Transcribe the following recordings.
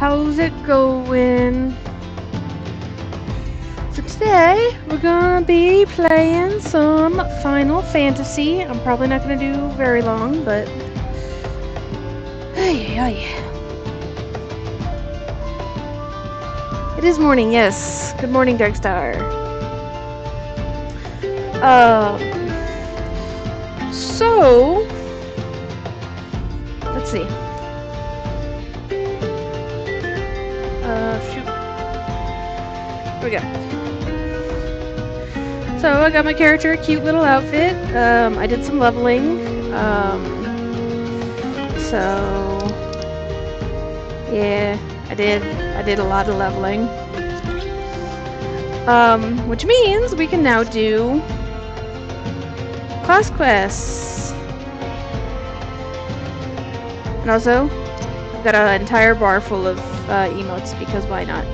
How's it going? So today, we're gonna be playing some Final Fantasy. I'm probably not gonna do very long, but... It is morning, yes. Good morning, Darkstar. So... Let's see. Shoot. Here we go. So I got my character a cute little outfit. I did some leveling. Yeah, I did a lot of leveling. Which means we can now do class quests. And also, I've got an entire bar full of emotes because why not?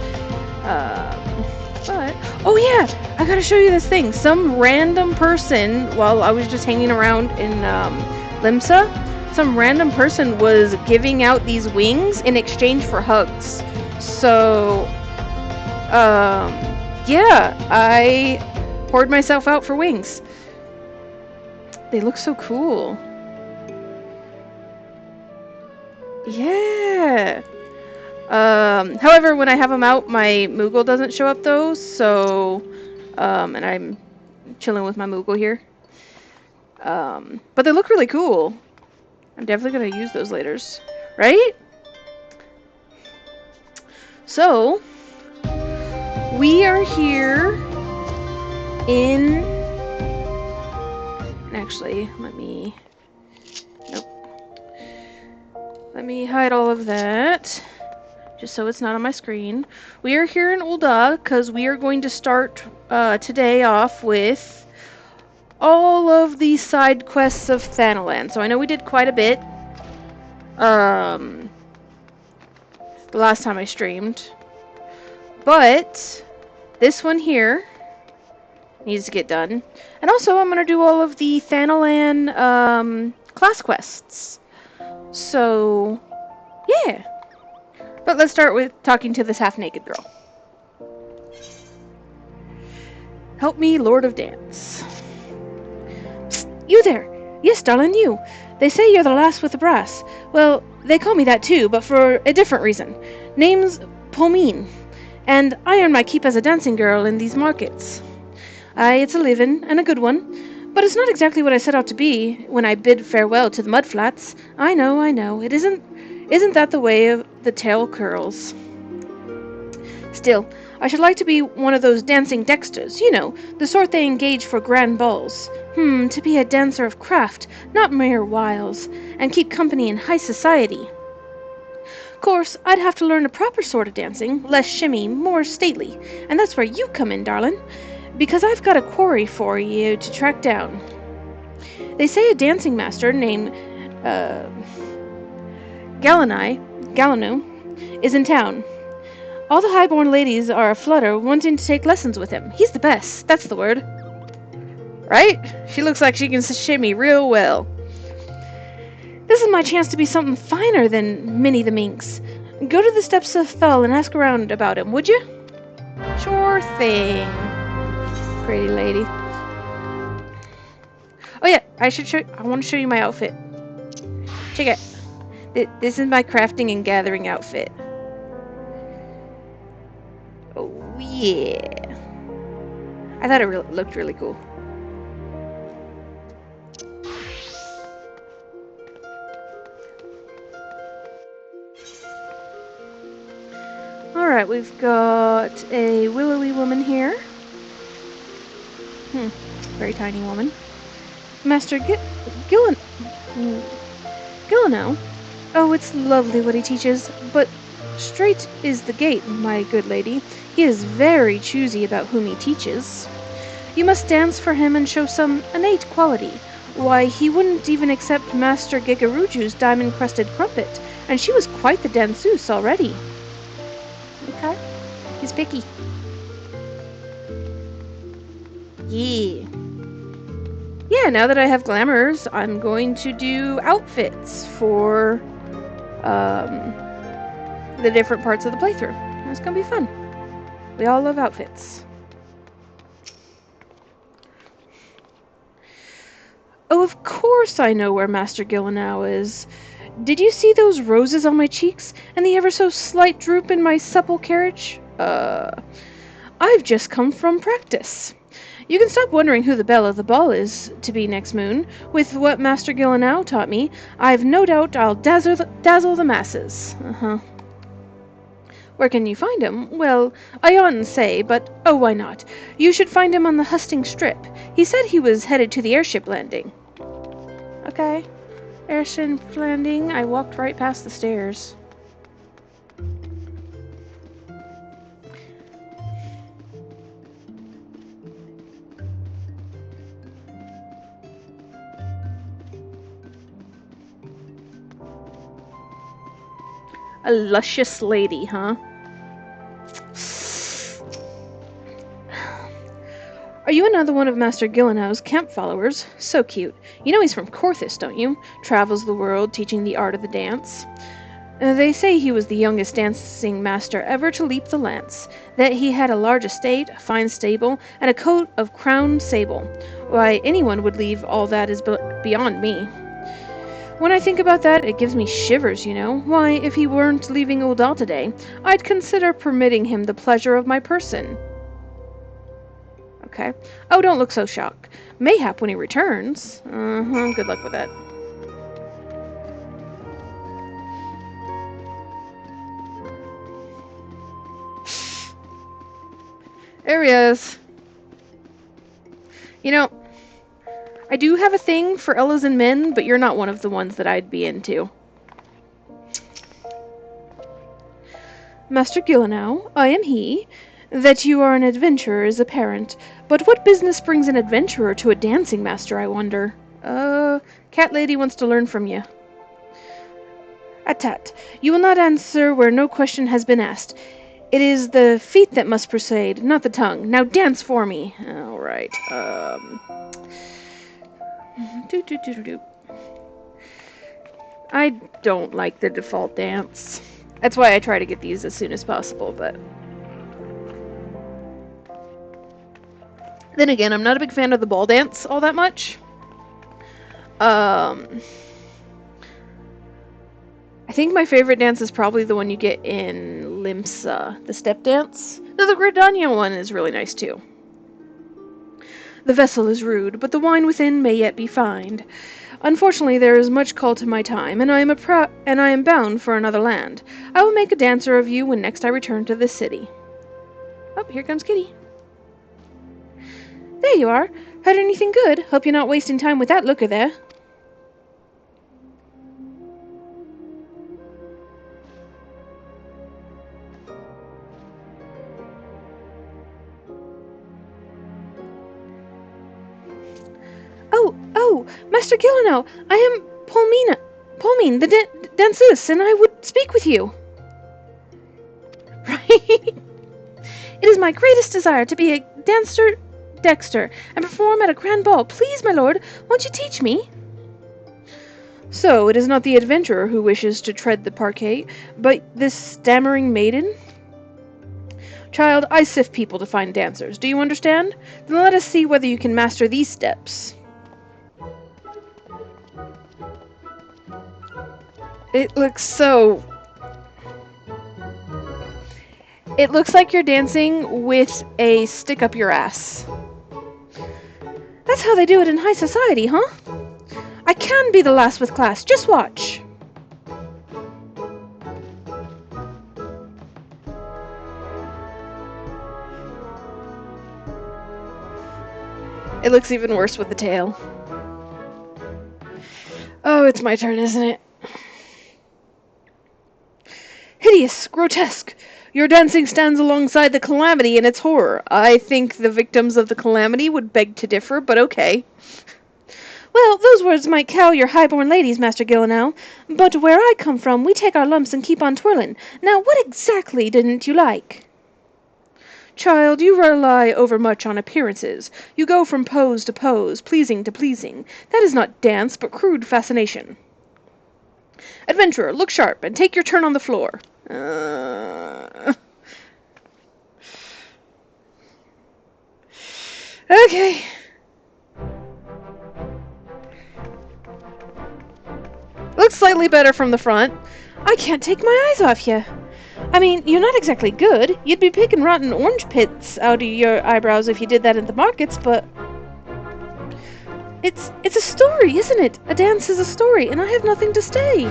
But oh yeah, I gotta show you this thing. Some random person, while I was just hanging around in Limsa, some random person was giving out these wings in exchange for hugs. So, yeah, I poured myself out for wings. They look so cool. Yeah. However, when I have them out, my Moogle doesn't show up though, so, and I'm chilling with my Moogle here. But they look really cool. I'm definitely gonna use those later, right? So, we are here in... Actually, let me hide all of that, just so it's not on my screen. We are here in Ul'dah because we are going to start today off with all of the side quests of Thanalan. So I know we did quite a bit the last time I streamed, but this one here needs to get done. And also I'm going to do all of the Thanalan class quests. So, yeah. But let's start with talking to this half-naked girl. Help me, Lord of Dance. Psst, you there! Yes, darling, you. They say you're the lass with the brass. Well, they call me that too, but for a different reason. Name's Pomine, and I earn my keep as a dancing girl in these markets. Aye, it's a living, and a good one. But it's not exactly what I set out to be when I bid farewell to the mudflats. I know. It isn't that the way of the tale curls? Still, I should like to be one of those dancing dexters, you know, the sort they engage for grand balls. To be a dancer of craft, not mere wiles, and keep company in high society. Course, I'd have to learn a proper sort of dancing, less shimmy, more stately, and that's where you come in, darling. Because I've got a quarry for you to track down. They say a dancing master named Galano is in town. All the highborn ladies are aflutter wanting to take lessons with him. He's the best, that's the word. Right? She looks like she can shimmy real well. This is my chance to be something finer than Minnie the Minx. Go to the Steps of Fell and ask around about him, would you? Sure thing. Pretty lady. Oh yeah, I want to show you my outfit. Check it. This is my crafting and gathering outfit. Oh yeah. I thought it looked really cool. Alright, we've got a willowy woman here. Very tiny woman. Master Gilano. Oh, it's lovely what he teaches, but straight is the gate, my good lady. He is very choosy about whom he teaches. You must dance for him and show some innate quality. Why, he wouldn't even accept Master Gigaruju's diamond-crusted crumpet, and she was quite the danseuse already. Okay, he's picky. Yeah, now that I have glamours, I'm going to do outfits for the different parts of the playthrough. It's gonna be fun. We all love outfits. Oh, of course I know where Master Gillenau is. Did you see those roses on my cheeks, and the ever-so-slight droop in my supple carriage? I've just come from practice. You can stop wondering who the belle of the ball is to be next moon. With what Master Gillenau taught me, I've no doubt I'll dazzle the masses. Where can you find him? Well, I oughtn't say, but oh, why not? You should find him on the Hustings Strip. He said he was headed to the airship landing. Okay. Airship landing. I walked right past the stairs. A luscious lady, huh? Are you another one of Master Gillenau's camp followers? So cute. You know he's from Corthus, don't you? Travels the world teaching the art of the dance. They say he was the youngest dancing master ever to leap the lance, that he had a large estate, a fine stable, and a coat of crowned sable. Why, anyone would leave all that is beyond me. When I think about that, it gives me shivers, you know. Why, if he weren't leaving Ul'dah today, I'd consider permitting him the pleasure of my person. Okay. Oh, don't look so shocked. Mayhap when he returns. Good luck with that. There he is. You know, I do have a thing for Ellas and men, but you're not one of the ones that I'd be into. Master Gillenau, I am he. That you are an adventurer is apparent, but what business brings an adventurer to a dancing master, I wonder? Cat lady wants to learn from you. Atat, you will not answer where no question has been asked. It is the feet that must persuade, not the tongue. Now dance for me. All right. I don't like the default dance. That's why I try to get these as soon as possible, but... Then again, I'm not a big fan of the ball dance all that much. I think my favorite dance is probably the one you get in Limsa, the step dance. Though the Gridania one is really nice too. The vessel is rude, but the wine within may yet be fined. Unfortunately, there is much call to my time, and I am bound for another land. I will make a dancer of you when next I return to this city. Oh, here comes Kitty. There you are. Heard anything good? Hope you're not wasting time with that looker there. Oh, Master Gillenau, I am Polmine, the danseuse, and I would speak with you. Right? It is my greatest desire to be a dancer Dexter, and perform at a grand ball. Please, my lord, won't you teach me? So, it is not the adventurer who wishes to tread the parquet, but this stammering maiden? Child, I sift people to find dancers. Do you understand? Then let us see whether you can master these steps. It looks so... It looks like you're dancing with a stick up your ass. That's how they do it in high society, huh? I can be the last with class. Just watch. It looks even worse with the tail. Oh, it's my turn, isn't it? Hideous, grotesque. Your dancing stands alongside the calamity in its horror. I think the victims of the calamity would beg to differ, but okay. Well, those words might cow your high-born ladies, Master Gillenau, but where I come from, we take our lumps and keep on twirling. Now, what exactly didn't you like? Child, you rely overmuch on appearances. You go from pose to pose, pleasing to pleasing. That is not dance, but crude fascination. Adventurer, look sharp and take your turn on the floor. Okay. Looks slightly better from the front. I can't take my eyes off you. I mean, you're not exactly good. You'd be picking rotten orange pits out of your eyebrows if you did that in the markets, but... It's a story, isn't it? A dance is a story, and I have nothing to say.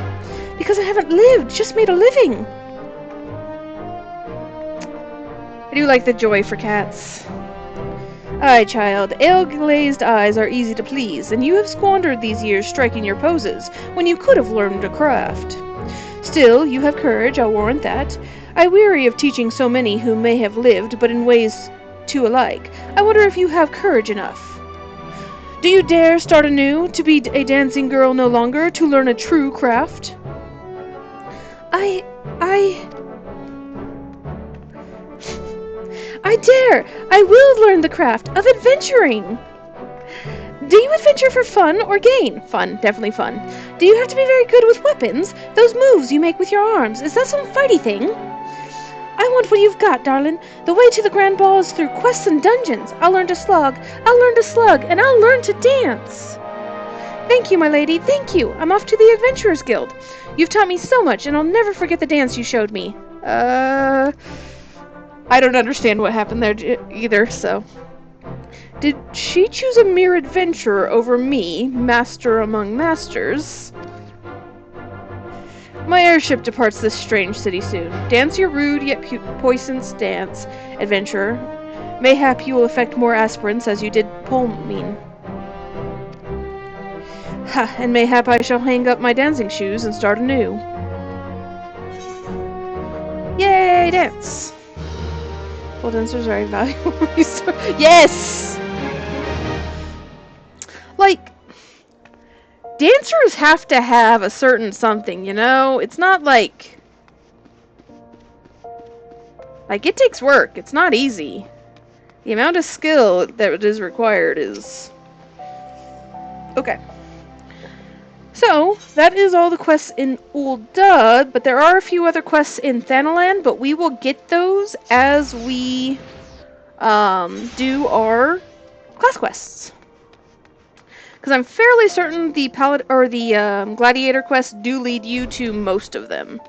Because I haven't lived, just made a living. I do like the joy for cats. Aye, child, ale-glazed eyes are easy to please, and you have squandered these years striking your poses, when you could have learned a craft. Still, you have courage, I'll warrant that. I weary of teaching so many who may have lived, but in ways too alike. I wonder if you have courage enough. Do you dare start anew, to be a dancing girl no longer, to learn a true craft? I dare! I will learn the craft of adventuring! Do you adventure for fun or gain? Fun, definitely fun. Do you have to be very good with weapons? Those moves you make with your arms, is that some fighty thing? I want what you've got, darling. The way to the grand ball is through quests and dungeons. I'll learn to slug, and I'll learn to dance. Thank you, my lady, thank you. I'm off to the Adventurers Guild. You've taught me so much, and I'll never forget the dance you showed me. I don't understand what happened there either, so... Did she choose a mere adventurer over me, master among masters? My airship departs this strange city soon. Dance your rude yet puissant dance, adventurer. Mayhap you will effect more aspirants as you did Polmean. Ha, and mayhap I shall hang up my dancing shoes and start anew. Yay, dance! Pole dancers are very valuable. Yes! Like... Dancers have to have a certain something, you know? It's not like... Like, it takes work. It's not easy. The amount of skill that is required is... Okay. So, that is all the quests in Ul'dah, but there are a few other quests in Thanalan, but we will get those as we do our class quests. Because I'm fairly certain the Gladiator quests do lead you to most of them.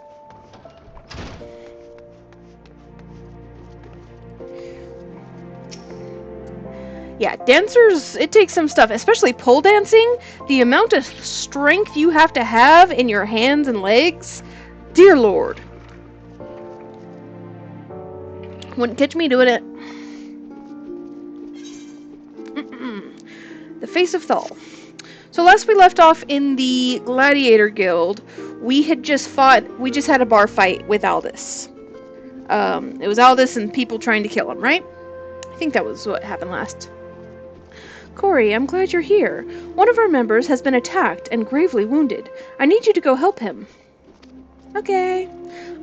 Yeah, dancers, it takes some stuff, especially pole dancing. The amount of strength you have to have in your hands and legs, dear lord. Wouldn't catch me doing it. The Face of Thal. So last we left off in the Gladiator Guild, we just had a bar fight with Aldous. It was Aldous and people trying to kill him, right? I think that was what happened last. Corey, I'm glad you're here. One of our members has been attacked and gravely wounded. I need you to go help him. Okay.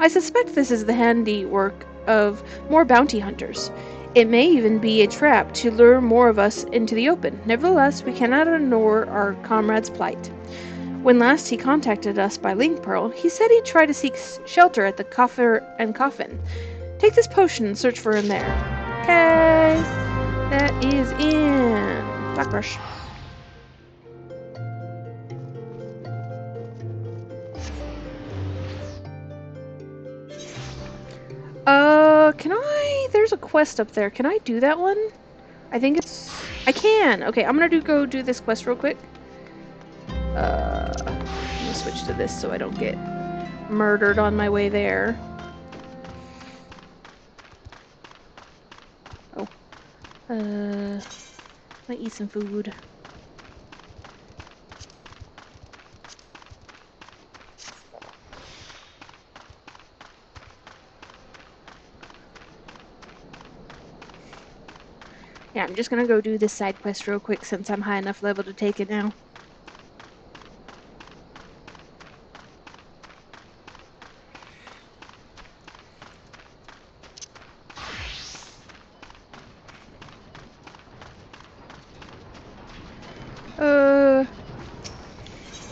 I suspect this is the handiwork of more bounty hunters. It may even be a trap to lure more of us into the open. Nevertheless, we cannot ignore our comrade's plight. When last he contacted us by link pearl, he said he'd try to seek shelter at the Coffer and Coffin. Take this potion and search for him there. Okay. That is in Blackbrush. There's a quest up there. Can I do that one? I think I can! Okay, I'm gonna go do this quest real quick. I'm gonna switch to this so I don't get murdered on my way there. Oh. Might eat some food. Yeah, I'm just gonna go do this side quest real quick since I'm high enough level to take it now.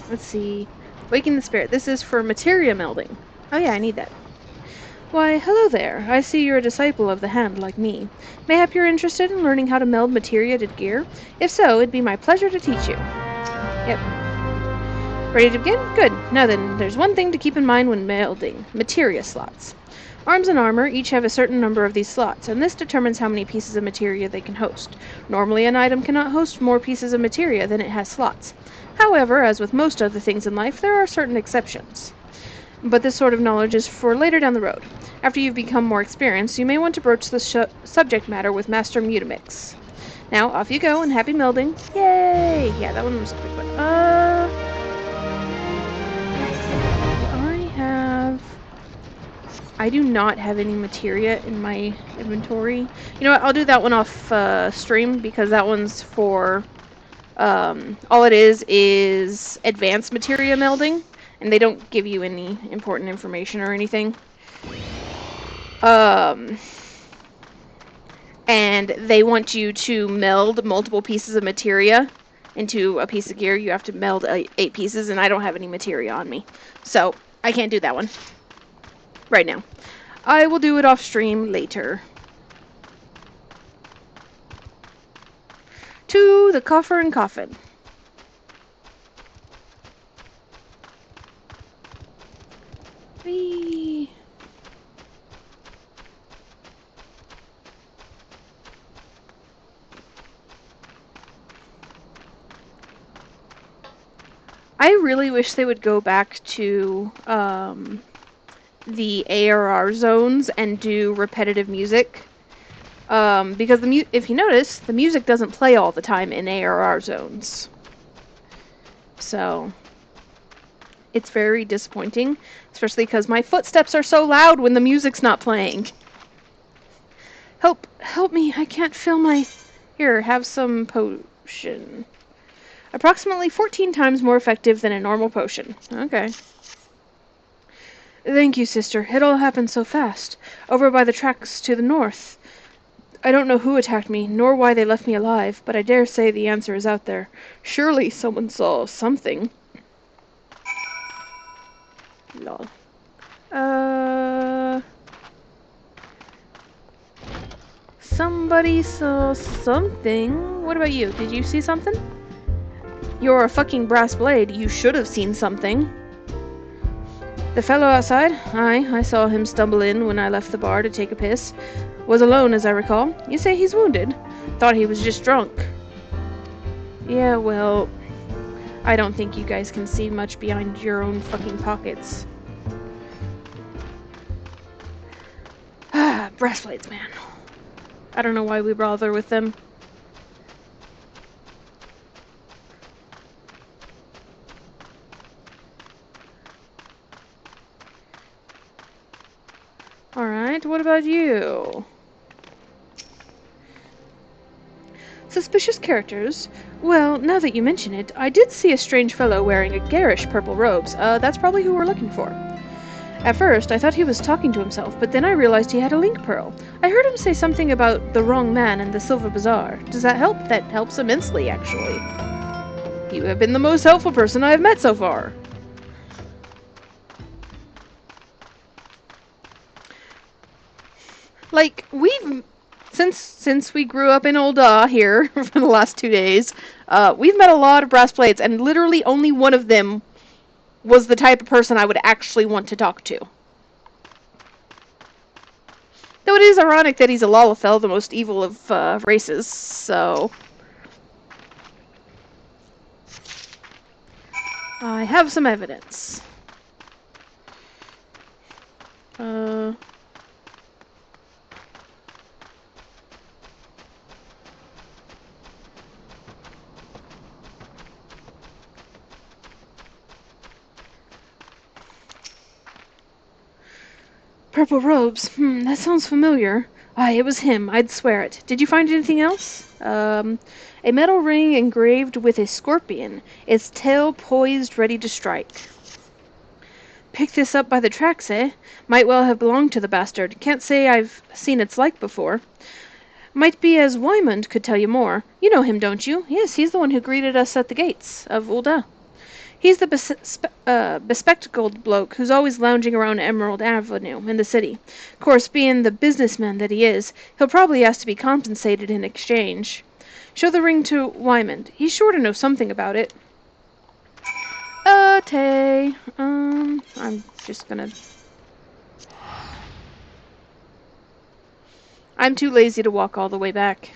Let's see. Waking the spirit. This is for materia melding. Oh yeah, I need that. Why, hello there. I see you're a disciple of the hand like me. Mayhap you're interested in learning how to meld materia to gear? If so, it'd be my pleasure to teach you. Yep. Ready to begin? Good. Now then, there's one thing to keep in mind when melding. Materia slots. Arms and armor each have a certain number of these slots, and this determines how many pieces of materia they can host. Normally, an item cannot host more pieces of materia than it has slots. However, as with most other things in life, there are certain exceptions. But this sort of knowledge is for later down the road. After you've become more experienced, you may want to broach the subject matter with Master Mutamix. Now, off you go, and happy melding. Yay! Yeah, that one was a quick one. I do not have any materia in my inventory. You know what, I'll do that one off stream, because that one's for, all it is advanced materia melding, and they don't give you any important information or anything. And they want you to meld multiple pieces of materia into a piece of gear. You have to meld 8 pieces, and I don't have any materia on me. So, I can't do that one right now. I will do it off stream later. To the coffer and coffin. Whee! I really wish they would go back to the ARR zones and do repetitive music. Because if you notice, the music doesn't play all the time in ARR zones. So, it's very disappointing, especially because my footsteps are so loud when the music's not playing. Help me, I can't feel my... Here, have some potion. Approximately 14 times more effective than a normal potion. Okay. Thank you, sister. It all happened so fast. Over by the tracks to the north. I don't know who attacked me, nor why they left me alive, but I dare say the answer is out there. Surely someone saw something. Lol. Somebody saw something. What about you? Did you see something? You're a fucking brass blade. You should have seen something. The fellow outside? Aye, I saw him stumble in when I left the bar to take a piss. Was alone, as I recall. You say he's wounded? Thought he was just drunk. Yeah, well... I don't think you guys can see much behind your own fucking pockets. Ah, brass blades, man. I don't know why we bother with them. Alright, what about you? Suspicious characters? Well, now that you mention it, I did see a strange fellow wearing a garish purple robes. That's probably who we're looking for. At first, I thought he was talking to himself, but then I realized he had a link pearl. I heard him say something about the wrong man and the Silver Bazaar. Does that help? That helps immensely, actually. You have been the most helpful person I have met so far. Like, we've... Since we grew up in Ul'dah here for the last 2 days, we've met a lot of brass blades, and literally only one of them was the type of person I would actually want to talk to. Though it is ironic that he's a Lalafell, the most evil of races, so... I have some evidence. Purple robes. That sounds familiar. Aye, it was him. I'd swear it. Did you find anything else? A metal ring engraved with a scorpion. Its tail poised, ready to strike. Picked this up by the tracks, eh? Might well have belonged to the bastard. Can't say I've seen its like before. Might be as Wymond could tell you more. You know him, don't you? Yes, he's the one who greeted us at the gates of Ul'dah. He's the bespectacled bloke who's always lounging around Emerald Avenue in the city. Of course, being the businessman that he is, he'll probably ask to be compensated in exchange. Show the ring to Wymond. He's sure to know something about it. Tay. I'm just gonna... I'm too lazy to walk all the way back.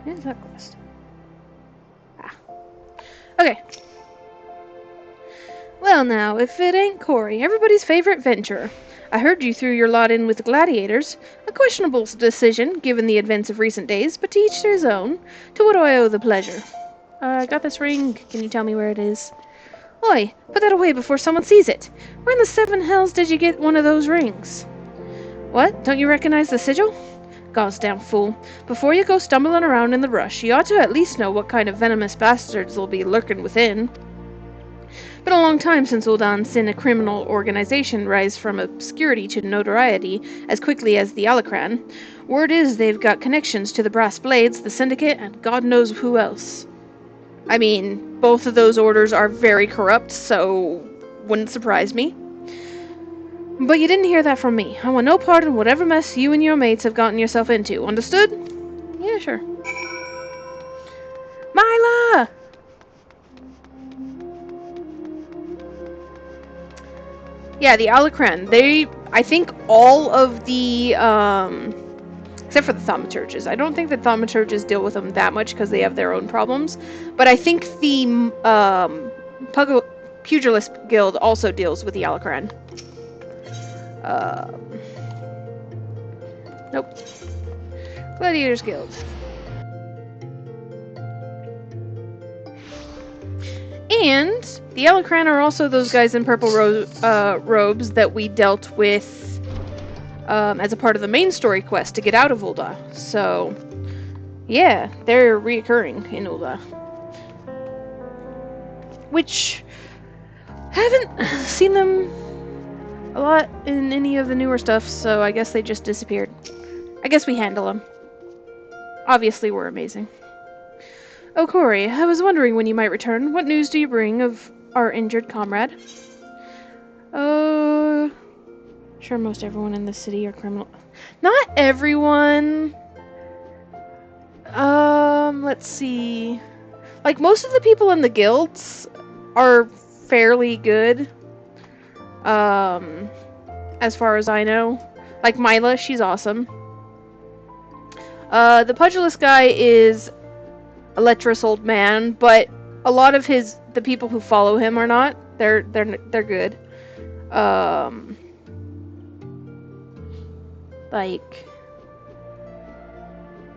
Is that quest? Ah. Okay. Well now, if it ain't Corey, everybody's favorite venturer. I heard you threw your lot in with the Gladiators. A questionable decision, given the events of recent days, but to each his own. To what do I owe the pleasure? I got this ring. Can you tell me where it is? Oi, put that away before someone sees it. Where in the seven hells did you get one of those rings? What? Don't you recognize the sigil? Goddamn fool. Before you go stumbling around in the rush, you ought to at least know what kind of venomous bastards will be lurking within. Been a long time since Ul'dah seen a criminal organization rise from obscurity to notoriety as quickly as the Alacran. Word is they've got connections to the Brass Blades, the Syndicate, and God knows who else. I mean, both of those orders are very corrupt, so wouldn't surprise me. But you didn't hear that from me. I want no part in whatever mess you and your mates have gotten yourself into. Understood? Yeah, sure. Myla! Yeah, the Alacran. I think all of the, except for the thaumaturges. I don't think the thaumaturges deal with them that much because they have their own problems. But I think the, Pugilist Guild also deals with the Alacran. Nope. Gladiators Guild. And the Alacran are also those guys in purple robes that we dealt with as a part of the main story quest to get out of Ul'dah. So, yeah, they're reoccurring in Ul'dah. Which, haven't seen them a lot in any of the newer stuff, so I guess they just disappeared. I guess we handle them. Obviously, we're amazing. Oh, Corey, I was wondering when you might return. What news do you bring of our injured comrade? Sure most everyone in the city are criminal. Not everyone. Let's see. Like, most of the people in the guilds are fairly good. As far as I know. Like Myla, she's awesome. The Pugilist guy is a lecherous old man, but a lot of the people who follow him are not. They're good. Like,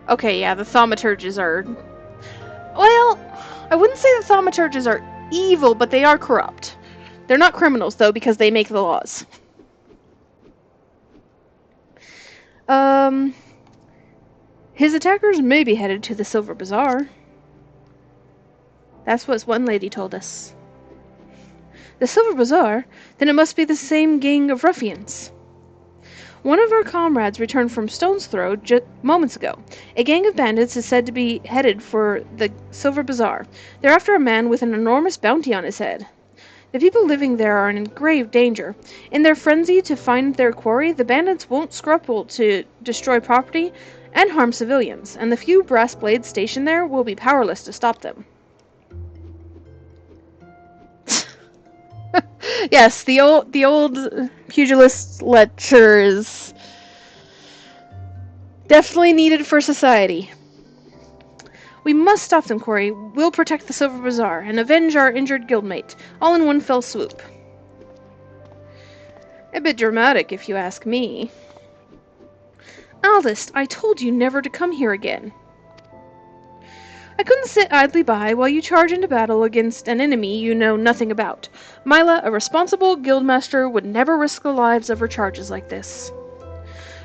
okay, yeah, the thaumaturges are, well, I wouldn't say the thaumaturges are evil, but they are corrupt. They're not criminals, though, because they make the laws. His attackers may be headed to the Silver Bazaar. That's what one lady told us. The Silver Bazaar? Then it must be the same gang of ruffians. One of our comrades returned from Stone's Throw moments ago. A gang of bandits is said to be headed for the Silver Bazaar. They're after a man with an enormous bounty on his head. The people living there are in grave danger. In their frenzy to find their quarry, the bandits won't scruple to destroy property and harm civilians, and the few brass blades stationed there will be powerless to stop them. Yes, the old pugilist lecture is definitely needed for society. We must stop them, Corey. We'll protect the Silver Bazaar and avenge our injured guildmate, all in one fell swoop. A bit dramatic, if you ask me. Aldist, I told you never to come here again. I couldn't sit idly by while you charge into battle against an enemy you know nothing about. Myla, a responsible guildmaster, would never risk the lives of her charges like this.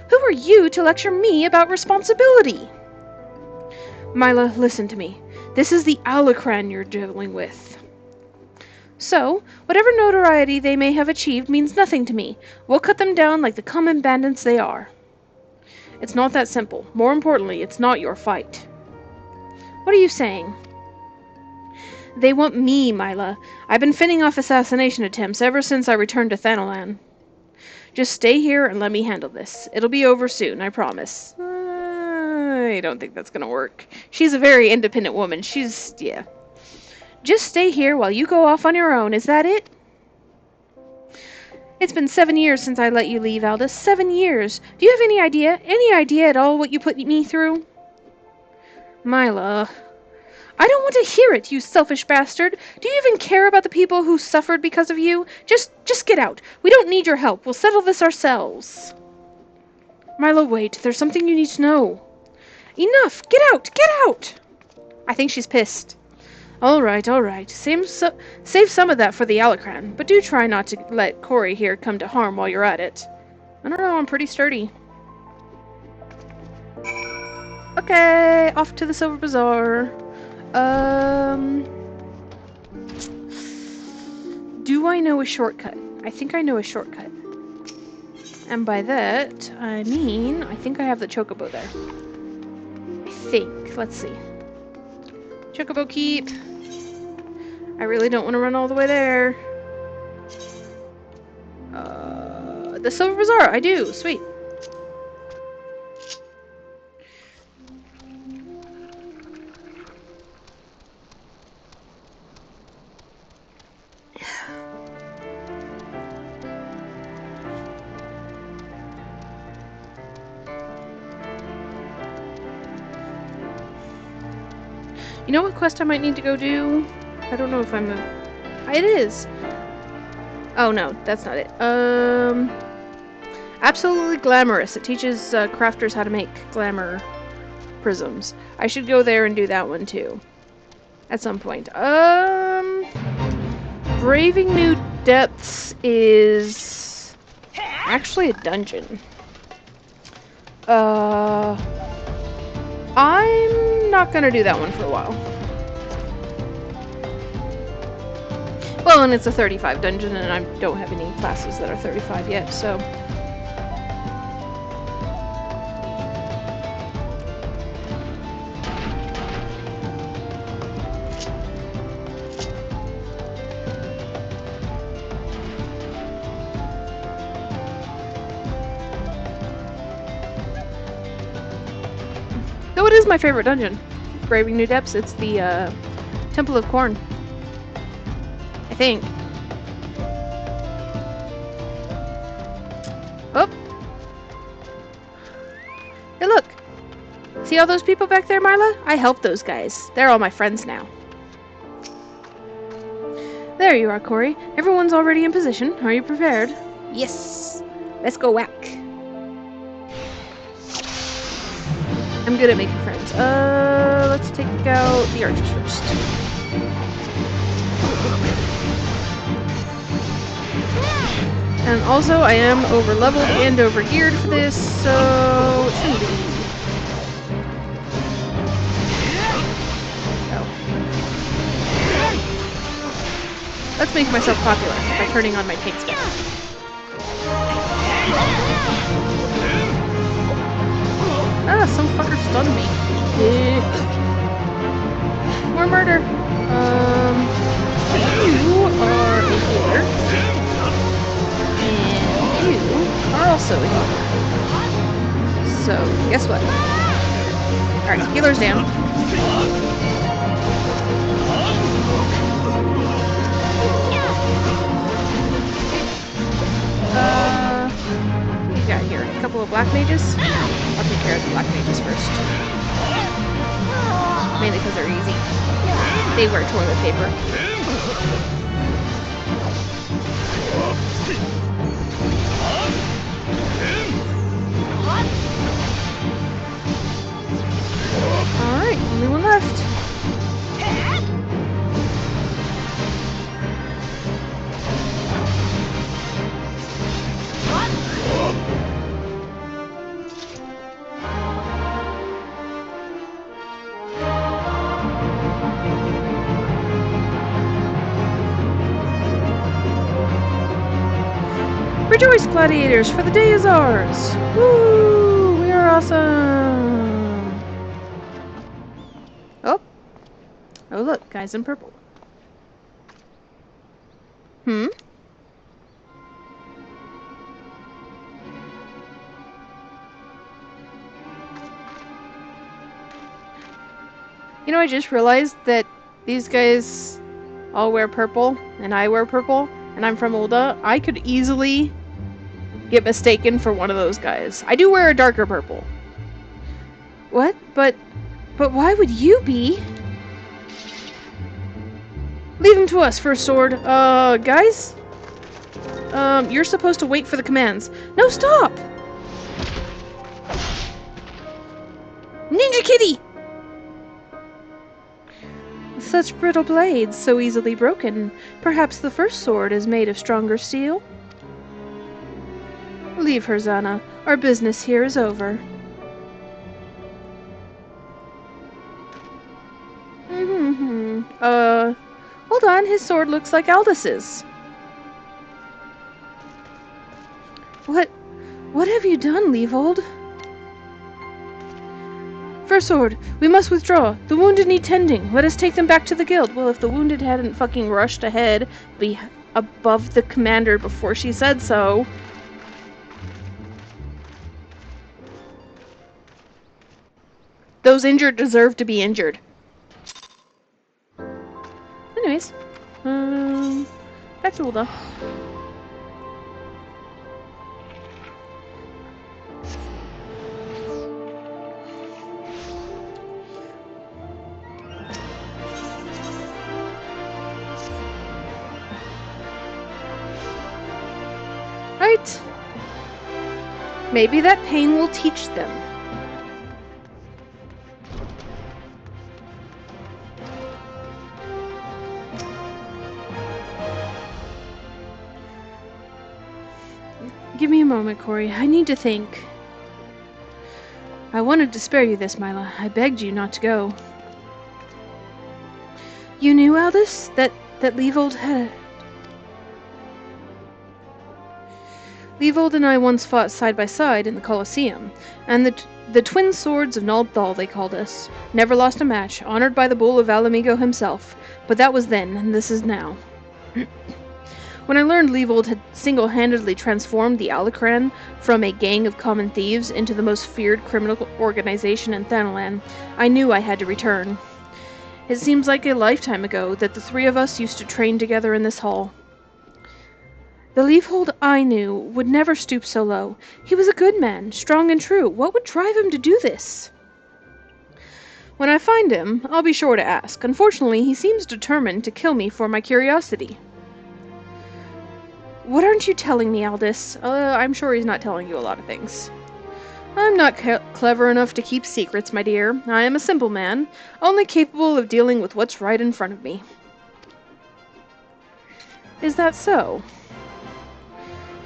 Who are you to lecture me about responsibility? Myla, listen to me. This is the Alucran you're dealing with. So, whatever notoriety they may have achieved means nothing to me. We'll cut them down like the common bandits they are. It's not that simple. More importantly, it's not your fight. What are you saying? They want me, Mila. I've been fending off assassination attempts ever since I returned to Thanalan. Just stay here and let me handle this. It'll be over soon, I promise. I don't think that's gonna work. She's a very independent woman. Yeah. Just stay here while you go off on your own. Is that it? It's been 7 years since I let you leave, Aldous. 7 years. Do you have any idea at all what you put me through? Mila... I don't want to hear it, you selfish bastard. Do you even care about the people who suffered because of you? Just get out. We don't need your help. We'll settle this ourselves. Mila, wait. There's something you need to know. Enough! Get out! Get out! I think she's pissed. All right. Save some of that for the Alucran, but do try not to let Corey here come to harm while you're at it. I don't know, I'm pretty sturdy. Okay, off to the Silver Bazaar. Do I know a shortcut? I think I know a shortcut. And by that, I mean, I think I have the Chocobo there. I think. Let's see. Chocobo keep. I really don't want to run all the way there. The Silver Bazaar, I do. Sweet. You know what quest I might need to go do? I don't know if I'm It is! Oh no, that's not it. Absolutely Glamorous. It teaches crafters how to make glamour prisms. I should go there and do that one too. At some point. Braving New Depths is actually a dungeon. I'm not gonna do that one for a while. Well, and it's a 35 dungeon, and I don't have any classes that are 35 yet, so... Though it is my favorite dungeon. Braving New Depths, it's the, Temple of Corn. I think. Oh! Hey, look! See all those people back there, Mila? I helped those guys. They're all my friends now. There you are, Corey. Everyone's already in position. Are you prepared? Yes! Let's go whack. I'm good at making friends. Let's take out the archers first. And also, I am over-leveled and over-geared for this, so it shouldn't be easy. Oh. Let's make myself popular by turning on my tank spell. Ah, some fucker stunned me. More murder. You are a healer. And you are also a healer. So, guess what? Alright, healer's down. What do you got here? A couple of black mages? I'll take care of the black mages first. Mainly because they're easy. They wear toilet paper. Alright, only one left. Rejoice, gladiators, for the day is ours! Woo! We are awesome! Oh. Oh, look, guys in purple. Hmm? You know, I just realized that these guys all wear purple, and I wear purple, and I'm from Ul'dah. I could easily get mistaken for one of those guys. I do wear a darker purple. What? But why would you be? Leave him to us, First Sword. Guys? You're supposed to wait for the commands. No, stop! Ninja Kitty! Such brittle blades, so easily broken. Perhaps the First Sword is made of stronger steel? Leave her, Zana. Our business here is over. Hold on, his sword looks like Aldis's. What have you done, Leavold? First Sword, we must withdraw. The wounded need tending. Let us take them back to the guild. Well, if the wounded hadn't fucking rushed ahead, be above the commander before she said so. Those injured deserve to be injured. Anyways, back to Ul'dah. Right. Maybe that pain will teach them. Give me a moment, Corey. I need to think. I wanted to spare you this, Mila. I begged you not to go. You knew, Aldis, that Leavold had... Leavold and I once fought side by side in the Colosseum, and the twin swords of Ul'dah, they called us. Never lost a match, honored by the bull of Alamigo himself. But that was then, and this is now. When I learned Leavold had single-handedly transformed the Alacran from a gang of common thieves into the most feared criminal organization in Thanalan, I knew I had to return. It seems like a lifetime ago that the three of us used to train together in this hall. The Leavold I knew would never stoop so low. He was a good man, strong and true. What would drive him to do this? When I find him, I'll be sure to ask. Unfortunately, he seems determined to kill me for my curiosity. What aren't you telling me, Aldis? I'm sure he's not telling you a lot of things. I'm not clever enough to keep secrets, my dear. I am a simple man, only capable of dealing with what's right in front of me. Is that so?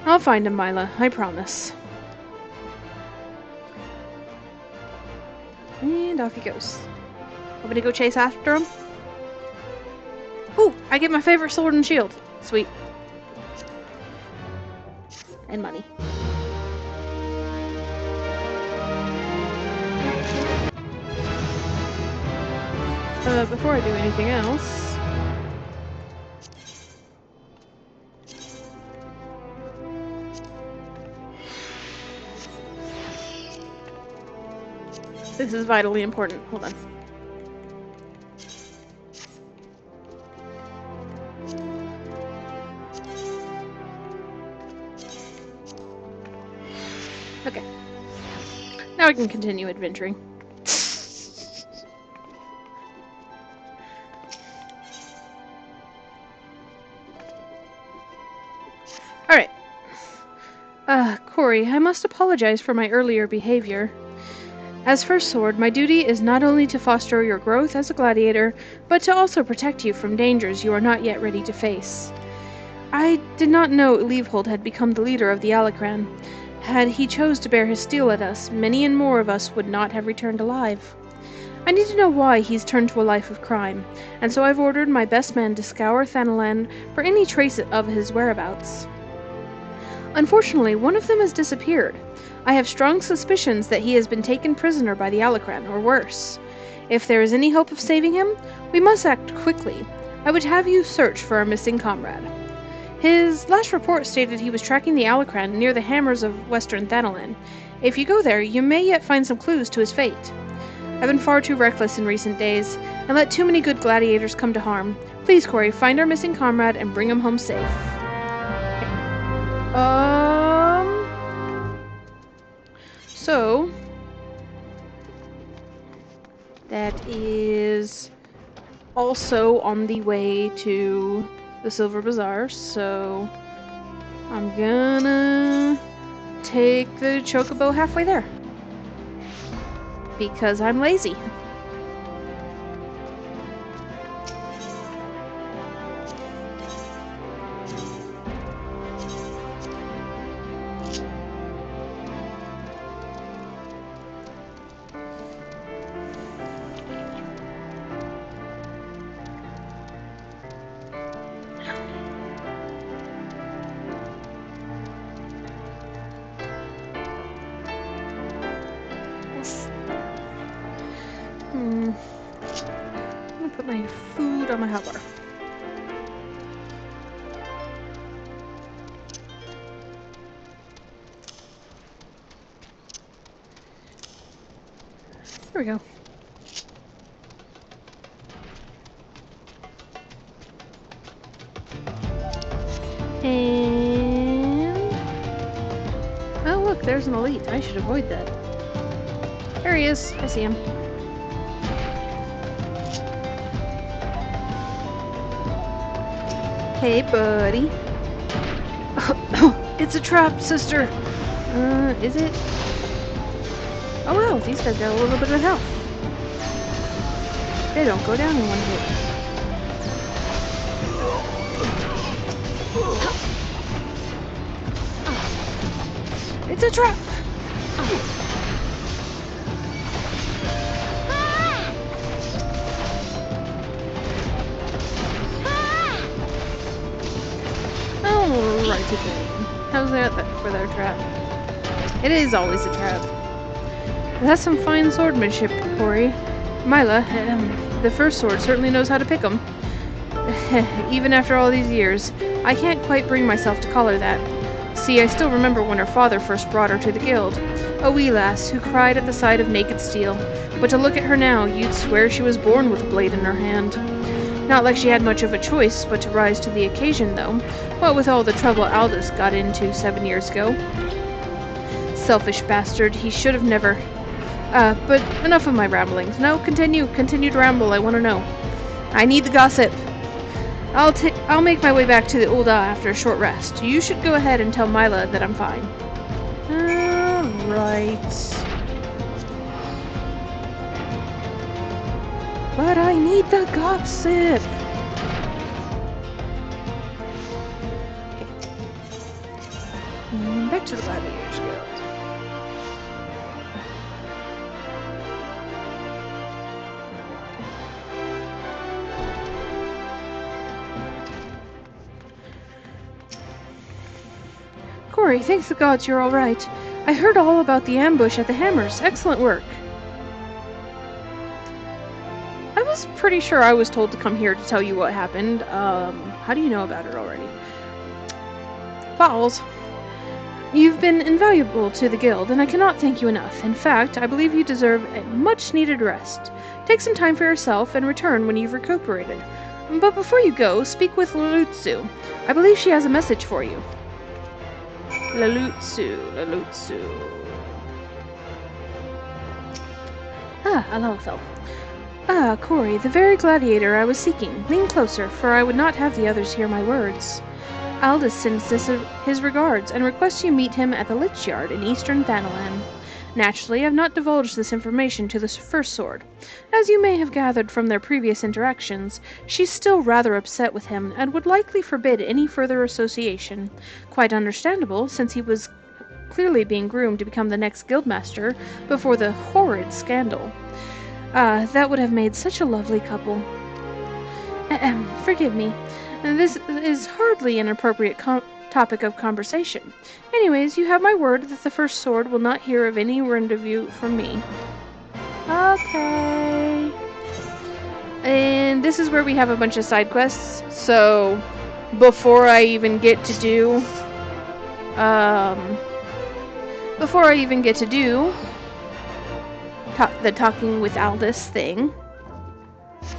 I'll find him, Mila, I promise. And off he goes. Want me to go chase after him? Ooh, I get my favorite sword and shield. Sweet. And money. Before I do anything else... This is vitally important. Hold on. Okay. Now I can continue adventuring. Alright. Corey, I must apologize for my earlier behavior. As First Sword, my duty is not only to foster your growth as a gladiator, but to also protect you from dangers you are not yet ready to face. I did not know Leavold had become the leader of the Alacran. Had he chose to bear his steel at us, many and more of us would not have returned alive. I need to know why he's turned to a life of crime, and so I've ordered my best men to scour Thanalan for any trace of his whereabouts. Unfortunately, one of them has disappeared. I have strong suspicions that he has been taken prisoner by the Alacran, or worse. If there is any hope of saving him, we must act quickly. I would have you search for our missing comrade. His last report stated he was tracking the Alacran near the hammers of western Thanalan. If you go there, you may yet find some clues to his fate. I've been far too reckless in recent days, and let too many good gladiators come to harm. Please, Corey, find our missing comrade and bring him home safe. So that is also on the way to the Silver Bazaar, so I'm gonna take the chocobo halfway there. Because I'm lazy. I'm gonna put my food on my hotbar. There we go. And... oh look, there's an elite. I should avoid that. There he is. I see him. Hey, buddy. It's a trap, sister. Is it? Oh wow, these guys got a little bit of health. They don't go down in one hit. It's a trap! Alrighty then. How's that for their trap? It is always a trap. That's some fine swordsmanship, Corey. Mila, the first sword certainly knows how to pick 'em. Even after all these years, I can't quite bring myself to call her that. See, I still remember when her father first brought her to the guild. A wee lass who cried at the sight of naked steel. But to look at her now, you'd swear she was born with a blade in her hand. Not like she had much of a choice but to rise to the occasion, though. What with all the trouble Aldous got into 7 years ago. Selfish bastard, he should have never... but enough of my ramblings. No, continue to ramble, I want to know. I need the gossip. I'll make my way back to the Ul'dah after a short rest. You should go ahead and tell Mila that I'm fine. Alright. But I need the gossip! Okay. Back to the Gladiators Guild. Corey, thanks the gods you're alright. I heard all about the ambush at the Hammers. Excellent work. I was pretty sure I was told to come here to tell you what happened. How do you know about it already? Balls. You've been invaluable to the guild, and I cannot thank you enough. In fact, I believe you deserve a much-needed rest. Take some time for yourself and return when you've recuperated. But before you go, speak with Lalutsu. I believe she has a message for you. Lalutsu. Alotho. Corey, the very gladiator I was seeking. Lean closer, for I would not have the others hear my words. Aldous sends his regards, and requests you meet him at the Lich Yard in eastern Thanalan. Naturally, I have not divulged this information to the First Sword. As you may have gathered from their previous interactions, she's still rather upset with him, and would likely forbid any further association. Quite understandable, since he was clearly being groomed to become the next guildmaster before the horrid scandal. That would have made such a lovely couple. Forgive me. This is hardly an appropriate topic of conversation. Anyways, you have my word that the First Sword will not hear of any rendezvous from me. Okay. And this is where we have a bunch of side quests. So, before I even get to do, the talking with Aldous thing,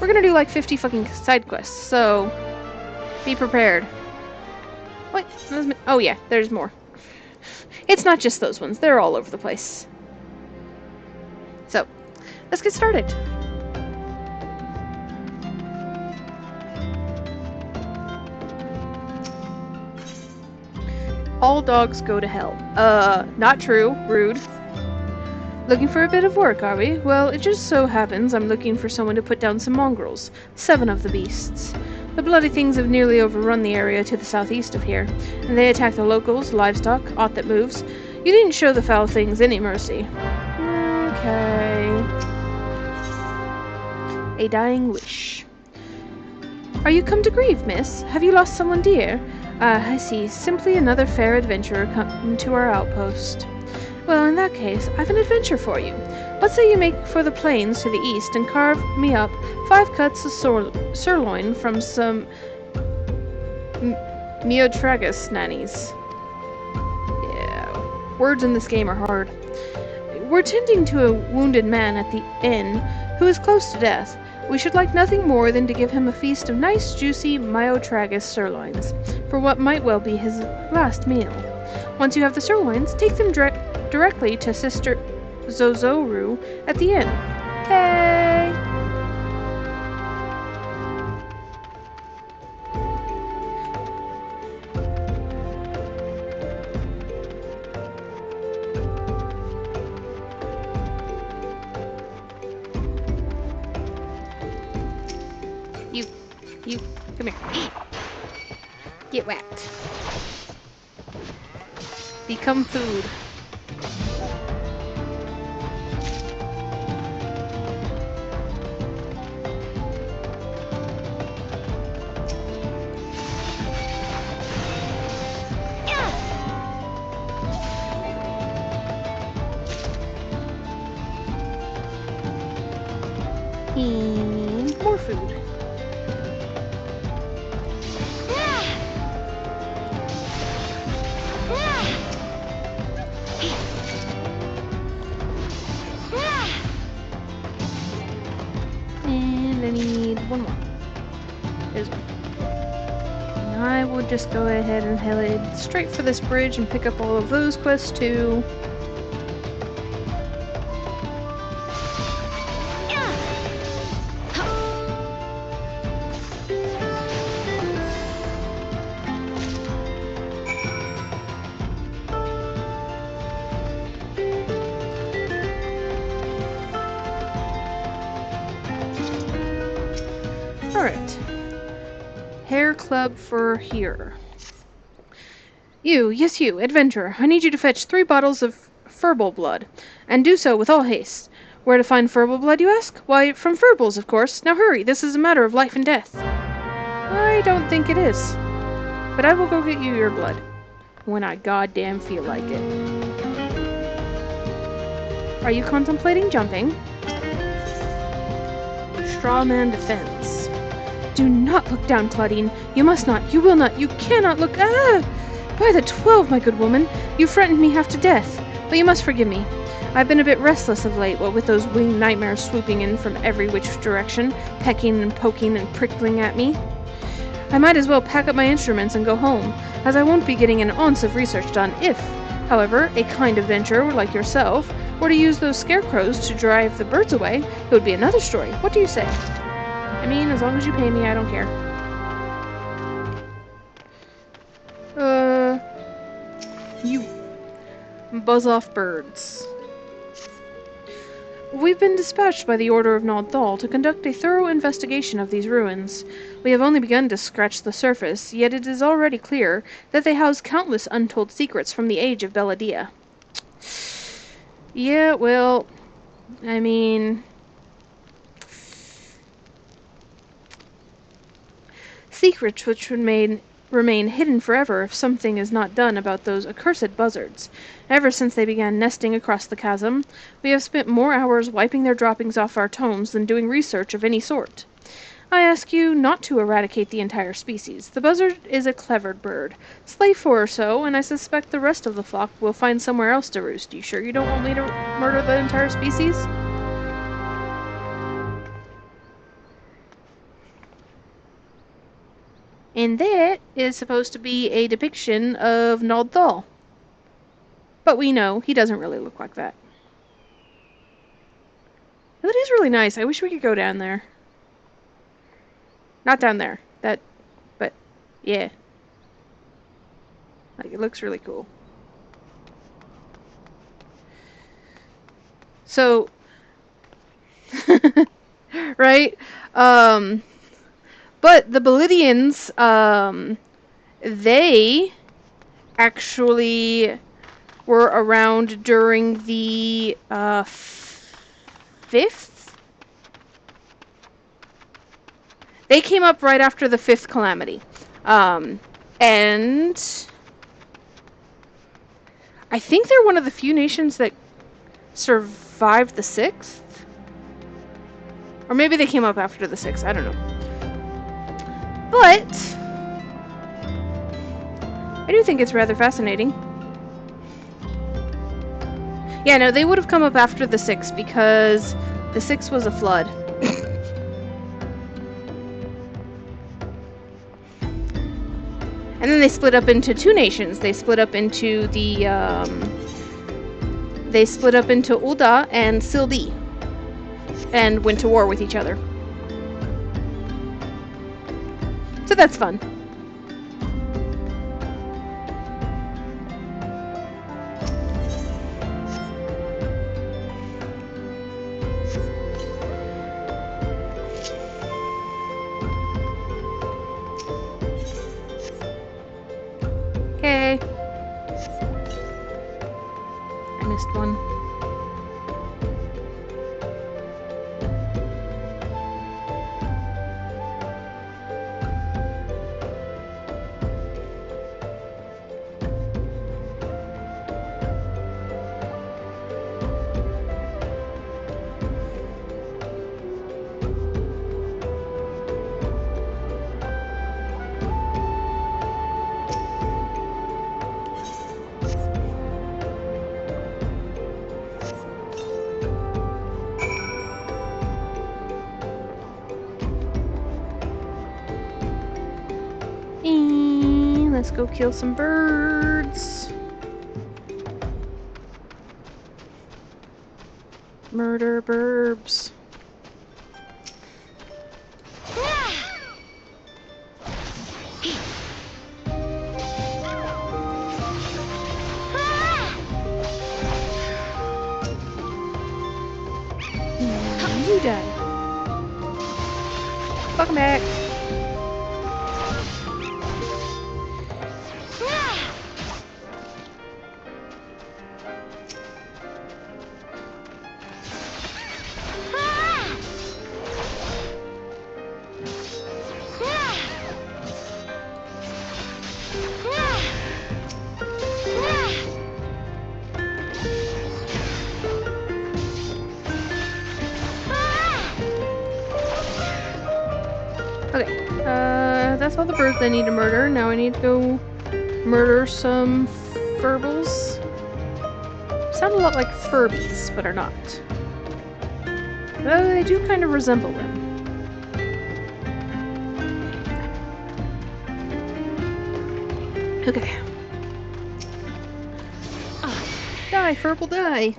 we're gonna do like 50 fucking side quests. So, be prepared. What? Oh yeah, there's more. It's not just those ones. They're all over the place. So, let's get started. All dogs go to hell. Not true. Rude. Looking for a bit of work, are we? Well, it just so happens I'm looking for someone to put down some mongrels. 7 of the beasts. The bloody things have nearly overrun the area to the southeast of here, and they attack the locals, livestock, aught that moves. You didn't show the foul things any mercy. Okay. A dying wish. Are you come to grieve, miss? Have you lost someone dear? I see. Simply another fair adventurer come to our outpost. Well, in that case, I've an adventure for you. What say you make for the plains to the east and carve me up 5 cuts of sirloin from some Miqo'te nannies. Yeah, words in this game are hard. We're tending to a wounded man at the inn who is close to death. We should like nothing more than to give him a feast of nice, juicy Miqo'te sirloins, for what might well be his last meal. Once you have the sirloins, take them directly to Sister Zozoru at the inn. Hey! You, come here. Get whacked. Become food. And more food. And I need one more. There's one. And I will just go ahead and head straight for this bridge and pick up all of those quests too. Alright. Hair Club for here. You, yes you, adventurer, I need you to fetch 3 bottles of furball blood, and do so with all haste. Where to find furball blood, you ask? Why, from furballs, of course. Now hurry, this is a matter of life and death. I don't think it is. But I will go get you your blood. When I goddamn feel like it. Are you contemplating jumping? Strawman defense. Do not look down, Claudine. You must not. You will not. You cannot look. Ah! By the 12, my good woman, you frightened me half to death. But you must forgive me. I've been a bit restless of late, what with those winged nightmares swooping in from every which direction, pecking and poking and prickling at me. I might as well pack up my instruments and go home, as I won't be getting an ounce of research done if, however, a kind adventurer like yourself were to use those scarecrows to drive the birds away. It would be another story. What do you say? I mean, as long as you pay me, I don't care. You. Buzz off birds. We've been dispatched by the Order of Ul'dah to conduct a thorough investigation of these ruins. We have only begun to scratch the surface, yet it is already clear that they house countless untold secrets from the age of Gladiator. Yeah, well, I mean... secrets which would remain hidden forever if something is not done about those accursed buzzards. Ever since they began nesting across the chasm, we have spent more hours wiping their droppings off our tomes than doing research of any sort. I ask you not to eradicate the entire species. The buzzard is a clever bird. Slay 4 or so, and I suspect the rest of the flock will find somewhere else to roost. You sure you don't want me to murder the entire species? And that is supposed to be a depiction of Ul'dah. But we know he doesn't really look like that. That is really nice. I wish we could go down there. Not down there. But yeah. Like, it looks really cool. So, right? But the Belidians, they actually were around during the 5th? They came up right after the 5th calamity. And I think they're one of the few nations that survived the 6th? Or maybe they came up after the 6th, I don't know. But I do think it's rather fascinating. Yeah, no, they would have come up after the 6th because the 6th was a flood. And then they split up into 2 nations. They split up into the Ul'dah and Sildee, and went to war with each other. So that's fun. Okay. I missed one. Let's go kill some birds. Murder burbs. You die. Welcome back. Okay, that's all the birds I need to murder. Now I need to go murder some furbles. Sound a lot like Furbies, but are not. Though they do kind of resemble them. Okay. Die, Furble, die!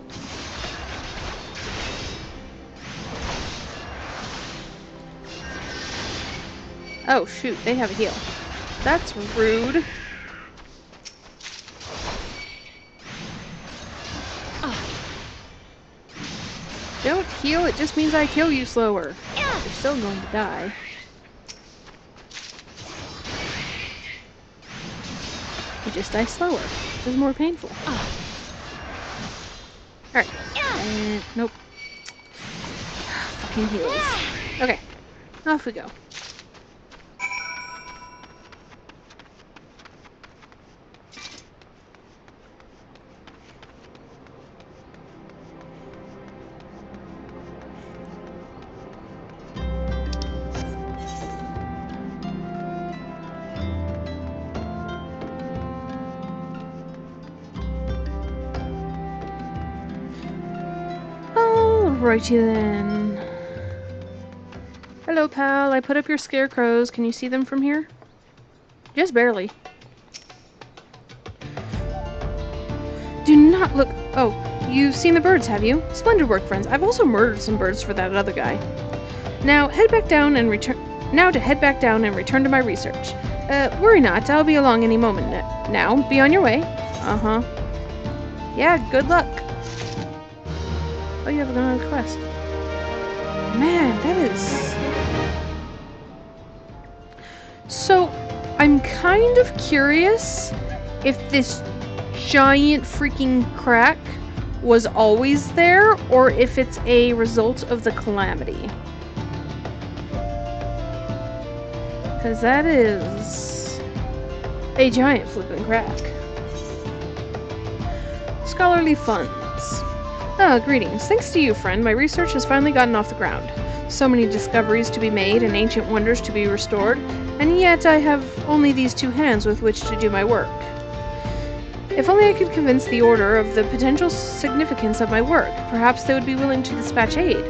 Oh shoot, they have a heal. That's rude. Don't heal, it just means I kill you slower. You're still going to die. You just die slower, which is more painful. Alright. Nope. Fucking heals. Okay. Off we go. Righty then. Hello, pal. I put up your scarecrows. Can you see them from here? Just barely. Do not look... Oh, you've seen the birds, have you? Splendid work, friends. I've also murdered some birds for that other guy. Now, head back down and return... Now to head back down and return to my research. Worry not. I'll be along any moment now. Be on your way. Uh-huh. Yeah, good luck. Oh, you have another quest. Man, that is... So, I'm kind of curious if this giant freaking crack was always there, or if it's a result of the calamity. Because that is a giant flipping crack. Scholarly funds. Ah, greetings. Thanks to you, friend, my research has finally gotten off the ground. So many discoveries to be made and ancient wonders to be restored, and yet I have only these two hands with which to do my work. If only I could convince the Order of the potential significance of my work, perhaps they would be willing to dispatch aid.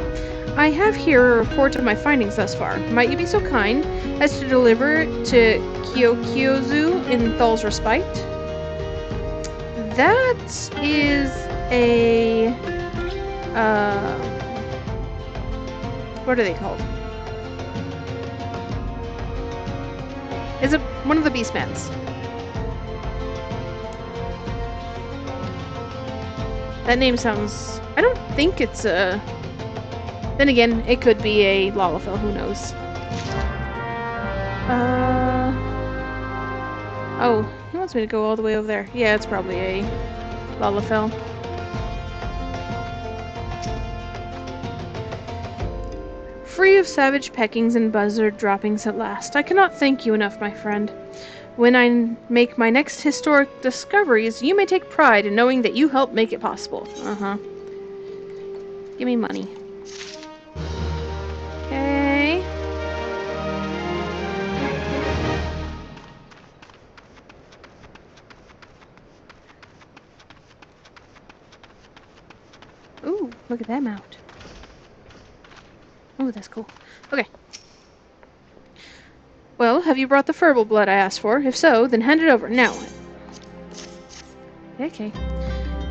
I have here a report of my findings thus far. Might you be so kind as to deliver it to Kyokyozu in Thal's Respite? That is a... what are they called? Is it one of the Beastmans? That name sounds... I don't think it's a... Then again, it could be a Lalafell, who knows. Oh, he wants me to go all the way over there. Yeah, it's probably a Lalafell. Free of savage peckings and buzzard droppings at last. I cannot thank you enough, my friend. When I make my next historic discoveries, you may take pride in knowing that you helped make it possible. Uh-huh. Give me money. Okay. Ooh, look at that mount. Oh, that's cool. Okay. Well, have you brought the furball blood I asked for? If so, then hand it over. Now. Okay.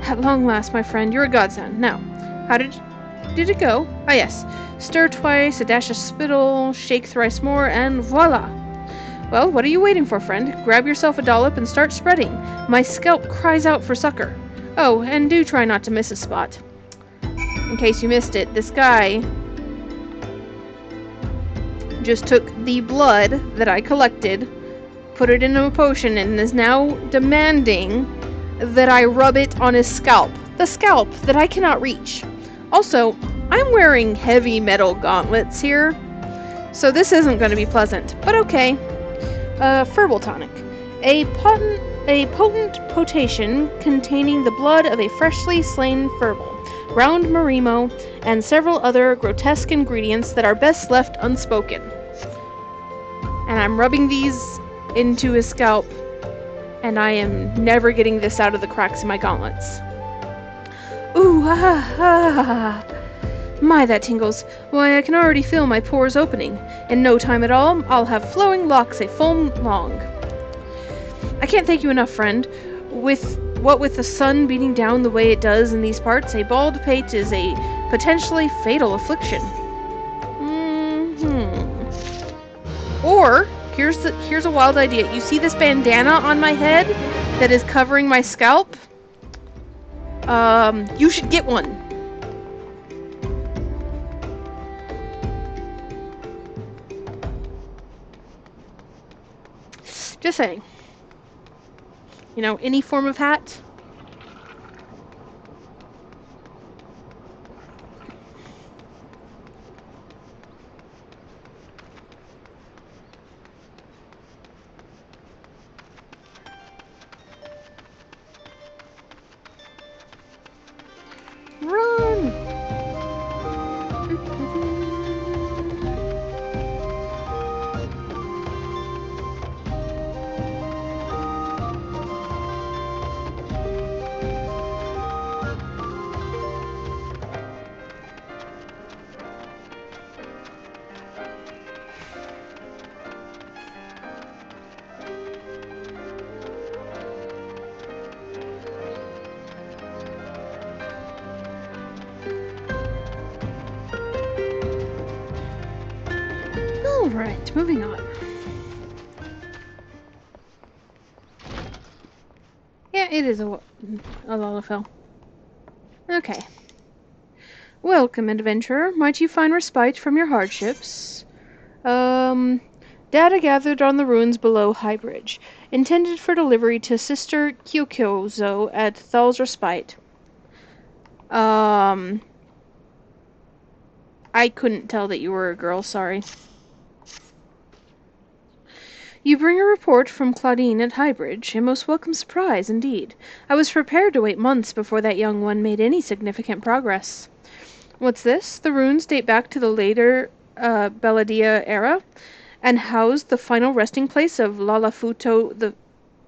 At long last, my friend, you're a godsend. Now, how did it go? Ah, yes. Stir twice, a dash of spittle, shake thrice more, and voila! Well, what are you waiting for, friend? Grab yourself a dollop and start spreading. My scalp cries out for succor. Oh, and do try not to miss a spot. In case you missed it, this guy just took the blood that I collected, put it in a potion, and is now demanding that I rub it on his scalp. The scalp that I cannot reach. Also, I'm wearing heavy metal gauntlets here, so this isn't going to be pleasant, but okay. Furball tonic. A potent potation containing the blood of a freshly slain furball, ground marimo, and several other grotesque ingredients that are best left unspoken. And I'm rubbing these into his scalp, and I am never getting this out of the cracks in my gauntlets. Ooh, My, that tingles. Why, I can already feel my pores opening. In no time at all, I'll have flowing locks a foam long. I can't thank you enough, friend. With the sun beating down the way it does in these parts, a bald pate is a potentially fatal affliction. Or, here's a wild idea. You see this bandana on my head that is covering my scalp? You should get one. Just saying. You know, any form of hat. Run! Alright, moving on. Yeah, it is a Lalafell. Okay. Welcome, adventurer. Might you find respite from your hardships? Data gathered on the ruins below High Bridge, intended for delivery to Sister Kyokyozo at Thal's Respite. I couldn't tell that you were a girl, sorry. You bring a report from Claudine at Highbridge, a most welcome surprise indeed. I was prepared to wait months before that young one made any significant progress. What's this? The ruins date back to the later Belladia era, and house the final resting place of Lalafuto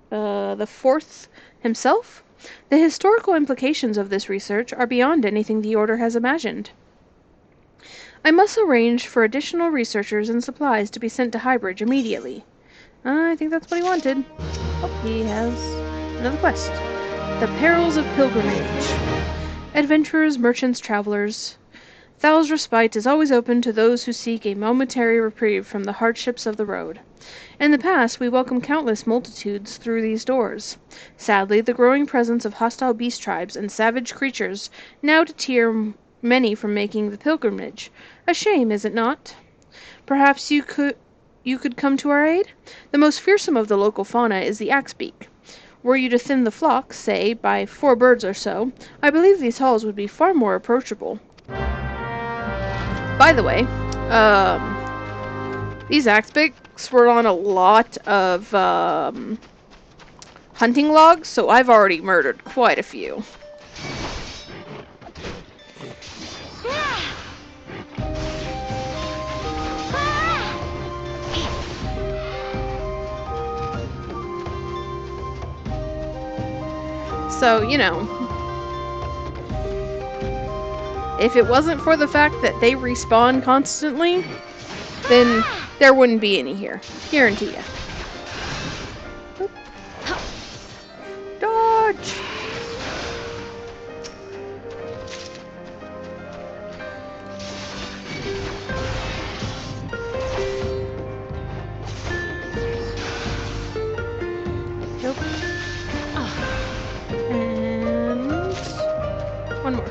the Fourth himself? The historical implications of this research are beyond anything the Order has imagined. I must arrange for additional researchers and supplies to be sent to Highbridge immediately. I think that's what he wanted. Oh, he has another quest. The Perils of Pilgrimage. Adventurers, merchants, travelers. Thal's Respite is always open to those who seek a momentary reprieve from the hardships of the road. In the past, we welcomed countless multitudes through these doors. Sadly, the growing presence of hostile beast tribes and savage creatures now deter many from making the pilgrimage. A shame, is it not? Perhaps you could come to our aid? The most fearsome of the local fauna is the axebeak. Were you to thin the flock, say, by 4 birds or so, I believe these halls would be far more approachable. By the way, these axebeaks were on a lot of hunting logs, so I've already murdered quite a few. So, you know, if it wasn't for the fact that they respawn constantly, then there wouldn't be any here. Guarantee ya. Oop. Dodge! Nope. And one more.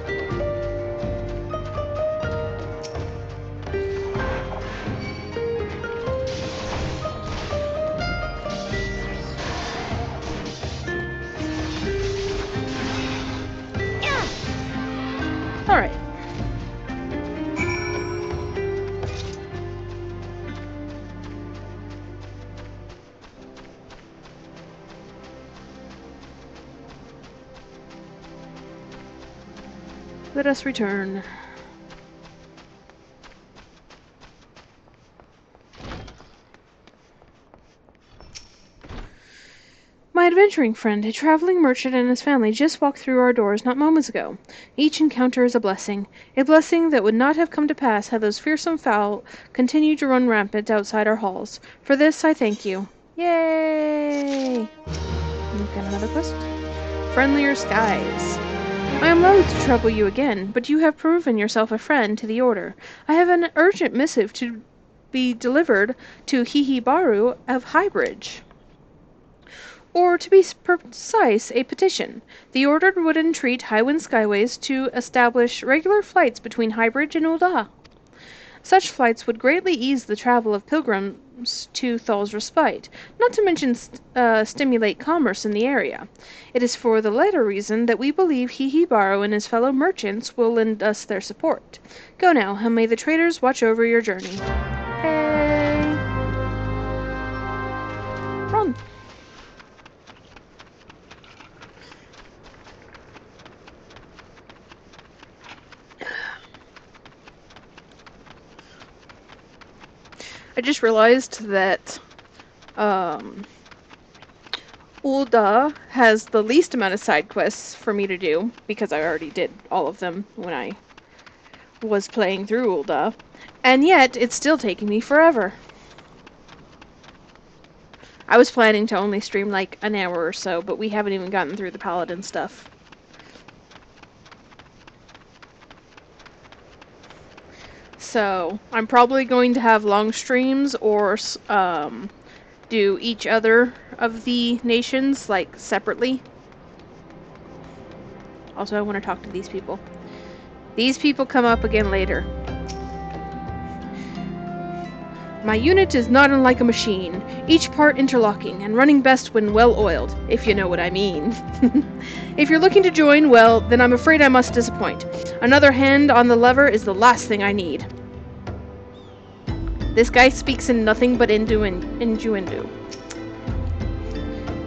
Alright. Let us return. My adventuring friend, a traveling merchant and his family just walked through our doors not moments ago. Each encounter is a blessing that would not have come to pass had those fearsome fowl continued to run rampant outside our halls. For this I thank you. Yay! Got another quest. Friendlier skies. I am loath to trouble you again, but you have proven yourself a friend to the Order. I have an urgent missive to be delivered to Hihibaru of Highbridge. Or, to be precise, a petition. The Order would entreat Highwind Skyways to establish regular flights between Highbridge and Ul'dah. Such flights would greatly ease the travel of pilgrims to Thal's Respite, not to mention stimulate commerce in the area. It is for the latter reason that we believe Hihibaru and his fellow merchants will lend us their support. Go now, and may the traders watch over your journey. Hey! Run! I just realized that Ul'dah has the least amount of side quests for me to do, because I already did all of them when I was playing through Ul'dah, and yet it's still taking me forever. I was planning to only stream like an hour or so, but we haven't even gotten through the paladin stuff. So I'm probably going to have long streams or do each other of the nations like separately. Also, I want to talk to these people. These people come up again later. My unit is not unlike a machine, each part interlocking and running best when well-oiled, if you know what I mean. If you're looking to join, well, then I'm afraid I must disappoint. Another hand on the lever is the last thing I need. This guy speaks in nothing but innuendo.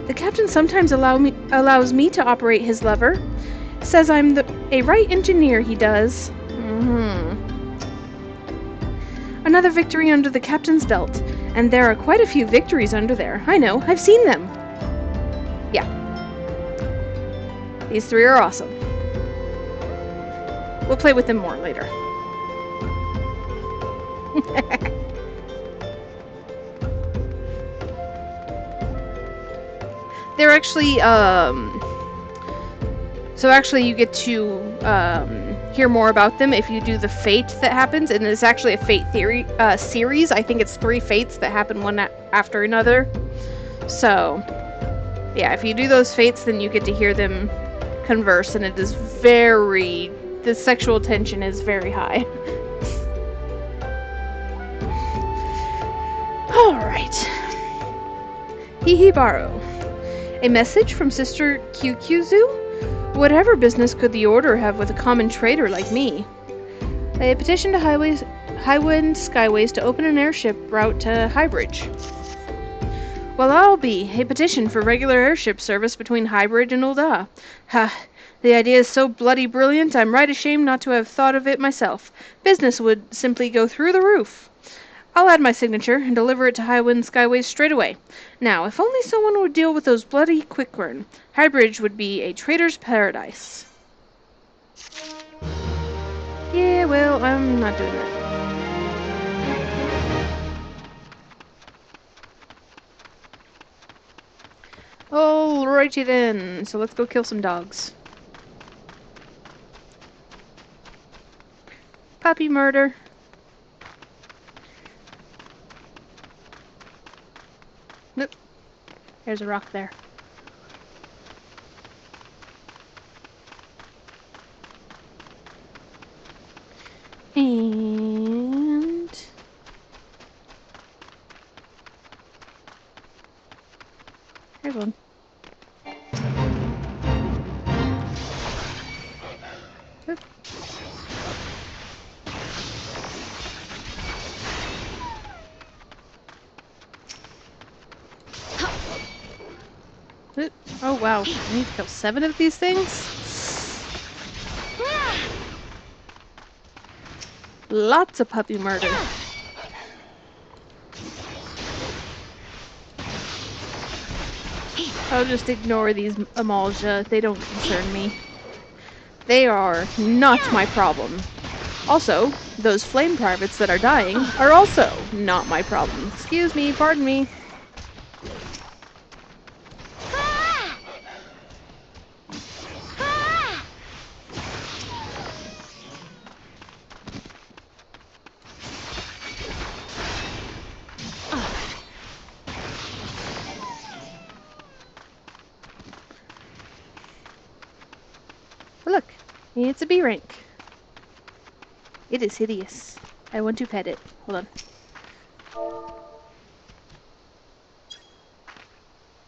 The captain sometimes allows me to operate his lever. Says I'm a right engineer, he does. Another victory under the captain's belt. And there are quite a few victories under there. I know, I've seen them. Yeah. These three are awesome. We'll play with them more later. They're actually, so actually you get to, hear more about them if you do the fate that happens, and it's actually a fate theory series. I think it's 3 fates that happen one after another. So, yeah, if you do those fates, then you get to hear them converse, and it is the sexual tension is very high. Alright. Hihibaro. A message from Sister Kyukyuzu? Whatever business could the Order have with a common trader like me? A petition to Highwind Skyways to open an airship route to Highbridge. Well, I'll be. A petition for regular airship service between Highbridge and Ul'dah. Ha! The idea is so bloody brilliant, I'm right ashamed not to have thought of it myself. Business would simply go through the roof. I'll add my signature and deliver it to Highwind Skyways straight away. Now, if only someone would deal with those bloody Quickburn. Highbridge would be a trader's paradise. Yeah, well, I'm not doing that. Alrighty then, so let's go kill some dogs. Puppy murder. Nope. There's a rock there. And... there's one. Oop. Oop. Oh wow, I need to kill 7 of these things? Lots of puppy murder. I'll just ignore these Amalja. They don't concern me. They are not my problem. Also, those flame privates that are dying are also not my problem. Excuse me, pardon me. Look, it's a B rank. It is hideous. I want to pet it. Hold on.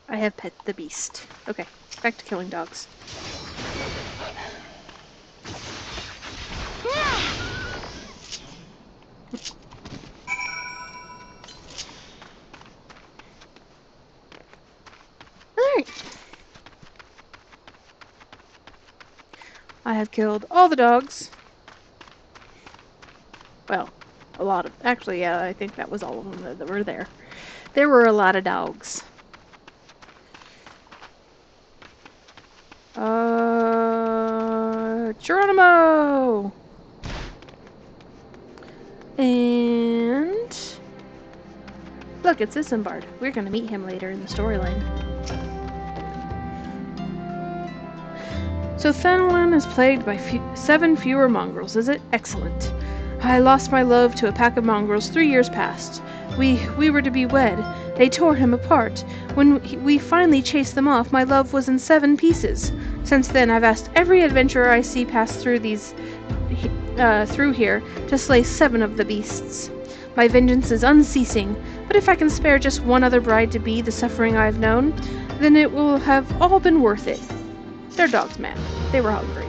I have pet the beast. Okay, back to killing dogs. Alright. I have killed all the dogs. Well, a lot of... actually, yeah, I think that was all of them that were there. There were a lot of dogs. Geronimo! And... look, it's Isambard. We're gonna meet him later in the storyline. So Thanalan is plagued by 7 fewer mongrels, is it? Excellent. I lost my love to a pack of mongrels 3 years past. We were to be wed. They tore him apart. When we finally chased them off, my love was in 7 pieces. Since then, I've asked every adventurer I see pass through here to slay 7 of the beasts. My vengeance is unceasing, but if I can spare just one other bride to be the suffering I've known, then it will have all been worth it. Their dog's mad. They were hungry.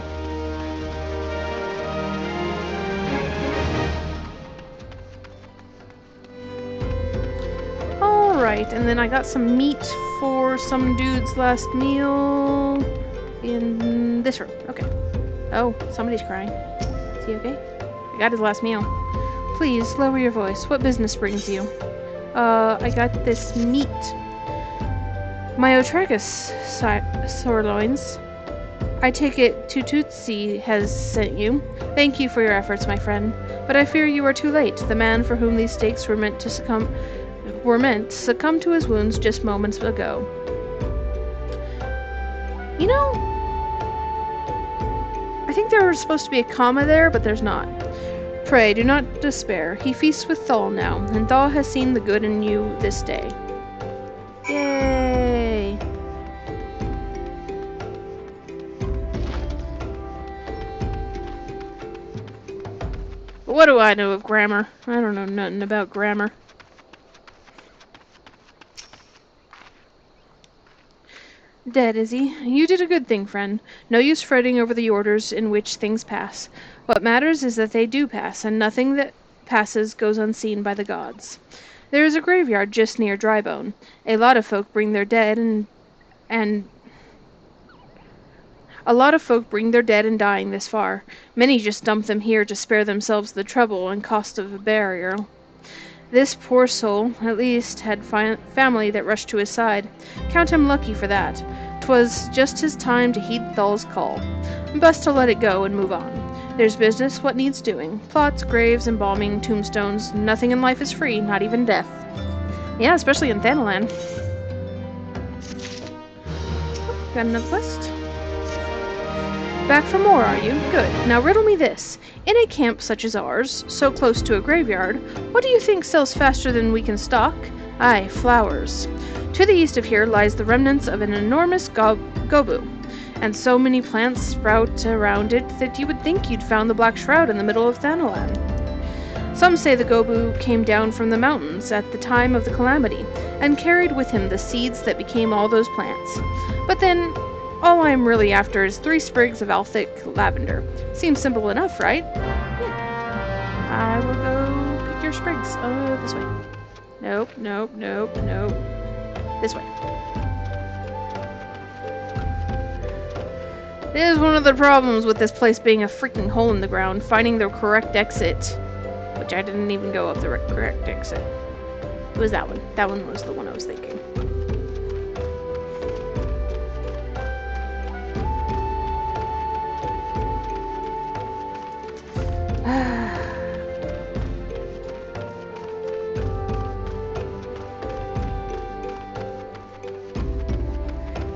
Alright, and then I got some meat for some dude's last meal in this room. Okay. Oh, somebody's crying. Is he okay? I got his last meal. Please, lower your voice. What business brings you? I got this meat. Miqo'te's sirloins. I take it Tututsi has sent you. Thank you for your efforts, my friend. But I fear you are too late. The man for whom these steaks were meant to succumb to his wounds just moments ago. You know, I think there was supposed to be a comma there, but there's not. Pray, do not despair. He feasts with Thal now, and Thal has seen the good in you this day. Yay! What do I know of grammar? I don't know nothing about grammar. Dead, is he? You did a good thing, friend. No use fretting over the orders in which things pass. What matters is that they do pass, and nothing that passes goes unseen by the gods. There is a graveyard just near Drybone. A lot of folk bring their dead and dying this far. Many just dump them here to spare themselves the trouble and cost of a burial. This poor soul, at least, had family that rushed to his side. Count him lucky for that. 'Twas just his time to heed Thal's call. Best to let it go and move on. There's business what needs doing. Plots, graves, embalming, tombstones. Nothing in life is free, not even death. Yeah, especially in Thanalan. Got another quest? Back for more, are you? Good. Now riddle me this. In a camp such as ours, so close to a graveyard, what do you think sells faster than we can stock? Aye, flowers. To the east of here lies the remnants of an enormous gobu, and so many plants sprout around it that you would think you'd found the Black Shroud in the middle of Thanalan. Some say the gobu came down from the mountains at the time of the calamity, and carried with him the seeds that became all those plants. But then, all I'm really after is 3 sprigs of Althic lavender. Seems simple enough, right? Yeah. I will go pick your sprigs. This way. Nope. This way. This is one of the problems with this place being a freaking hole in the ground, finding the correct exit. Which I didn't even go up the correct exit. It was that one. That one was the one I was thinking.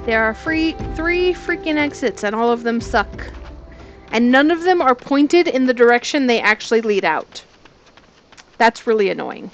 There are 3 freaking exits, and all of them suck. And none of them are pointed in the direction they actually lead out. That's really annoying.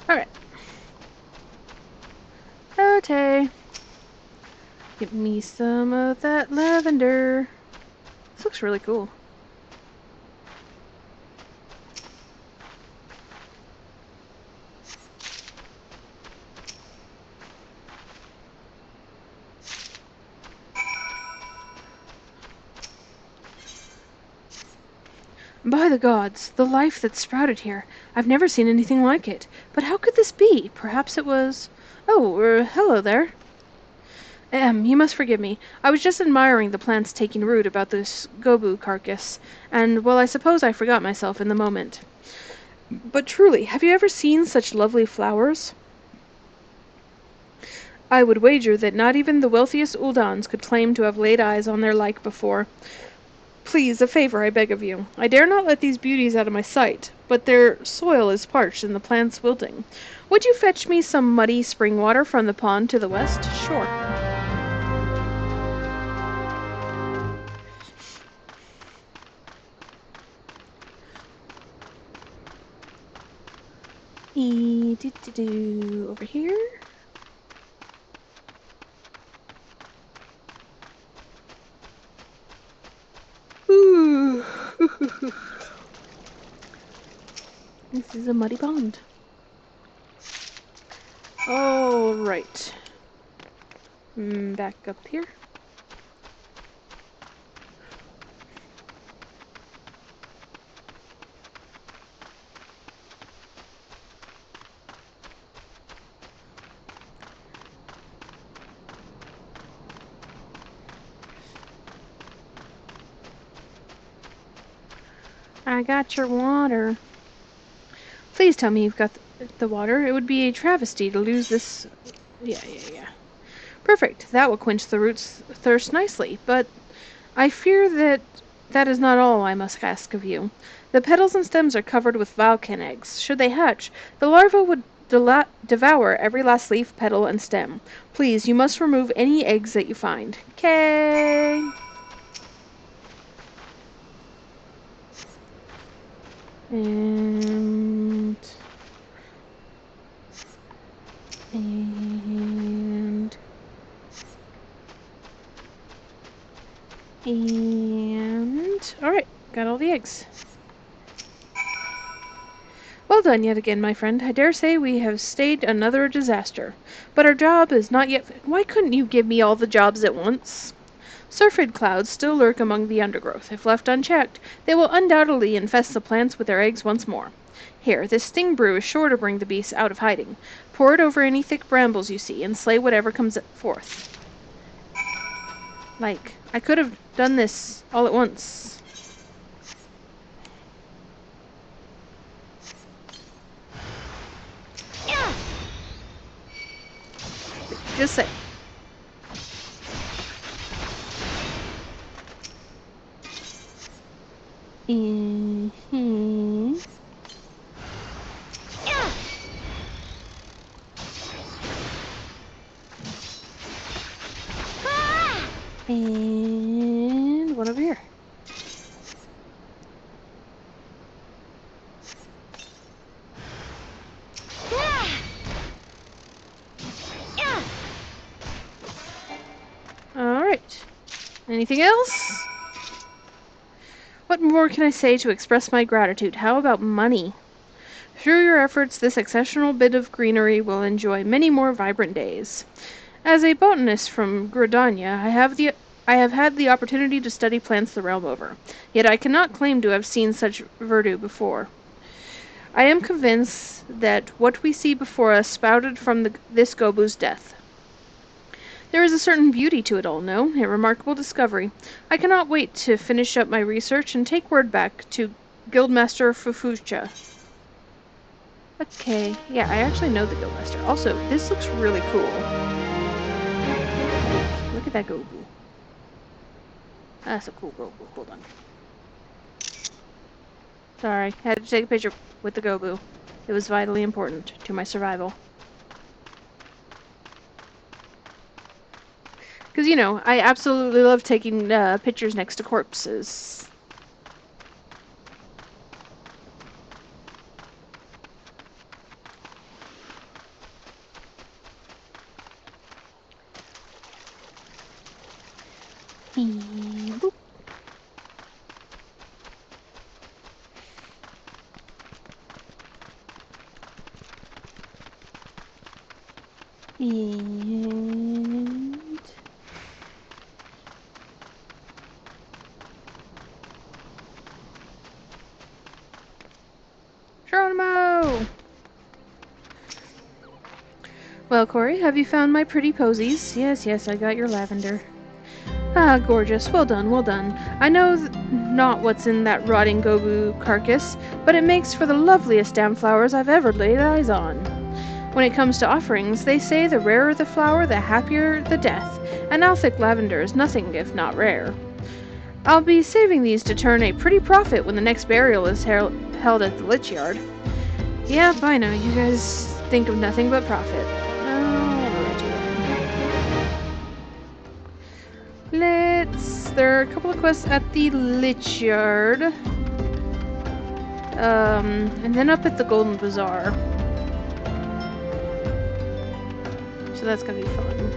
Alright. Okay. Give me some of that lavender. This looks really cool. By the gods, the life that sprouted here. I've never seen anything like it. But how could this be? Perhaps it was... Oh, hello there. You must forgive me. I was just admiring the plants taking root about this gobu carcass, and, well, I suppose I forgot myself in the moment. But truly, have you ever seen such lovely flowers? I would wager that not even the wealthiest Uldans could claim to have laid eyes on their like before. Please, a favor, I beg of you. I dare not let these beauties out of my sight, but their soil is parched and the plants wilting. Would you fetch me some muddy spring water from the pond to the west? Sure. Over here. Ooh. This is a muddy pond. All right. Back up here. I got your water. Please tell me you've got the water. It would be a travesty to lose this... Yeah. Perfect. That will quench the root's thirst nicely, but I fear that that is not all I must ask of you. The petals and stems are covered with Valken eggs. Should they hatch, the larva would devour every last leaf, petal, and stem. Please, you must remove any eggs that you find. Okay. And alright, got all the eggs. Well done yet again, my friend. I dare say we have stayed another disaster. But our job is not yet... Why couldn't you give me all the jobs at once? Syrphid clouds still lurk among the undergrowth. If left unchecked, they will undoubtedly infest the plants with their eggs once more. Here, this sting brew is sure to bring the beasts out of hiding. Pour it over any thick brambles you see, and slay whatever comes forth. Like, I could have done this all at once. Just say. And one over here. Alright. Anything else? What more can I say to express my gratitude? How about money? Through your efforts, this exceptional bit of greenery will enjoy many more vibrant days. As a botanist from Gridania, I have had the opportunity to study plants the realm over, yet I cannot claim to have seen such verdure before. I am convinced that what we see before us sprouted from this Gobu's death. There is a certain beauty to it all, no? A remarkable discovery. I cannot wait to finish up my research and take word back to Guildmaster Fufucha. Okay, yeah, I actually know the Guildmaster. Also, this looks really cool. Look at that Gobu. That's a cool Gobu. Hold on. Sorry, I had to take a picture with the Gobu. It was vitally important to my survival. Because, you know, I absolutely love taking pictures next to corpses. Boop. Well, Corey, have you found my pretty posies? Yes, I got your lavender. Ah, gorgeous. Well done, well done. I know not what's in that rotting gobu carcass, but it makes for the loveliest damn flowers I've ever laid eyes on. When it comes to offerings, they say the rarer the flower, the happier the death, and Alphic lavender is nothing if not rare. I'll be saving these to turn a pretty profit when the next burial is held at the Lich Yard. Yep, I know, you guys think of nothing but profit. There are a couple of quests at the Lich Yard. And then up at the Golden Bazaar. So that's gonna be fun.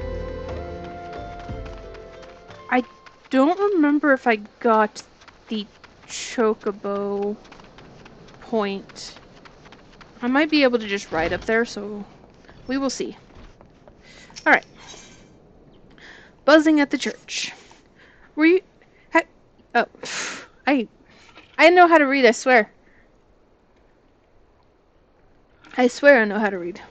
I don't remember if I got the Chocobo point. I might be able to just ride up there, so we will see. Alright. Buzzing at the church. Were you... Oh. I know how to read, I swear. I swear I know how to read.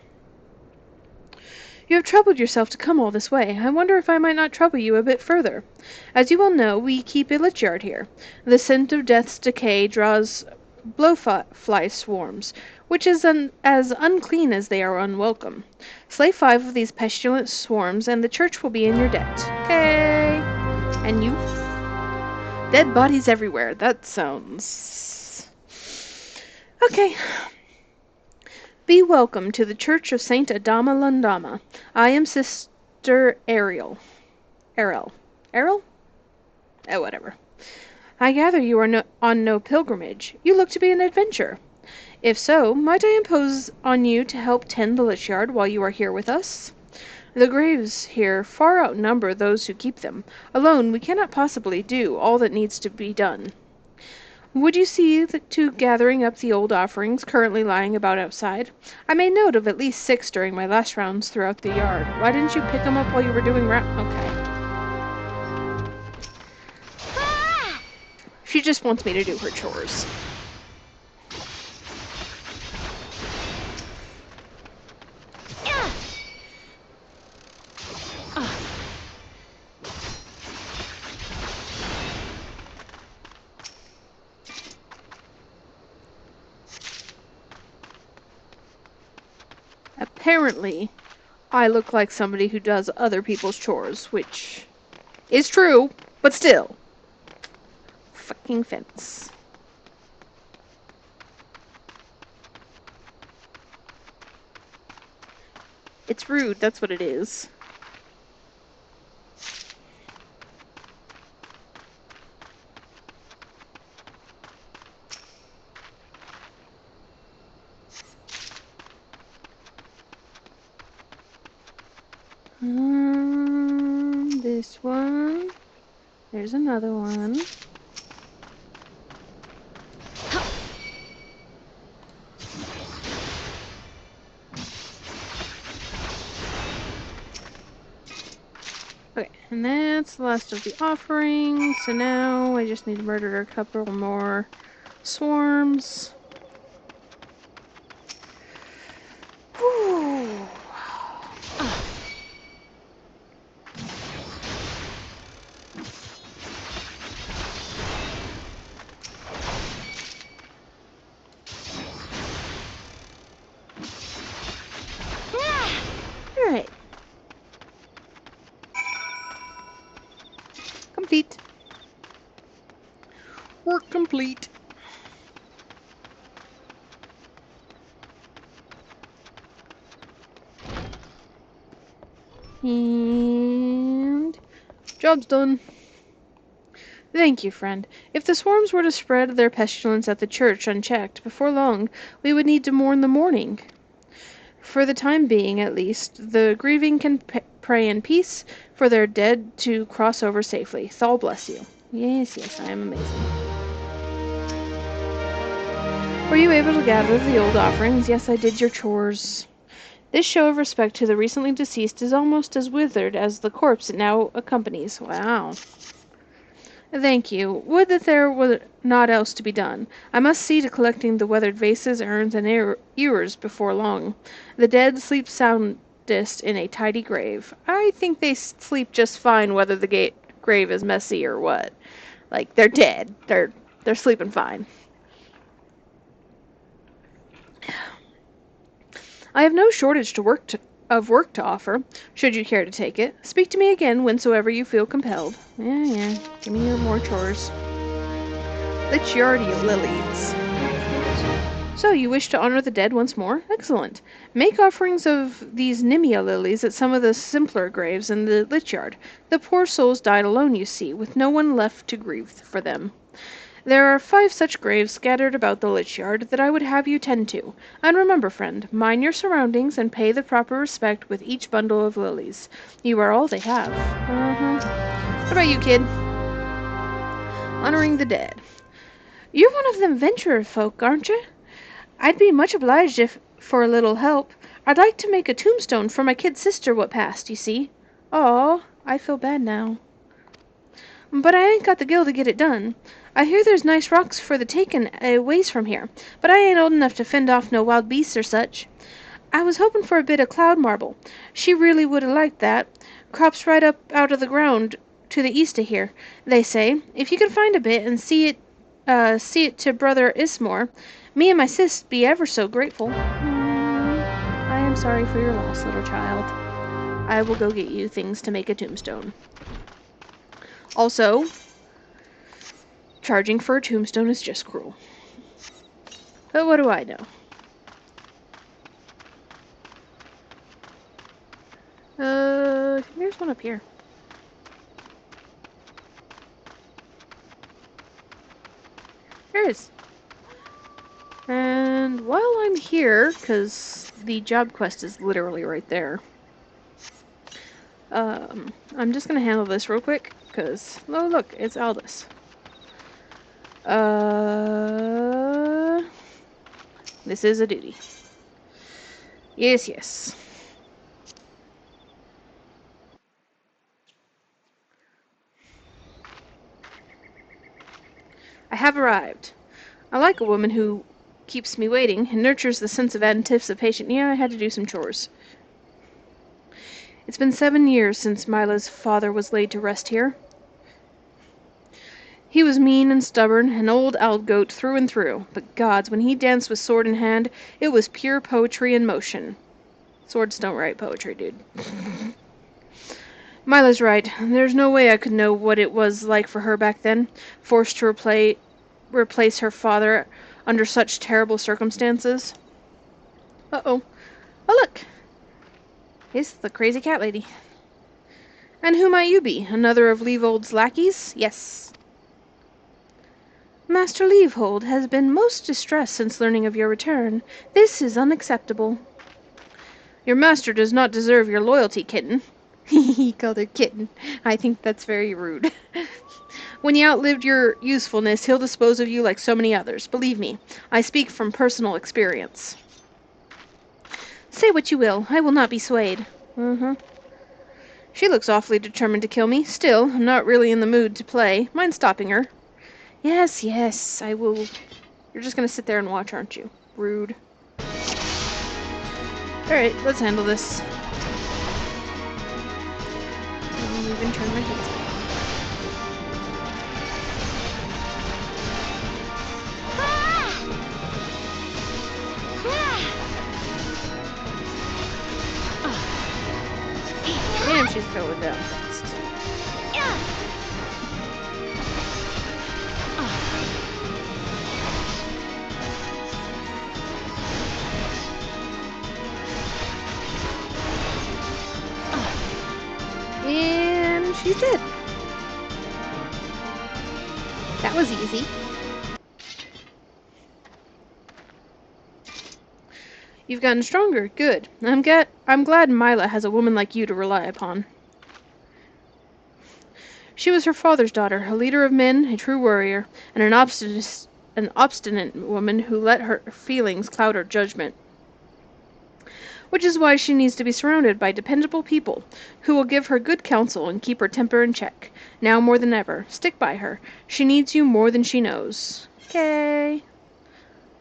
You have troubled yourself to come all this way. I wonder if I might not trouble you a bit further. As you well know, we keep a lich yard here. The scent of death's decay draws blowfly swarms, which is as unclean as they are unwelcome. Slay 5 of these pestilent swarms, and the church will be in your debt. Okay. And you? Dead bodies everywhere. That sounds... Okay. Be welcome to the Church of Saint Adama Landama. I am Sister Ariel. Errol? Oh, whatever. I gather you are on no pilgrimage. You look to be an adventurer. If so, might I impose on you to help tend the lich yard while you are here with us? The graves here far outnumber those who keep them. Alone, we cannot possibly do all that needs to be done. Would you see to gathering up the old offerings currently lying about outside? I made note of at least 6 during my last rounds throughout the yard. Why didn't you pick them up while you were doing Okay. She just wants me to do her chores. Apparently, I look like somebody who does other people's chores, which is true, but still. Fucking fence. It's rude, that's what it is. This one. There's another one. Okay, and that's the last of the offerings. So now I just need to murder a couple more swarms. Whew. Alright. Complete. Work complete. And job's done. Thank you, friend. If the swarms were to spread their pestilence at the church unchecked, before long we would need to mourn the mourning. For the time being, at least, the grieving can pray in peace for their dead to cross over safely. Thal bless you. Yes, I am amazing. Were you able to gather the old offerings? Yes, I did your chores. This show of respect to the recently deceased is almost as withered as the corpse it now accompanies. Wow. Thank you. Would that there were naught else to be done. I must see to collecting the weathered vases, urns, and ewers before long. The dead sleep softest in a tidy grave. I think they sleep just fine whether the grave is messy or what. Like, they're dead. They're sleeping fine. I have no shortage of work to offer, should you care to take it. Speak to me again whensoever you feel compelled. Yeah. Give me your more chores. Lich Yardy of Lilies. So, you wish to honor the dead once more? Excellent. Make offerings of these Nimia lilies at some of the simpler graves in the Lich Yard. The poor souls died alone, you see, with no one left to grieve for them. There are 5 such graves scattered about the Lich Yard that I would have you tend to. And remember, friend, mind your surroundings and pay the proper respect with each bundle of lilies. You are all they have. What about you, kid? Honoring the dead. You're one of them venturer folk, aren't you? I'd be much obliged for a little help. I'd like to make a tombstone for my kid sister what passed, you see. Aw, I feel bad now. But I ain't got the gil to get it done. I hear there's nice rocks for the taking a ways from here, but I ain't old enough to fend off no wild beasts or such. I was hoping for a bit of cloud marble. She really would have liked that. Crops right up out of the ground to the east of here, they say. If you can find a bit and see it to Brother Ismore, me and my sis be ever so grateful. I am sorry for your loss, little child. I will go get you things to make a tombstone. Also, charging for a tombstone is just cruel. But what do I know? There's one up here. There is. And while I'm here, because the job quest is literally right there, I'm just gonna handle this real quick, because, oh look, it's Aldous. This is a duty. Yes. I have arrived. I like a woman who keeps me waiting and nurtures the sense of anticipation. Yeah, I had to do some chores. It's been 7 years since Mila's father was laid to rest here. He was mean and stubborn, an old owl-goat through and through, but gods, when he danced with sword in hand, it was pure poetry in motion. Swords don't write poetry, dude. Mila's right. There's no way I could know what it was like for her back then, forced to replace her father under such terrible circumstances. Uh-oh. Oh, look! It's the crazy cat lady. And who might you be? Another of Leavold's lackeys? Yes. Master Leavold has been most distressed since learning of your return. This is unacceptable. Your master does not deserve your loyalty, kitten. He called her kitten. I think that's very rude. When you outlived your usefulness, he'll dispose of you like so many others. Believe me, I speak from personal experience. Say what you will, I will not be swayed. She looks awfully determined to kill me. Still, I'm not really in the mood to play. Mind stopping her? Yes, I will. You're just gonna sit there and watch, aren't you? Rude. Alright, let's handle this. I'll even turn my head. Damn, she's going down fast. And she's dead. That was easy. You've gotten stronger. Good. I'm glad Mila has a woman like you to rely upon. She was her father's daughter, a leader of men, a true warrior, and an obstinate woman who let her feelings cloud her judgment. Which is why she needs to be surrounded by dependable people who will give her good counsel and keep her temper in check. Now more than ever, stick by her. She needs you more than she knows. Okay.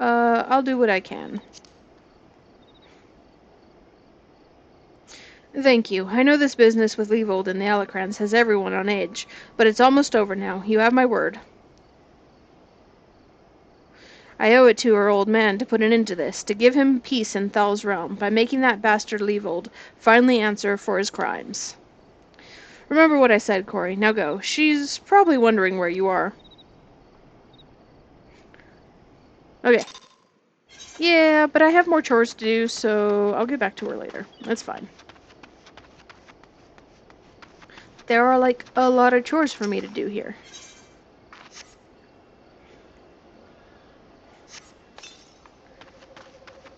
I'll do what I can. Thank you. I know this business with Leavold and the Alicrans has everyone on edge, but it's almost over now. You have my word. I owe it to our old man to put an end to this, to give him peace in Thal's realm, by making that bastard Leavold finally answer for his crimes. Remember what I said, Corey. Now go. She's probably wondering where you are. Okay. Yeah, but I have more chores to do, so I'll get back to her later. That's fine. There are, like, a lot of chores for me to do here.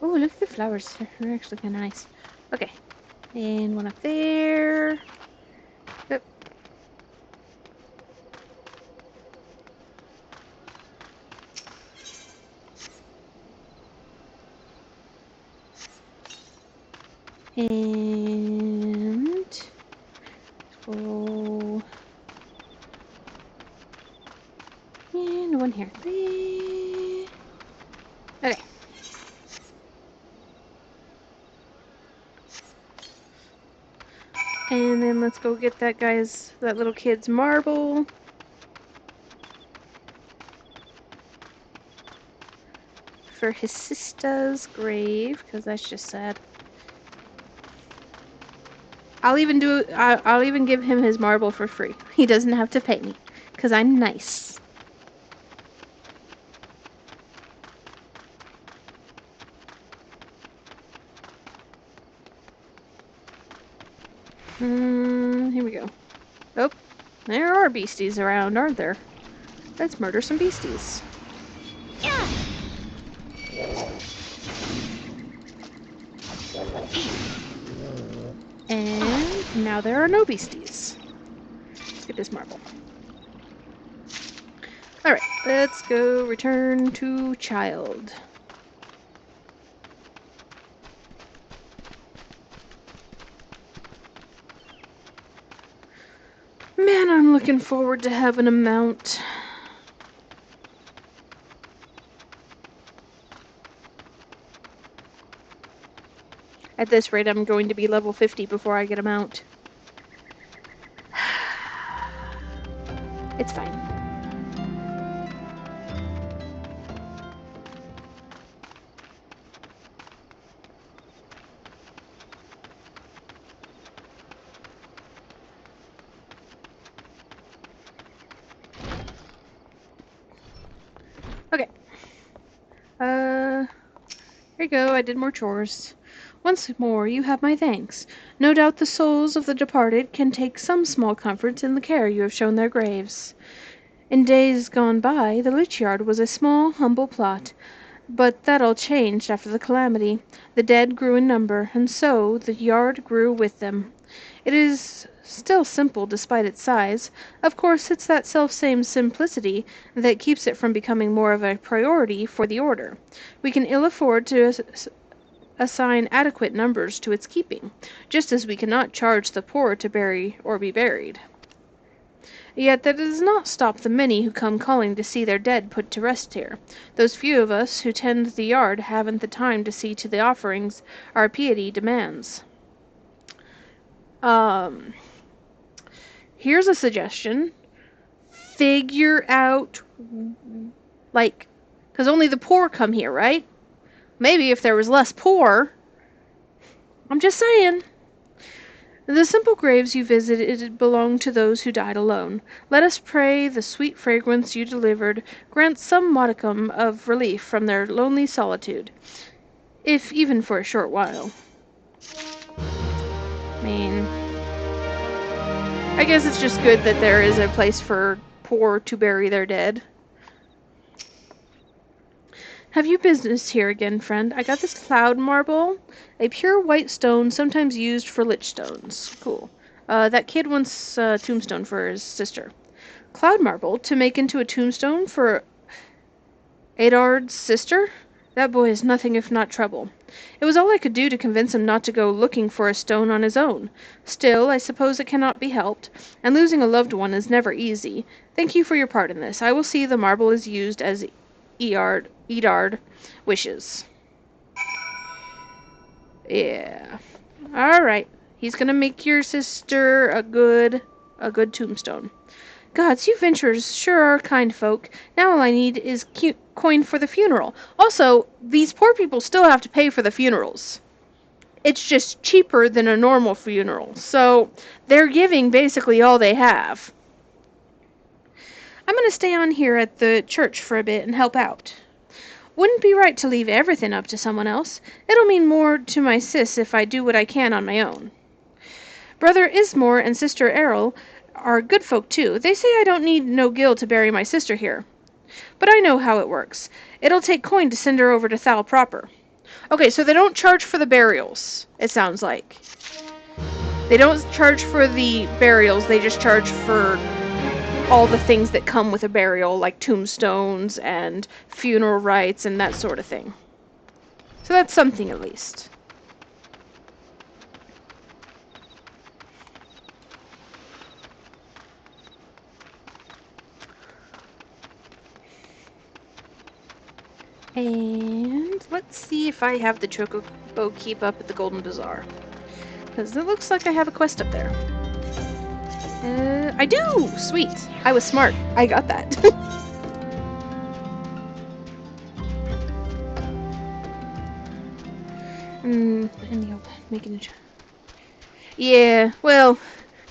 Oh, look at the flowers. They're actually kind of nice. Okay. And one up there. Yep. And go. And one here. Okay. And then let's go get that little kid's marble. For his sister's grave, because that's just sad. I'll even give him his marble for free. He doesn't have to pay me, because I'm nice. Here we go. Oh, there are beasties around, aren't there? Let's murder some beasties. Yeah. And now there are no beasties. Let's get this marble. Alright, let's go return to child. Man, I'm looking forward to having a mount. At this rate, I'm going to be level 50 before I get a mount. It's fine. Okay. Here you go, I did more chores. Once more, you have my thanks. No doubt the souls of the departed can take some small comfort in the care you have shown their graves. In days gone by, the Lich Yard was a small, humble plot, but that all changed after the calamity. The dead grew in number, and so the yard grew with them. It is still simple despite its size. Of course, it's that self-same simplicity that keeps it from becoming more of a priority for the Order. We can ill afford to assign adequate numbers to its keeping, just as we cannot charge the poor to bury or be buried. Yet that does not stop the many who come calling to see their dead put to rest here. Those few of us who tend the yard haven't the time to see to the offerings our piety demands. Here's a suggestion. Figure out, like, because only the poor come here, right? Maybe if there was less poor. I'm just saying. The simple graves you visited belong to those who died alone. Let us pray the sweet fragrance you delivered grants some modicum of relief from their lonely solitude, if even for a short while. I mean, I guess it's just good that there is a place for poor to bury their dead. Have you business here again, friend? I got this cloud marble, a pure white stone sometimes used for lich stones. Cool. That kid wants a tombstone for his sister. Cloud marble to make into a tombstone for Adard's sister? That boy is nothing if not trouble. It was all I could do to convince him not to go looking for a stone on his own. Still, I suppose it cannot be helped, and losing a loved one is never easy. Thank you for your part in this. I will see the marble is used as Edard wishes. Yeah. Alright. He's gonna make your sister a good tombstone. Gods, you venturers sure are kind folk. Now all I need is coin for the funeral. Also, these poor people still have to pay for the funerals. It's just cheaper than a normal funeral. So, they're giving basically all they have. I'm gonna stay on here at the church for a bit and help out. Wouldn't be right to leave everything up to someone else. It'll mean more to my sis if I do what I can on my own. Brother Ismore and Sister Errol are good folk too. They say I don't need no gil to bury my sister here. But I know how it works. It'll take coin to send her over to Thal proper. Okay, so they don't charge for the burials, it sounds like. They don't charge for the burials, they just charge for all the things that come with a burial, like tombstones and funeral rites and that sort of thing. So that's something at least. And let's see if I have the Chocobo keep up at the Golden Bazaar. Because it looks like I have a quest up there. I do! Sweet! I was smart. I got that. Making a... Yeah, well,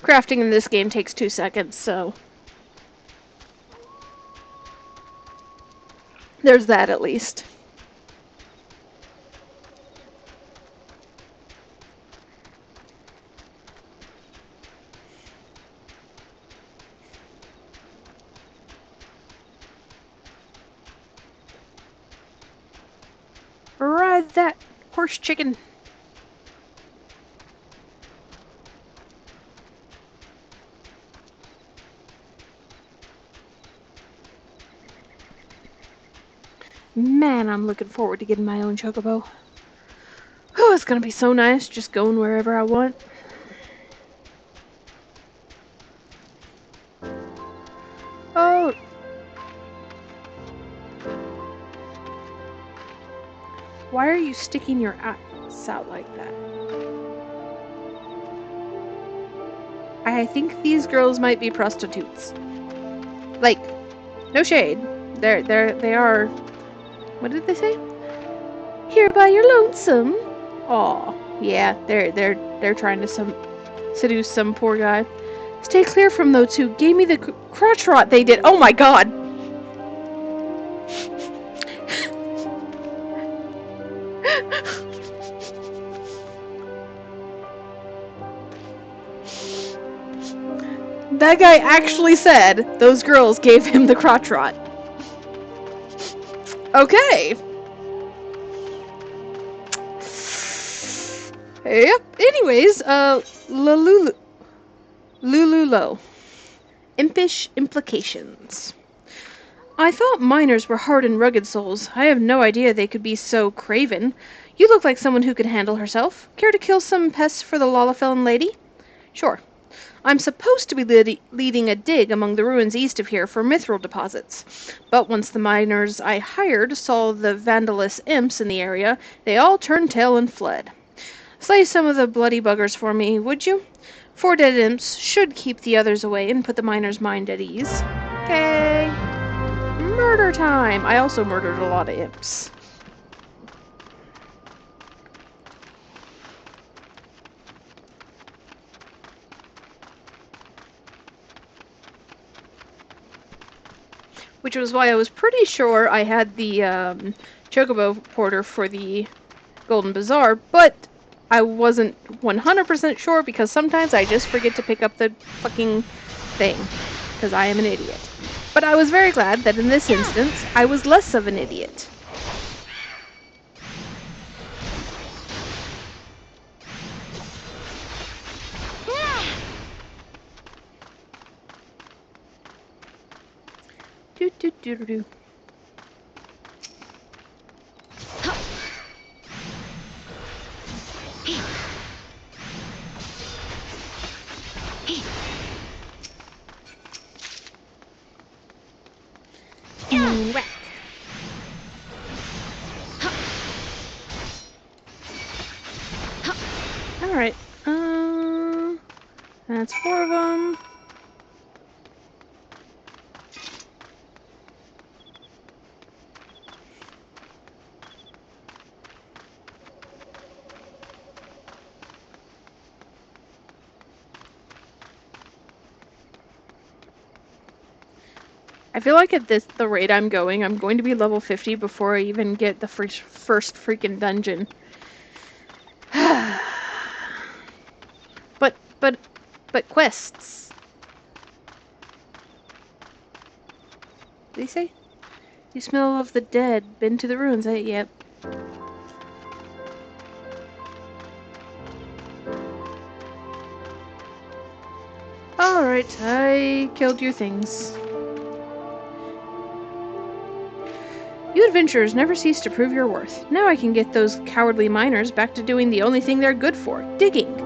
crafting in this game takes 2 seconds, so... There's that, at least. Ride that horse chicken. Man, I'm looking forward to getting my own Chocobo. Oh, it's gonna be so nice just going wherever I want. Oh. Why are you sticking your ass out like that? I think these girls might be prostitutes. Like, no shade. They are... What did they say? Here by your lonesome. Aw, yeah, they're trying to seduce some poor guy. Stay clear from those two. Gave me the crotch rot they did. Oh my god. That guy actually said those girls gave him the crotch rot. Okay. Yep. Anyways, Lululo. Impish implications. I thought miners were hard and rugged souls. I have no idea they could be so craven. You look like someone who could handle herself. Care to kill some pests for the Lalafellin lady? Sure. I'm supposed to be leading a dig among the ruins east of here for mithril deposits. But once the miners I hired saw the vandalous imps in the area, they all turned tail and fled. Slay some of the bloody buggers for me, would you? 4 dead imps should keep the others away and put the miners' mind at ease. Okay. Murder time! I also murdered a lot of imps. Which was why I was pretty sure I had the Chocobo Porter for the Golden Bazaar, but I wasn't 100% sure because sometimes I just forget to pick up the fucking thing, because I am an idiot. But I was very glad that in this instance, I was less of an idiot. Do do do do do. And whack. Alright, That's 4 of them. I feel like at the rate I'm going to be level 50 before I even get the first freaking dungeon. but quests. What did he say? You smell of the dead. Been to the ruins, eh? Yep. Alright, I killed your things. You adventurers never cease to prove your worth. Now I can get those cowardly miners back to doing the only thing they're good for, digging.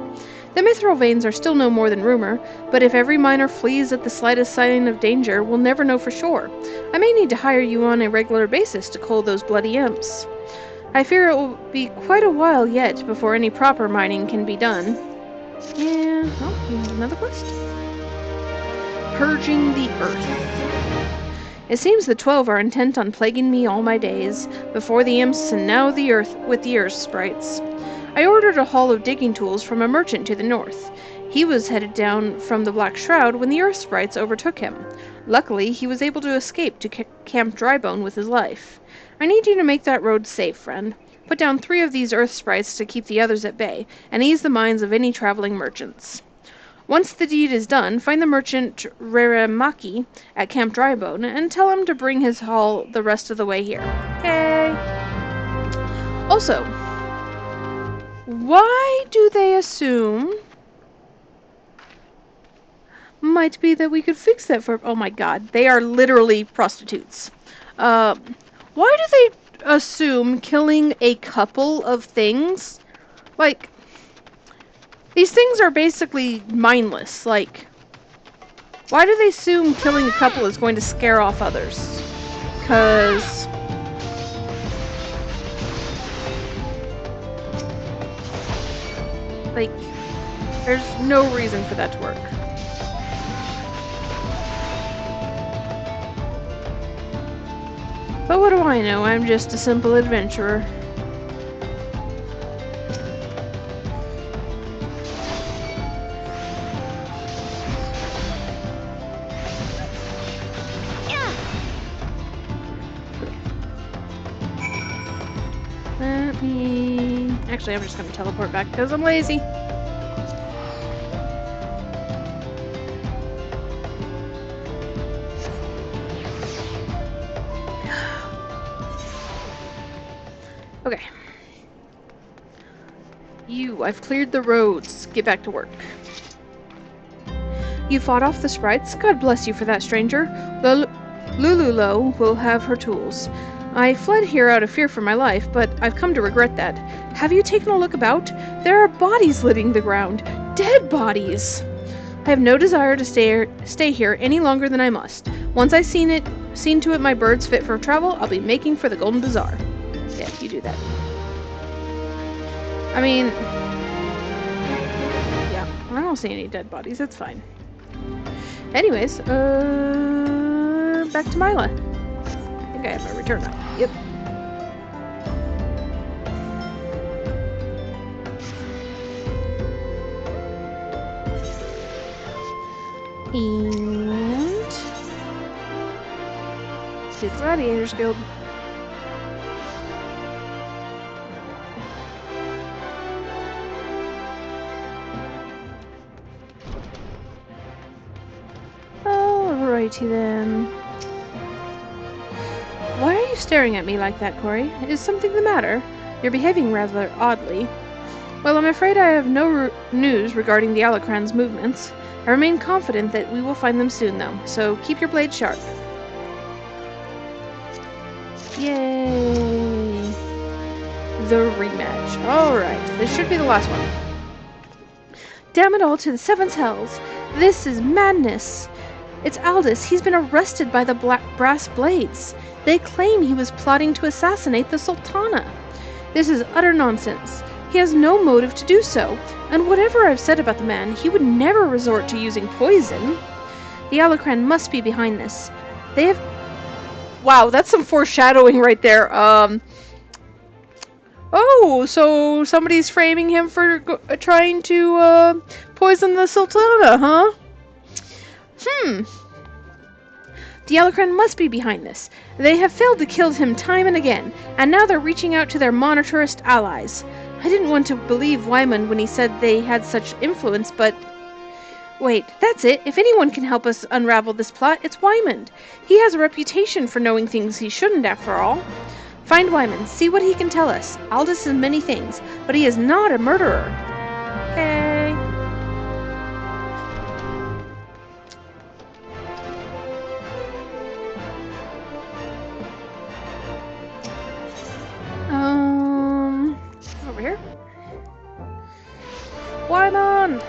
The mithril veins are still no more than rumor, but if every miner flees at the slightest sign of danger, we'll never know for sure. I may need to hire you on a regular basis to cull those bloody imps. I fear it will be quite a while yet before any proper mining can be done. Yeah, oh, here's another quest. Purging the Earth. It seems the 12 are intent on plaguing me all my days, before the imps and now the earth with the earth sprites. I ordered a haul of digging tools from a merchant to the north. He was headed down from the Black Shroud when the earth sprites overtook him. Luckily, he was able to escape to Camp Drybone with his life. I need you to make that road safe, friend. Put down 3 of these earth sprites to keep the others at bay, and ease the minds of any traveling merchants. Once the deed is done, find the merchant Raramaki at Camp Drybone and tell him to bring his haul the rest of the way here. Okay. Also, why do they assume might be that we could fix that for... Oh my god, they are literally prostitutes. Why do they assume killing a couple of things? Like... These things are basically mindless, like... Why do they assume killing a couple is going to scare off others? Because... Like, there's no reason for that to work. But what do I know? I'm just a simple adventurer. Actually, I'm just going to teleport back because I'm lazy. Okay. I've cleared the roads. Get back to work. You fought off the sprites. God bless you for that, stranger. Lululo will have her tools. I fled here out of fear for my life, but I've come to regret that. Have you taken a look about? There are bodies litting the ground. Dead bodies! I have no desire to stay here any longer than I must. Once I've seen to it my bird's fit for travel, I'll be making for the Golden Bazaar. Yeah, you do that. I mean... Yeah, I don't see any dead bodies. That's fine. Anyways, back to Mila. I think I have my return now. Yep. And... to the Gladiators Guild. Alrighty then. Why are you staring at me like that, Corey? Is something the matter? You're behaving rather oddly. Well, I'm afraid I have no news regarding the Alacran's movements. I remain confident that we will find them soon, though, so keep your blade sharp. Yay! The rematch. Alright, this should be the last one. Damn it all to the seventh hells! This is madness! It's Aldous. He's been arrested by the brass blades. They claim he was plotting to assassinate the Sultana. This is utter nonsense. He has no motive to do so, and whatever I've said about the man, he would never resort to using poison. The Alucran must be behind this. They have... Wow, that's some foreshadowing right there. Oh, so somebody's framing him for trying to poison the Sultana, huh? The Alucran must be behind this. They have failed to kill him time and again, and now they're reaching out to their monetarist allies. I didn't want to believe Wyman when he said they had such influence, but... Wait, that's it. If anyone can help us unravel this plot, it's Wyman. He has a reputation for knowing things he shouldn't, after all. Find Wyman, see what he can tell us. Aldous is many things, but he is not a murderer. Okay. Over here. Wyman!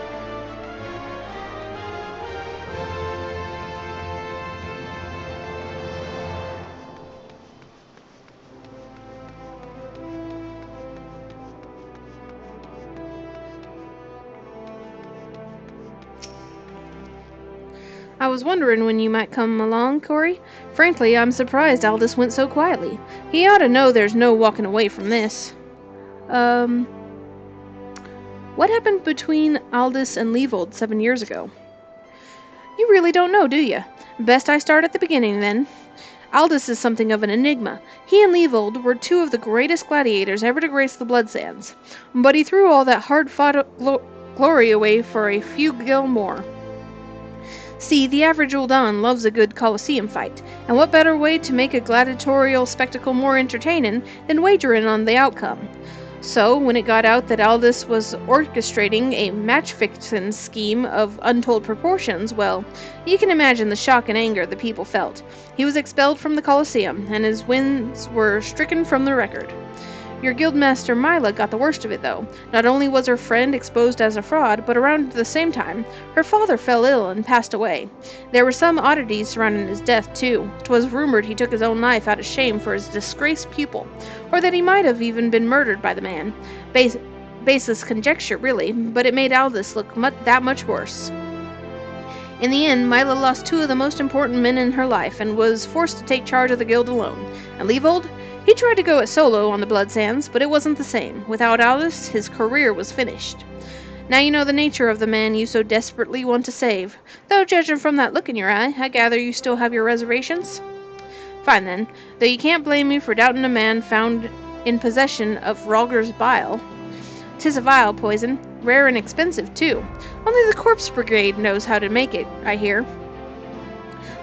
I was wondering when you might come along, Corey. Frankly, I'm surprised Aldous went so quietly. He ought to know there's no walking away from this. What happened between Aldous and Leavold 7 years ago? You really don't know, do you? Best I start at the beginning, then. Aldous is something of an enigma. He and Leavold were two of the greatest gladiators ever to grace the blood sands. But he threw all that hard-fought glory away for a few gil more. See, the average Ul'dah loves a good Colosseum fight, and what better way to make a gladiatorial spectacle more entertaining than wagering on the outcome? So, when it got out that Aldous was orchestrating a match-fixing scheme of untold proportions, well, you can imagine the shock and anger the people felt. He was expelled from the Colosseum, and his wins were stricken from the record. Your guildmaster Mila got the worst of it, though. Not only was her friend exposed as a fraud, but around the same time, her father fell ill and passed away. There were some oddities surrounding his death, too. 'Twas rumored he took his own life out of shame for his disgraced pupil, or that he might have even been murdered by the man. Baseless conjecture, really, but it made Aldous look that much worse. In the end, Mila lost two of the most important men in her life, and was forced to take charge of the guild alone. And Leavold? He tried to go it solo on the Blood Sands, but it wasn't the same. Without Aldous, his career was finished. Now you know the nature of the man you so desperately want to save. Though, judging from that look in your eye, I gather you still have your reservations? Fine then, though you can't blame me for doubting a man found in possession of Rhalgr's bile. 'Tis a vile poison, rare and expensive, too. Only the Corpse Brigade knows how to make it, I hear.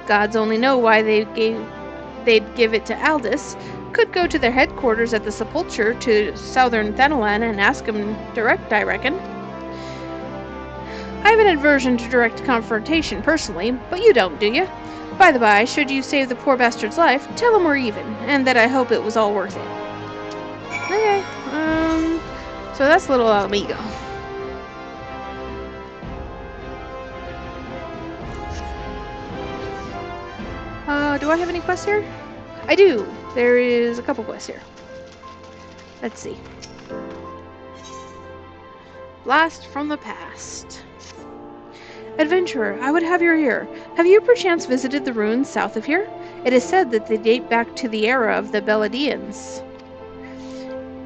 Gods only know why they'd give it to Aldous. Could go to their headquarters at the Sepulchre to southern Thanalan and ask him direct, I reckon. I have an aversion to direct confrontation, personally, but you don't, do you? By the by, should you save the poor bastard's life, tell him we're even, and that I hope it was all worth it. Okay, so that's little amigo. Do I have any quests here? I do. There is a couple quests here. Let's see. Blast from the past. Adventurer, I would have your ear. Have you perchance visited the ruins south of here? It is said that they date back to the era of the Beladians.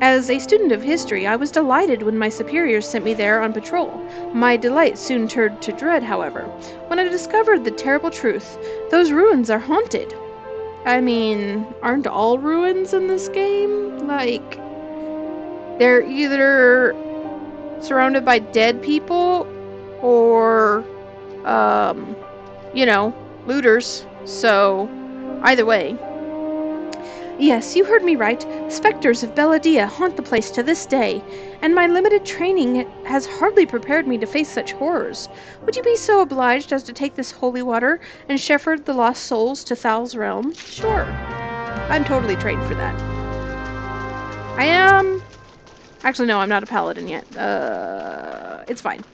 As a student of history, I was delighted when my superiors sent me there on patrol. My delight soon turned to dread, however, when I discovered the terrible truth. Those ruins are haunted. I mean, aren't all ruins in this game? Like, they're either surrounded by dead people or, looters. So, either way. Yes, you heard me right. Spectres of Belladia haunt the place to this day, and my limited training has hardly prepared me to face such horrors. Would you be so obliged as to take this holy water and shepherd the lost souls to Thal's realm? Sure. I'm totally trained for that. I am... Actually, no, I'm not a paladin yet. It's fine.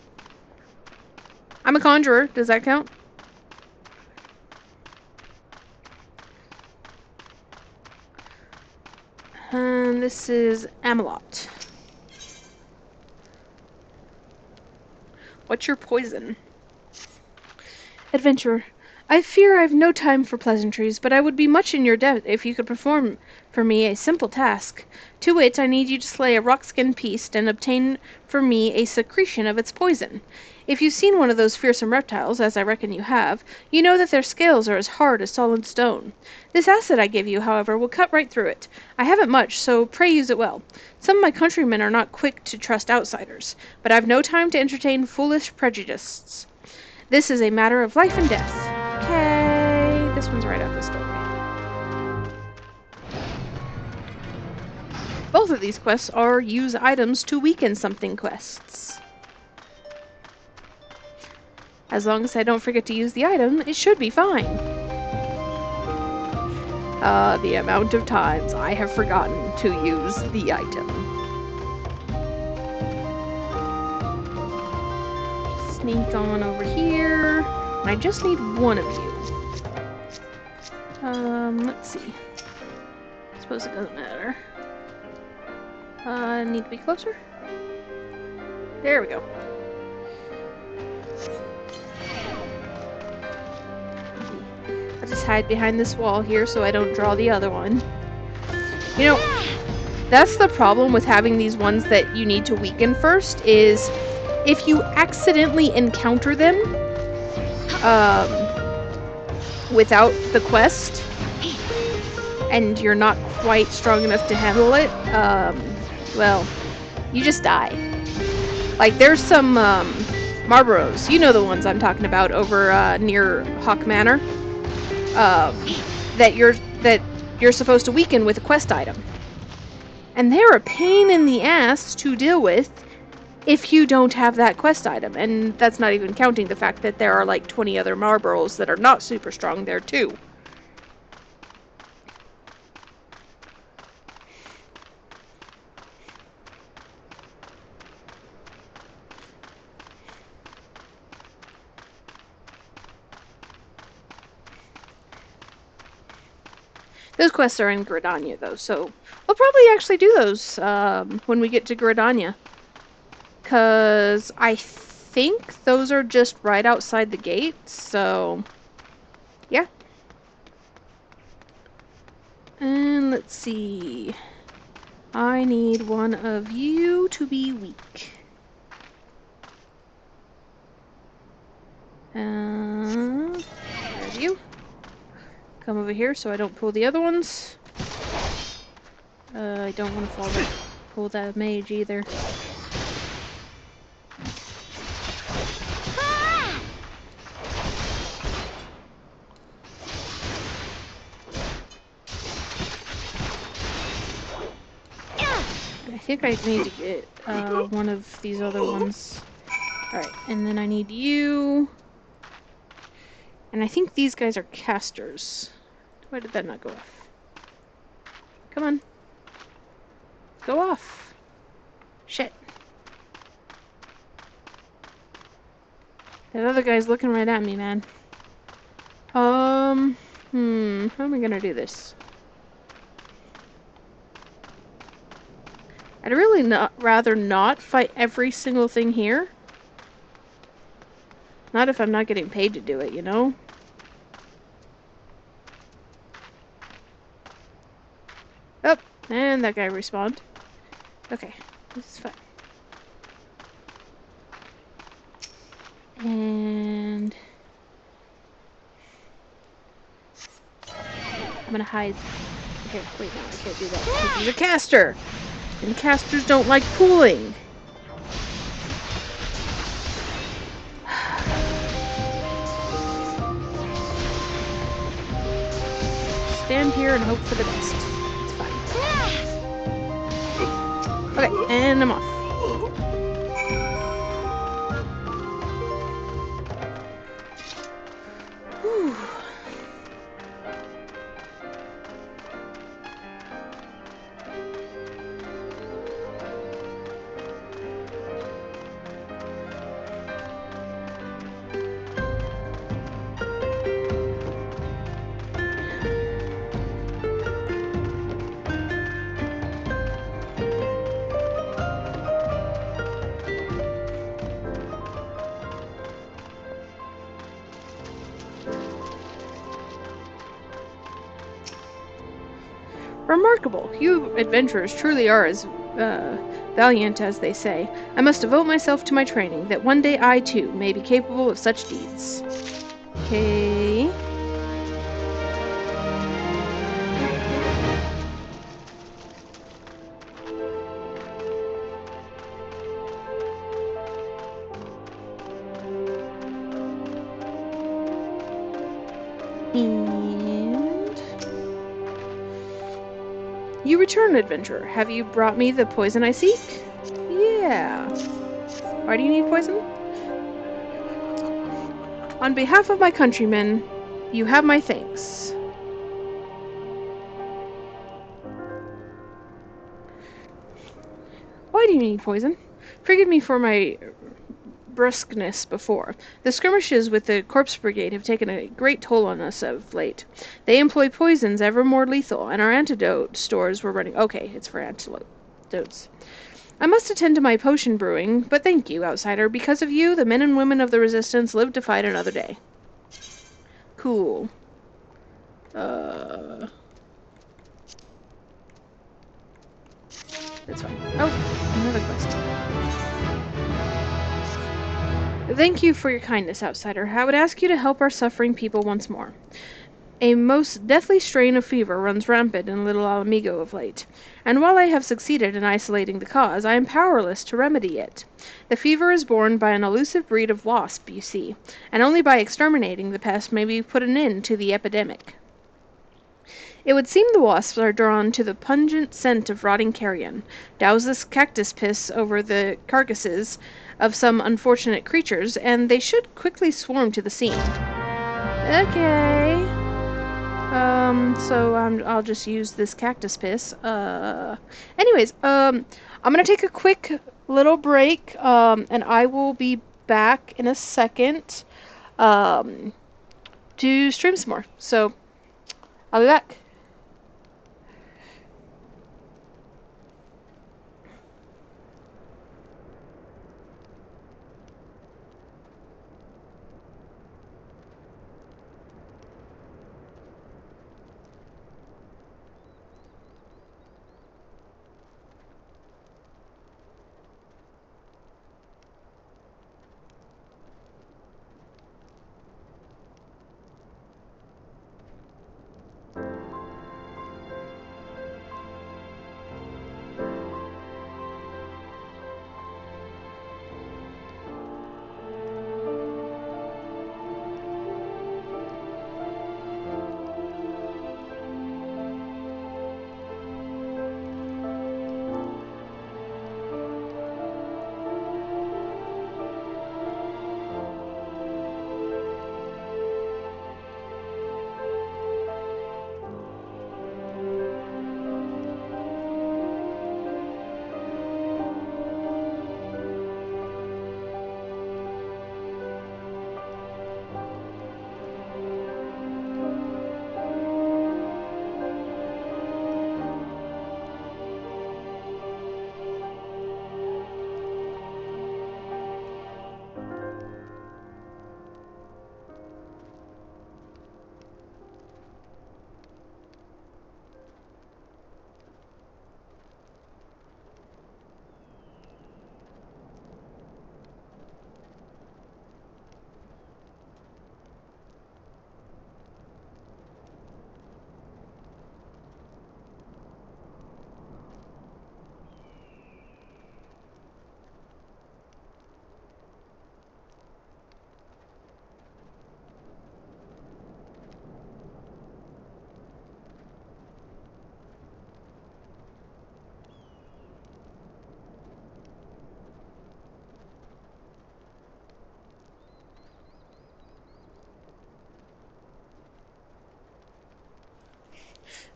I'm a conjurer. Does that count? And this is Amelot. What's your poison? Adventurer, I fear I have no time for pleasantries, but I would be much in your debt if you could perform for me a simple task. To wit, I need you to slay a rock-skinned beast and obtain for me a secretion of its poison. If you've seen one of those fearsome reptiles, as I reckon you have, you know that their scales are as hard as solid stone. This acid I give you, however, will cut right through it. I haven't much, so pray use it well. Some of my countrymen are not quick to trust outsiders, but I've no time to entertain foolish prejudices. This is a matter of life and death. Okay, this one's right up the story. Both of these quests are use items to weaken something quests. As long as I don't forget to use the item, it should be fine. The amount of times I have forgotten to use the item. Sneak on over here. I just need one of you. Let's see. I suppose it doesn't matter. Need to be closer? There we go. I'll just hide behind this wall here so I don't draw the other one. You know, that's the problem with having these ones that you need to weaken first, is if you accidentally encounter them, without the quest, and you're not quite strong enough to handle it, well, you just die. Like, there's some, Marlboros, you know the ones I'm talking about, over, near Hawk Manor, that you're supposed to weaken with a quest item. And they're a pain in the ass to deal with if you don't have that quest item. And that's not even counting the fact that there are like 20 other Marlboros that are not super strong there too. Those quests are in Gridania, though, so we'll probably actually do those when we get to Gridania. Because I think those are just right outside the gate, so yeah. And let's see. I need one of you to be weak. There's you. Come over here so I don't pull the other ones. I don't want to pull that mage either. I think I need to get one of these other ones. Alright, and then I need you. And I think these guys are casters. Why did that not go off? Come on. Go off. Shit. That other guy's looking right at me, man. How am I gonna do this? I'd really rather not fight every single thing here. Not if I'm not getting paid to do it, you know? Oh, and that guy respawned. Okay, this is fine. And I'm gonna hide. Okay, wait, no, I can't do that because he's a caster! And casters don't like pooling. Stand here and hope for the best. It's fine. Okay, and I'm off. Whew. Remarkable. You adventurers truly are as valiant as they say. I must devote myself to my training, that one day I, too, may be capable of such deeds. Okay. And... You return, adventurer. Have you brought me the poison I seek? Yeah. Why do you need poison? On behalf of my countrymen, you have my thanks. Why do you need poison? Forgive me for my brusqueness before. The skirmishes with the Corpse Brigade have taken a great toll on us of late. They employ poisons ever more lethal, and our antidote stores were running... Okay, it's for antidotes. I must attend to my potion brewing, but thank you, outsider. Because of you, the men and women of the Resistance live to fight another day. Cool. That's fine. Oh, another quest. Thank you for your kindness, outsider. I would ask you to help our suffering people once more. A most deathly strain of fever runs rampant in Little Alamigo of late, and while I have succeeded in isolating the cause, I am powerless to remedy it. The fever is borne by an elusive breed of wasp, you see, and only by exterminating the pest may we put an end to the epidemic. It would seem the wasps are drawn to the pungent scent of rotting carrion, douse this cactus piss over the carcasses of some unfortunate creatures, and they should quickly swarm to the scene. Okay. So I'll just use this cactus piss. Anyways, I'm gonna take a quick little break, and I will be back in a second, to stream some more. So, I'll be back.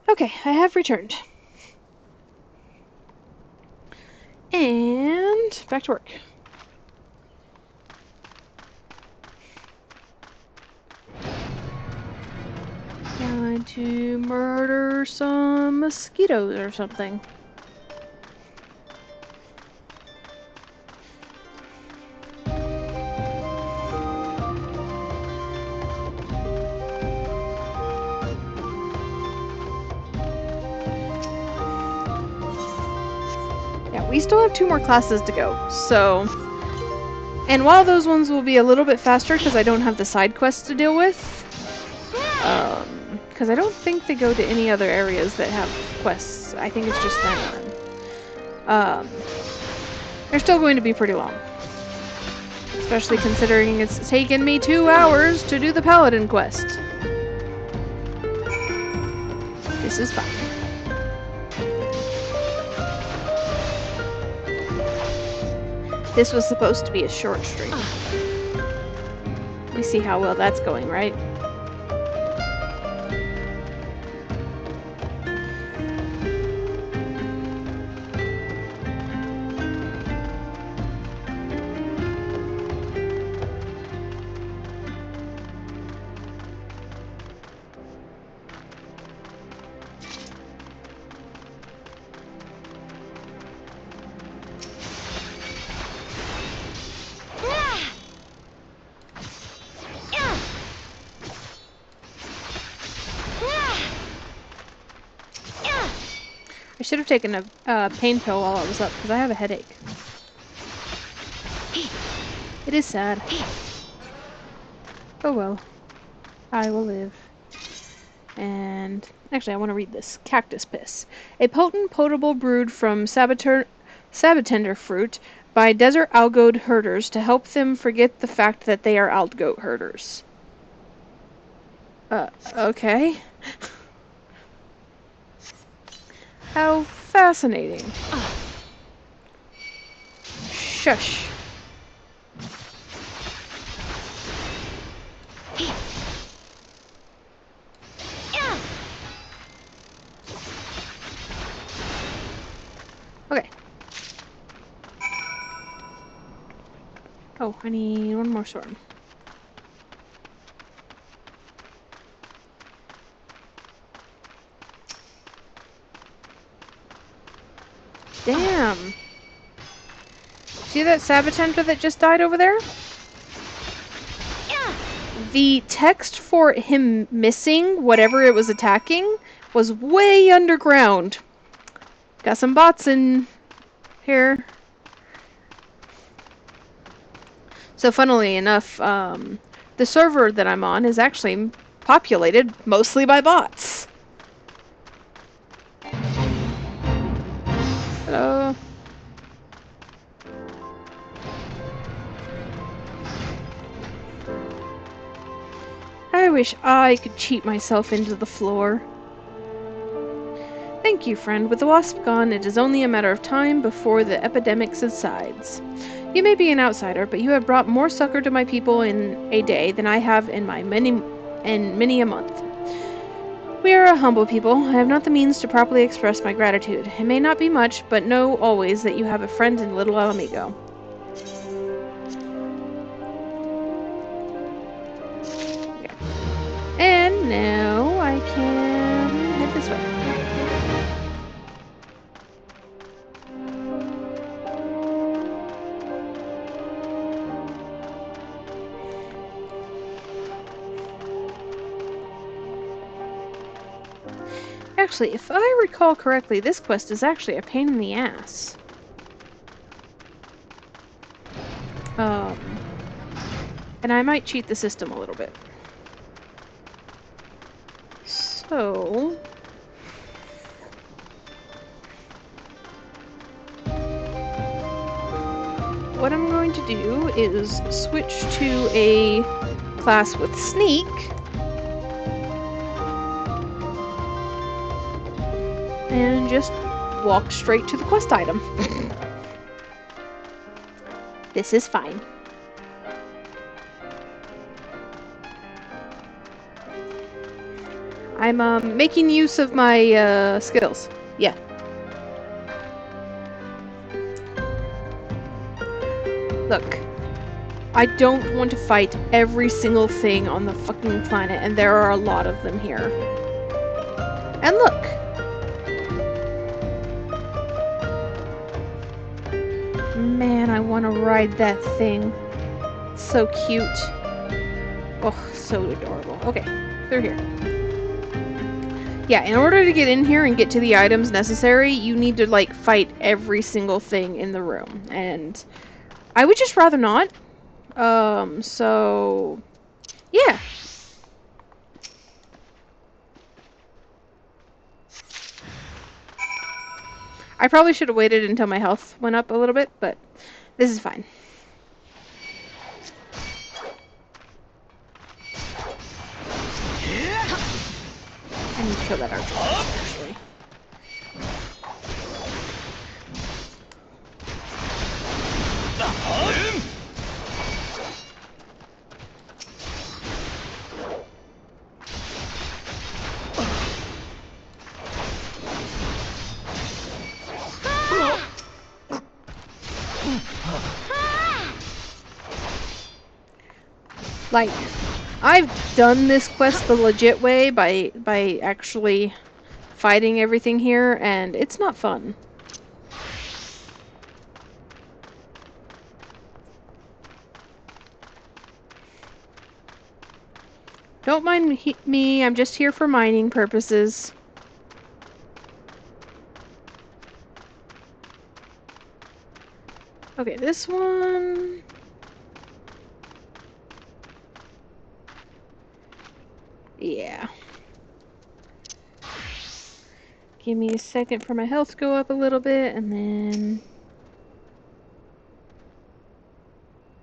Okay, I have returned. And back to work. Going to murder some mosquitoes or something. we still have 2 more classes to go, so... And while those ones will be a little bit faster because I don't have the side quests to deal with, because I don't think they go to any other areas that have quests. I think it's just Thanalan. They're still going to be pretty long. Especially considering it's taken me 2 hours to do the Paladin quest. This is fine. This was supposed to be a short stream. We see how well that's going, right? I should have taken a pain pill while I was up, because I have a headache. It is sad. Oh well. I will live. And actually, I want to read this. Cactus piss. A potent, potable brewed from sabatender fruit by desert algoed herders to help them forget the fact that they are algoat herders. Okay. How fascinating. Shush. Okay. Oh, I need one more sword. Damn. See that sabatender that just died over there? The text for him missing whatever it was attacking was way underground. Got some bots in here. So funnily enough, the server that I'm on is actually populated mostly by bots. Hello. I wish I could cheat myself into the floor. Thank you, friend. With the wasp gone, it is only a matter of time before the epidemic subsides. You may be an outsider, but you have brought more succor to my people in a day than I have in many a month. We are a humble people. I have not the means to properly express my gratitude. It may not be much, but know always that you have a friend in little Amigo. Okay. And now I can head this way. Actually, if I recall correctly, this quest is actually a pain in the ass. And I might cheat the system a little bit. So... what I'm going to do is switch to a class with Sneak. And just walk straight to the quest item. This is fine. I'm making use of my skills. Yeah. Look, I don't want to fight every single thing on the fucking planet, and there are a lot of them here. And look! Man, I want to ride that thing. It's so cute. Oh, so adorable. Okay, they're here. Yeah, in order to get in here and get to the items necessary, you need to, like, fight every single thing in the room. And I would just rather not. So... yeah. I probably should have waited until my health went up a little bit, but this is fine. I need to kill that archer, actually. Like, I've done this quest the legit way by actually fighting everything here, and it's not fun. Don't mind me, I'm just here for mining purposes. Okay, this one... yeah. Give me a second for my health to go up a little bit, and then...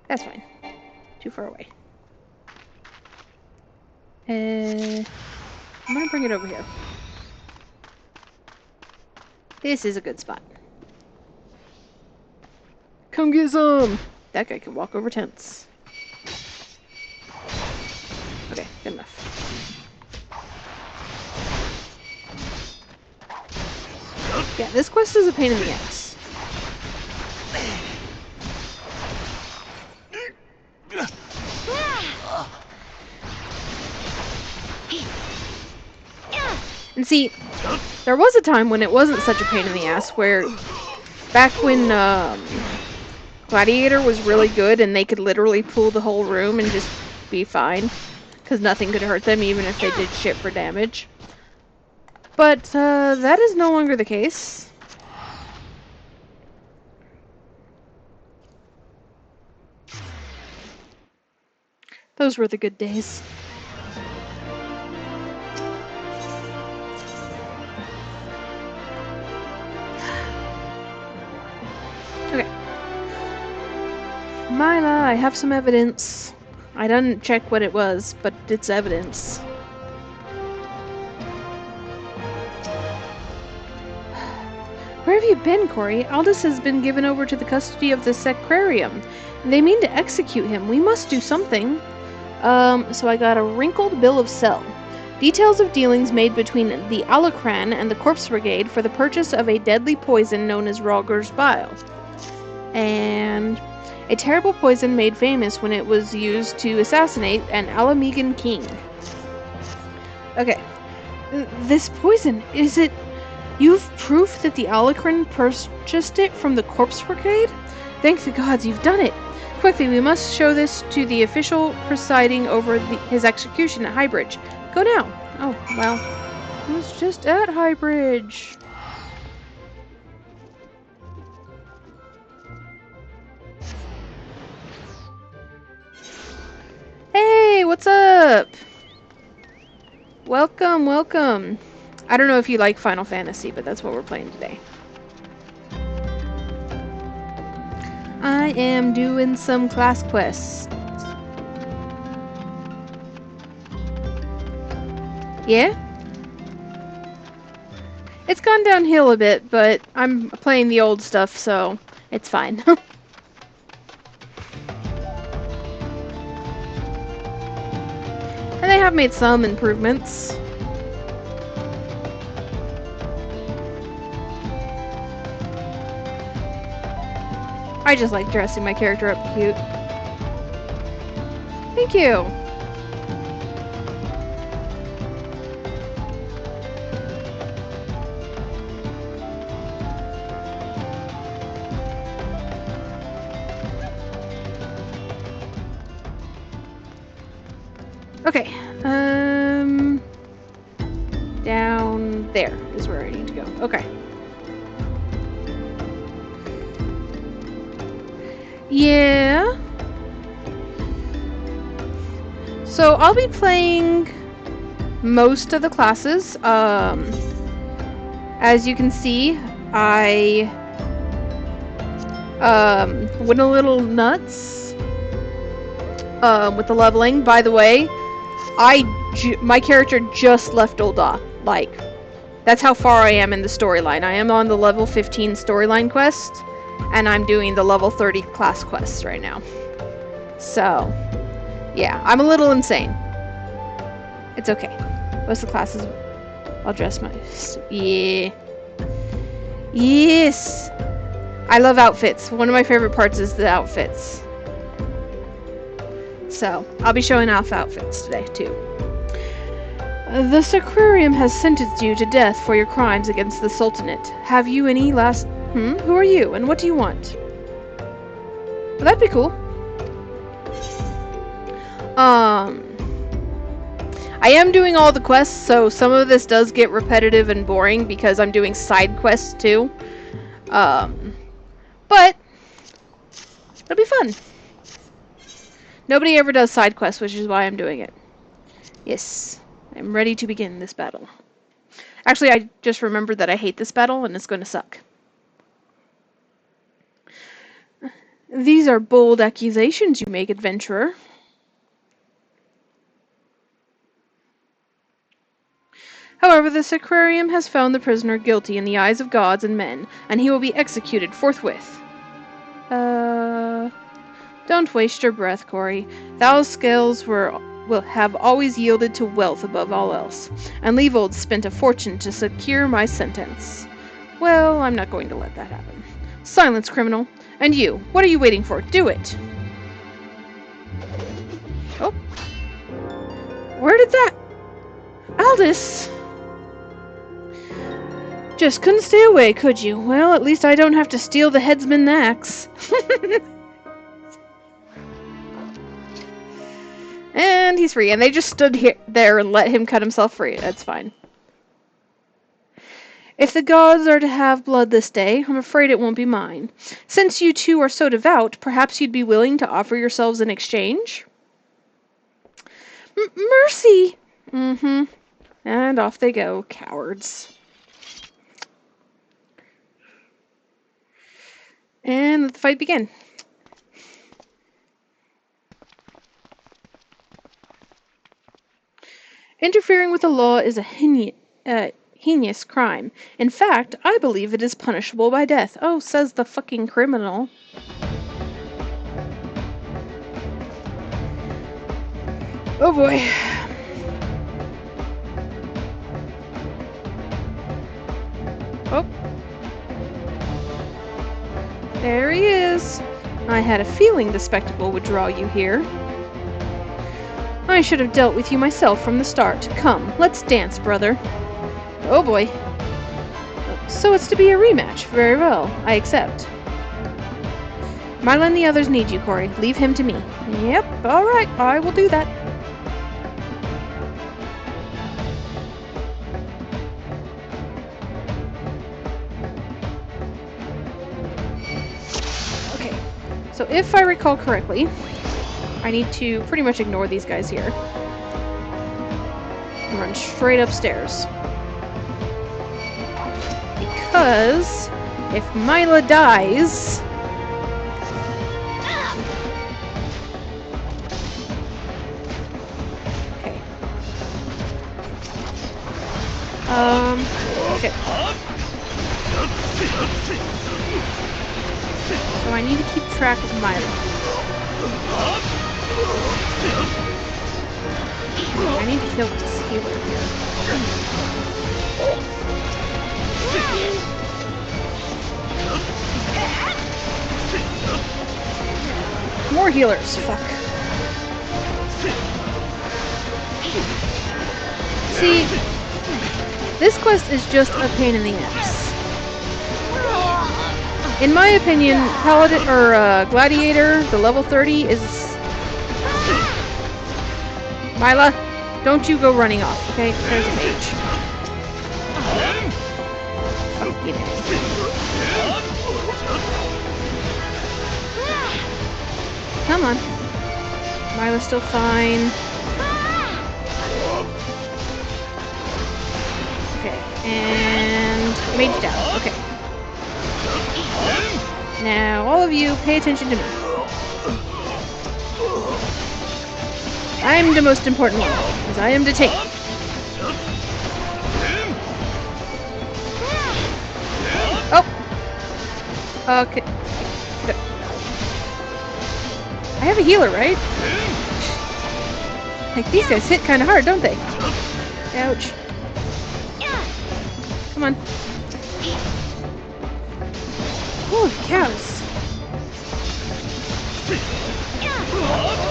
that's fine. Too far away. I'm gonna bring it over here. This is a good spot. Come get some! That guy can walk over tents. Okay, good enough. Yeah, this quest is a pain in the ass. And see, there was a time when it wasn't such a pain in the ass, where back when Gladiator was really good and they could literally pull the whole room and just be fine, because nothing could hurt them even if they did shit for damage. But that is no longer the case. Those were the good days. Okay. Myla, I have some evidence. I didn't check what it was, but it's evidence. Where have you been, Corey? Aldous has been given over to the custody of the Sacrarium. They mean to execute him. We must do something. So I got a wrinkled bill of sale. Details of dealings made between the Alacran and the Corpse Brigade for the purchase of a deadly poison known as Rogger's Bile. And a terrible poison made famous when it was used to assassinate an Alamegan king. Okay. This poison, is it... you've proof that the Alacran purchased it from the Corpse Brigade? Thank the gods you've done it! Quickly, we must show this to the official presiding over his execution at Highbridge. Go now! Oh, well. It was just at Highbridge. Hey, what's up? Welcome, welcome. I don't know if you like Final Fantasy, but that's what we're playing today. I am doing some class quests. Yeah? It's gone downhill a bit, but I'm playing the old stuff, so it's fine. And they have made some improvements. I just like dressing my character up cute. Thank you! Okay, down There is where I need to go. Okay. Yeah. So I'll be playing most of the classes. As you can see, I went a little nuts with the leveling. By the way, my character just left Ul'dah. Like, that's how far I am in the storyline. I am on the level 15 storyline quest, and I'm doing the level 30 class quests right now. So, yeah, I'm a little insane. It's okay. Most of the classes, I'll dress my... Yeah. Yes! I love outfits. One of my favorite parts is the outfits. So, I'll be showing off outfits today, too. The Sacrarium has sentenced you to death for your crimes against the Sultanate. Have you any last... Who are you, and what do you want? Well, that'd be cool. I am doing all the quests, so some of this does get repetitive and boring because I'm doing side quests, too. But it'll be fun. Nobody ever does side quests, which is why I'm doing it. Yes, I'm ready to begin this battle. Actually, I just remembered that I hate this battle, and it's going to suck. These are bold accusations you make, adventurer. However, the Sacrarium has found the prisoner guilty in the eyes of gods and men, and he will be executed forthwith. Don't waste your breath, Corey. Thou's scales will have always yielded to wealth above all else, and Leavold spent a fortune to secure my sentence. Well, I'm not going to let that happen. Silence, criminal. And you, what are you waiting for? Do it! Oh. Where did that... Aldous! Just couldn't stay away, could you? Well, at least I don't have to steal the headsman's axe. And he's free, and they just stood there and let him cut himself free. That's fine. If the gods are to have blood this day, I'm afraid it won't be mine. Since you two are so devout, perhaps you'd be willing to offer yourselves in exchange? Mercy! And off they go, cowards. And let the fight begin. Interfering with the law is a heinous crime. In fact, I believe it is punishable by death. Oh, says the fucking criminal. Oh boy. Oh. There he is. I had a feeling the spectacle would draw you here. I should have dealt with you myself from the start. Come, let's dance, brother. Oh boy. So it's to be a rematch. Very well. I accept. Mila and the others need you, Corey. Leave him to me. Yep, alright. I will do that. Okay. So if I recall correctly, I need to pretty much ignore these guys here. And run straight upstairs. Because if Mila dies... Okay. Okay. So I need to keep track of Mila. I need to kill this healer here. More healers, fuck. See, this quest is just a pain in the ass. In my opinion, Paladin or Gladiator, the level 30 is... Mila, don't you go running off, okay? There's a mage. You know. Come on. Mila's still fine. Okay, and mage down. Okay. Now, all of you, pay attention to me. I am the most important one, because I am the tank. Oh! Okay. I have a healer, right? Like, these guys hit kind of hard, don't they? Ouch. Come on. Holy cows.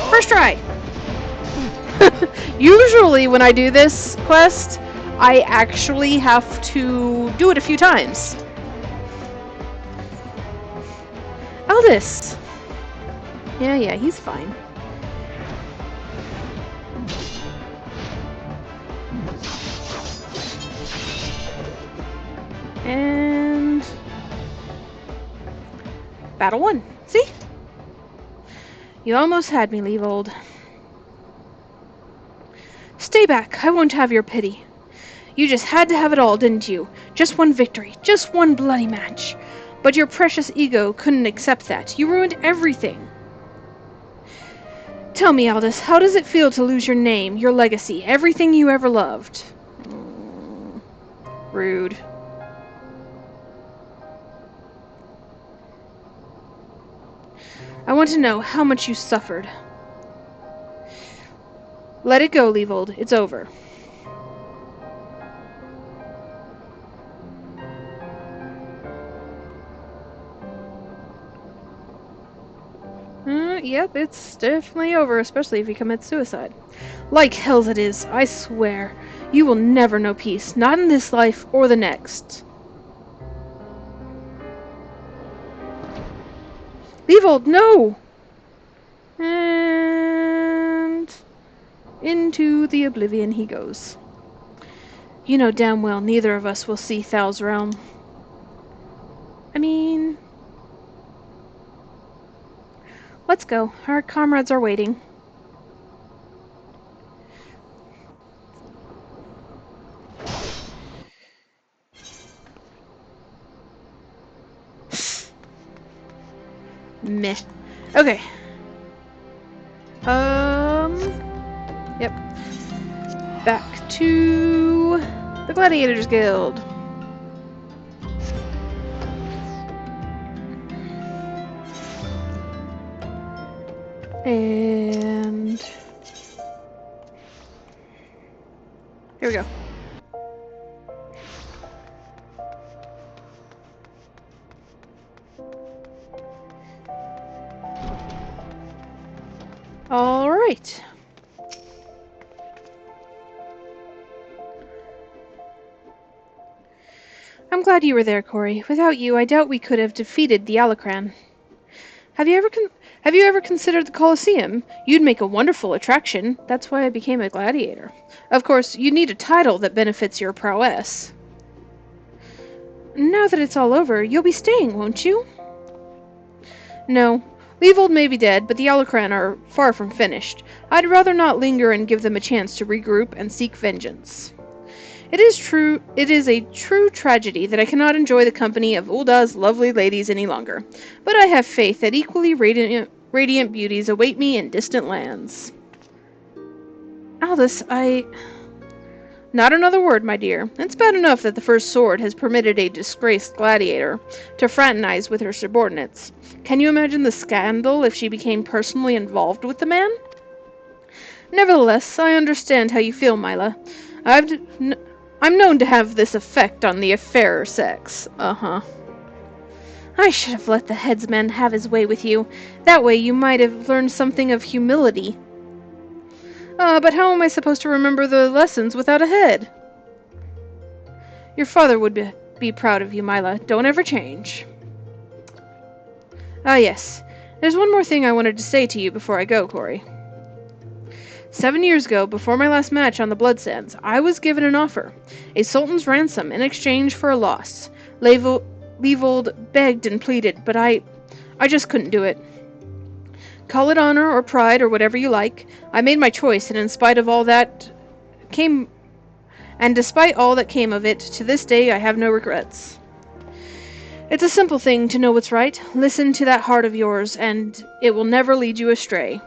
First try! Usually when I do this quest, I actually have to do it a few times. Aldous! Yeah, he's fine. And... Battle 1. See? You almost had me, Leavold. Stay back. I won't have your pity. You just had to have it all, didn't you? Just one victory. Just one bloody match. But your precious ego couldn't accept that. You ruined everything. Tell me, Aldous, how does it feel to lose your name, your legacy, everything you ever loved? Rude. I want to know how much you suffered. Let it go, Leavold. It's over. Yep, it's definitely over, especially if he commits suicide. Like hell's it is, I swear. You will never know peace, not in this life or the next. Leavold, no! And... into the oblivion he goes. You know damn well neither of us will see Thal's realm. I mean... Let's go. Our comrades are waiting. Meh. Okay. Yep. Back to the Gladiators Guild. And here we go. All right. I'm glad you were there, Corey. Without you, I doubt we could have defeated the Alacran. Have you ever considered the Colosseum? You'd make a wonderful attraction. That's why I became a gladiator. Of course, you'd need a title that benefits your prowess. Now that it's all over, you'll be staying, won't you? No. Leavold may be dead, but the Alacran are far from finished. I'd rather not linger and give them a chance to regroup and seek vengeance. It is a true tragedy that I cannot enjoy the company of Ul'dah's lovely ladies any longer, but I have faith that equally radiant beauties await me in distant lands. Aldous, Not another word, my dear. It's bad enough that the First Sword has permitted a disgraced gladiator to fraternize with her subordinates. Can you imagine the scandal if she became personally involved with the man? Nevertheless, I understand how you feel, Mila. I'm known to have this effect on the fairer sex. Uh-huh. I should have let the headsman have his way with you. That way you might have learned something of humility. But how am I supposed to remember the lessons without a head? Your father would be proud of you, Mila. Don't ever change. Ah, yes. There's one more thing I wanted to say to you before I go, Corey. 7 years ago, before my last match on the Blood Sands, I was given an offer. A sultan's ransom in exchange for a loss. Leavold begged and pleaded, but I just couldn't do it. Call it honor or pride or whatever you like. I made my choice, and despite all that came of it, to this day I have no regrets. It's a simple thing to know what's right. Listen to that heart of yours, and it will never lead you astray.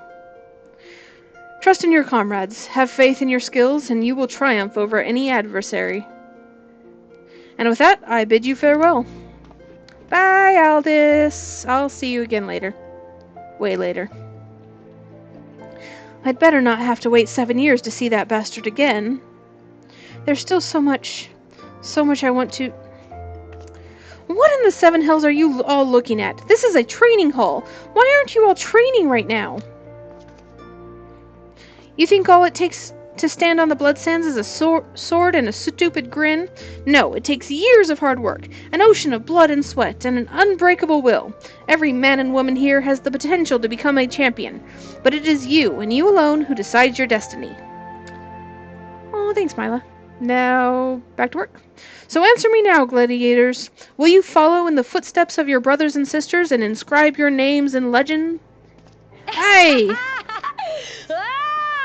Trust in your comrades, have faith in your skills, and you will triumph over any adversary. And with that, I bid you farewell. Bye, Aldous. I'll see you again later. Way later. I'd better not have to wait 7 years to see that bastard again. There's still so much I want to... What in the seven hells are you all looking at? This is a training hall. Why aren't you all training right now? You think all it takes to stand on the blood sands is a sword and a stupid grin? No, it takes years of hard work, an ocean of blood and sweat, and an unbreakable will. Every man and woman here has the potential to become a champion, but it is you, and you alone, who decides your destiny. Oh, thanks, Mila. Now, back to work. So answer me now, gladiators. Will you follow in the footsteps of your brothers and sisters and inscribe your names in legend? Hey!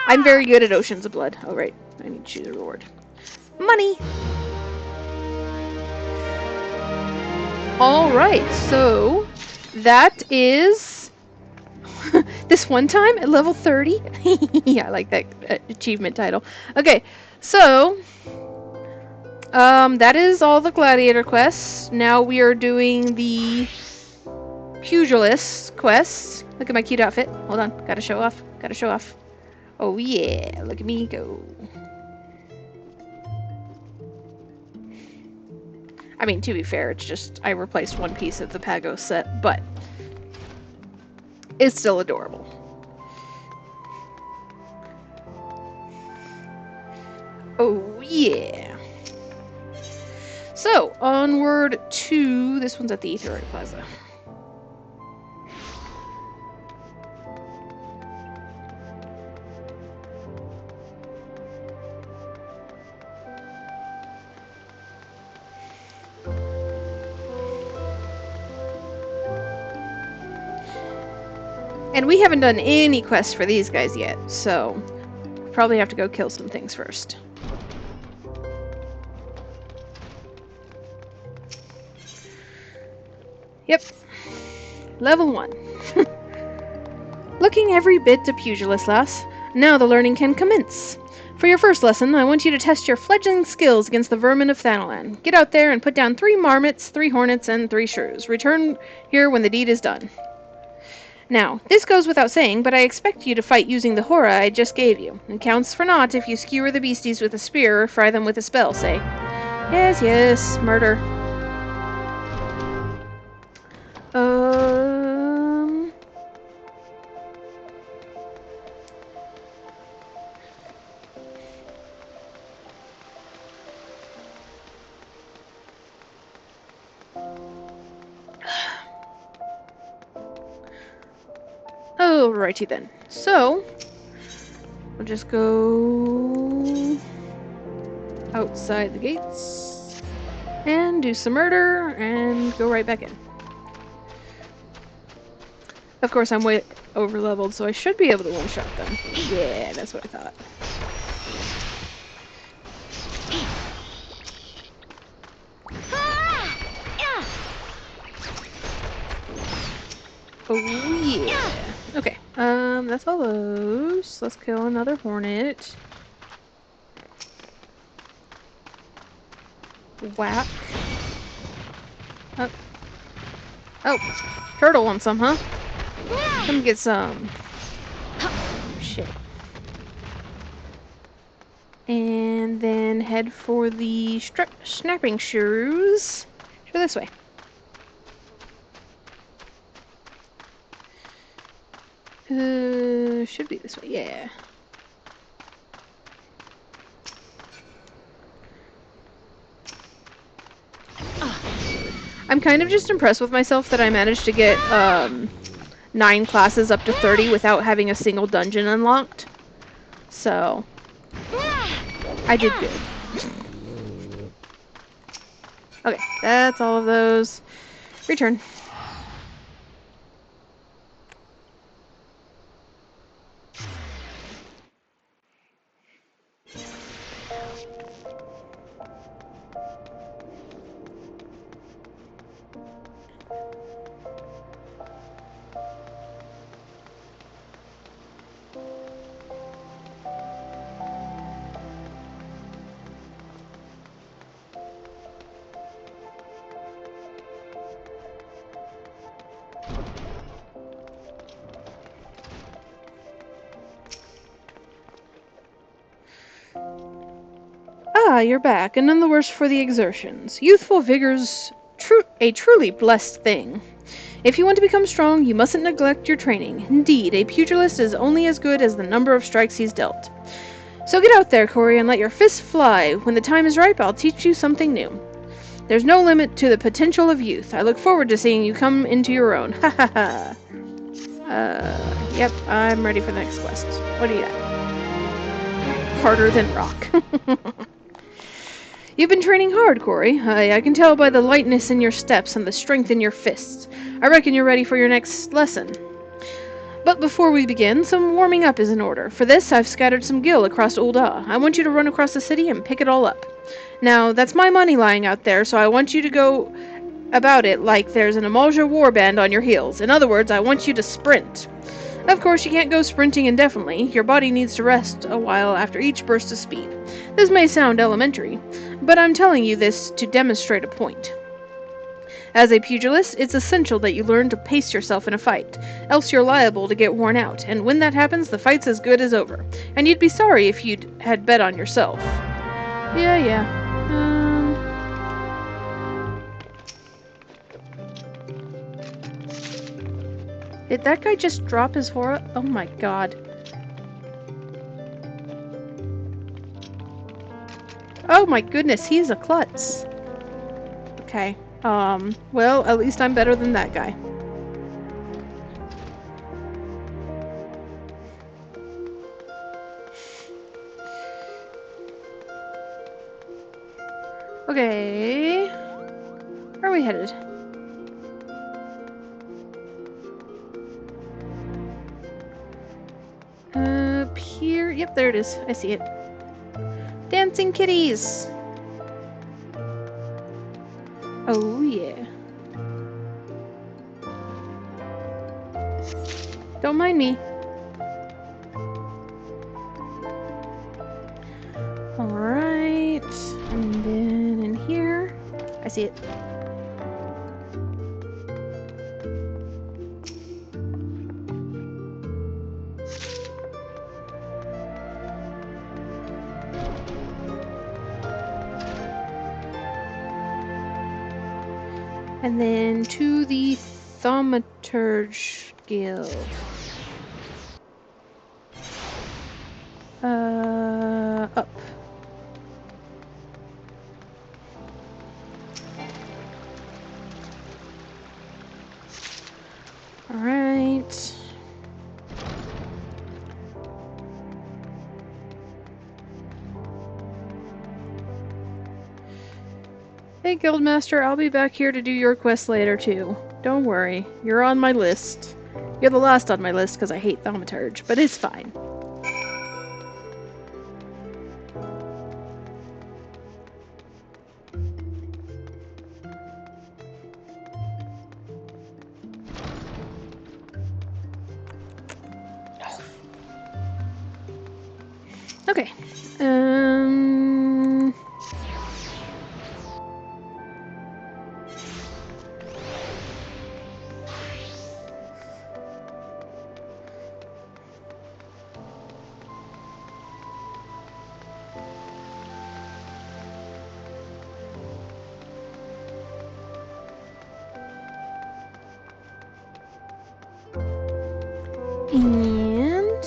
I'm very good at Oceans of Blood. Oh, right. I need to choose a reward. Money! Alright, so that is this one time at level 30. Yeah, I like that achievement title. Okay, so that is all the Gladiator quests. Now we are doing the Pugilist quests. Look at my cute outfit. Hold on, gotta show off. Gotta show off. Oh yeah, look at me go. I mean, to be fair, it's just I replaced one piece of the Pago set, but it's still adorable. Oh yeah. So, onward to... This one's at the Aetheroid Plaza. And we haven't done any quests for these guys yet, so probably have to go kill some things first. Yep. Level 1. Looking every bit a pugilist, lass. Now the learning can commence. For your first lesson, I want you to test your fledgling skills against the vermin of Thanalan. Get out there and put down 3 marmots, 3 hornets, and 3 shrews. Return here when the deed is done. Now, this goes without saying, but I expect you to fight using the horror I just gave you. It counts for naught if you skewer the beasties with a spear or fry them with a spell, say. Yes, yes, murder. Alrighty then. So, we'll just go outside the gates and do some murder and go right back in. Of course, I'm way over leveled, so I should be able to one-shot them. Yeah, that's what I thought. Oh yeah. Okay. That's all those. Let's kill another hornet. Whack. Oh. Oh. Turtle wants some, huh? Come get some. Shit. And then head for the snapping shrews. Go this way. Should be this way, yeah. I'm kind of just impressed with myself that I managed to get 9 classes up to 30 without having a single dungeon unlocked. So, I did good. Okay, that's all of those. Return. Ah, you're back, and none the worse for the exertions. Youthful vigor's a truly blessed thing. If you want to become strong, you mustn't neglect your training. Indeed, a pugilist is only as good as the number of strikes he's dealt. So get out there, Corey, and let your fists fly. When the time is ripe, I'll teach you something new. There's no limit to the potential of youth. I look forward to seeing you come into your own. Ha ha ha. Yep, I'm ready for the next quest. What do you got? Harder than rock. You've been training hard, Corey. I can tell by the lightness in your steps and the strength in your fists. I reckon you're ready for your next lesson. But before we begin, some warming up is in order. For this, I've scattered some gil across Ul'dah. I want you to run across the city and pick it all up. Now, that's my money lying out there, so I want you to go about it like there's an Amalja warband on your heels. In other words, I want you to sprint. Of course, you can't go sprinting indefinitely. Your body needs to rest a while after each burst of speed. This may sound elementary, but I'm telling you this to demonstrate a point. As a pugilist, it's essential that you learn to pace yourself in a fight, else you're liable to get worn out, and when that happens, the fight's as good as over. And you'd be sorry if you'd had bet on yourself. Yeah. Did that guy just drop his horror? Oh my god. Oh my goodness, he's a klutz. Okay. Well, at least I'm better than that guy. Okay. Where are we headed? Up here. Yep, there it is. I see it. Dancing kitties! Oh, yeah. Don't mind me. Alright. And then in here. I see it. And then to the Thaumaturge Guild. Up. Alright. Hey, Guildmaster, I'll be back here to do your quest later, too. Don't worry, you're on my list. You're the last on my list because I hate Thaumaturge, but it's fine. Okay. And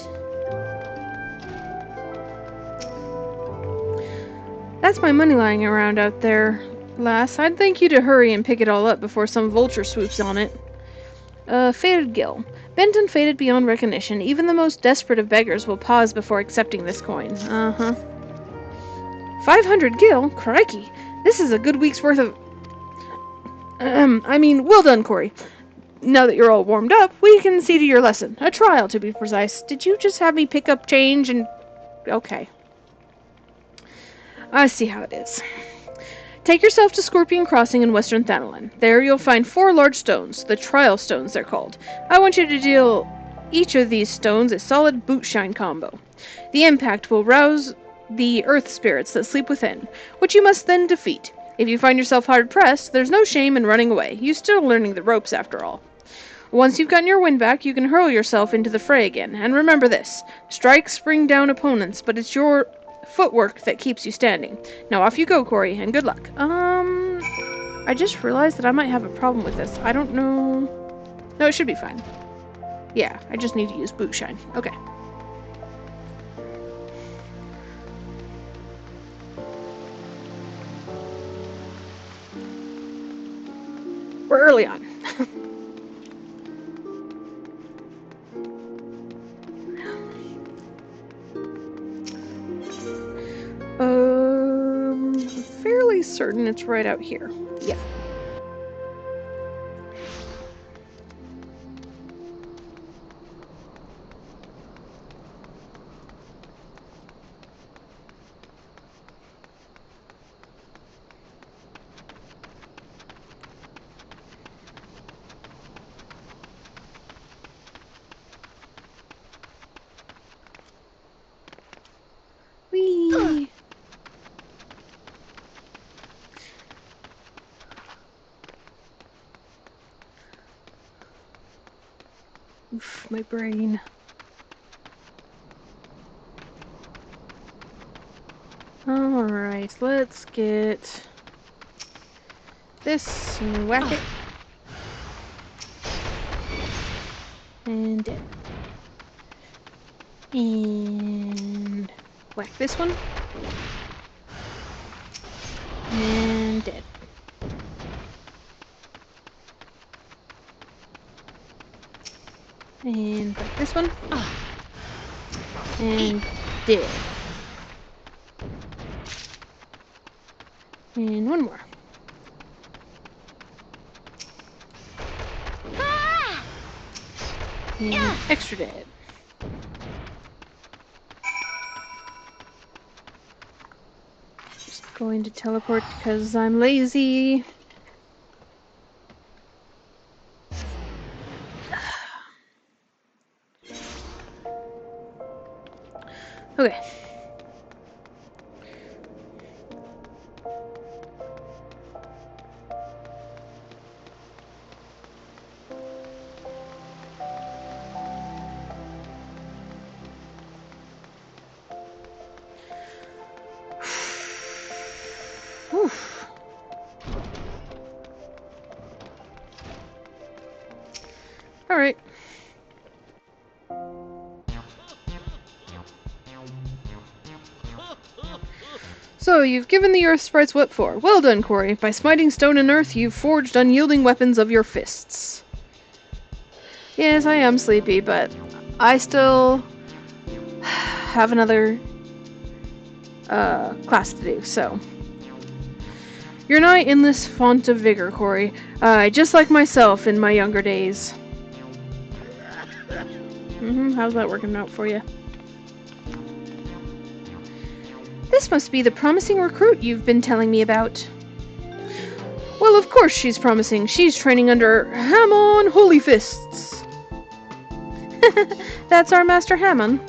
that's my money lying around out there, lass. I'd thank you to hurry and pick it all up before some vulture swoops on it. Faded gil. Bent and faded beyond recognition. Even the most desperate of beggars will pause before accepting this coin. 500 gil? Crikey! This is a good week's worth of... I mean, well done, Corey. Now that you're all warmed up, we can see to your lesson. A trial, to be precise. Did you just have me pick up change and... Okay. I see how it is. Take yourself to Scorpion Crossing in Western Thanalan. There you'll find 4 large stones, the trial stones they're called. I want you to deal each of these stones a solid boot-shine combo. The impact will rouse the earth spirits that sleep within, which you must then defeat. If you find yourself hard-pressed, there's no shame in running away. You're still learning the ropes after all. Once you've gotten your wind back, you can hurl yourself into the fray again. And remember this, strikes bring down opponents, but it's your footwork that keeps you standing. Now off you go, Corey, and good luck. I just realized that I might have a problem with this. I don't know... No, it should be fine. Yeah, I just need to use boot shine. Okay. We're early on. Fairly certain it's right out here. Yeah. Whee! Oof, my brain. Alright, let's get this and whack it. And dead. And whack this one. And dead. And whack this one. And dead. And one more. And extra dead. Just going to teleport because I'm lazy. Okay. Oof. All right. So, you've given the earth sprites what for. Well done, Corey. By smiting stone and earth, you've forged unyielding weapons of your fists. Yes, I am sleepy, but I still have another class to do, so. You're nigh endless font of vigor, Corey. Just like myself in my younger days. How's that working out for you? This must be the promising recruit you've been telling me about. Well, of course she's promising. She's training under Hamon Holy Fists. That's our Master Hamon.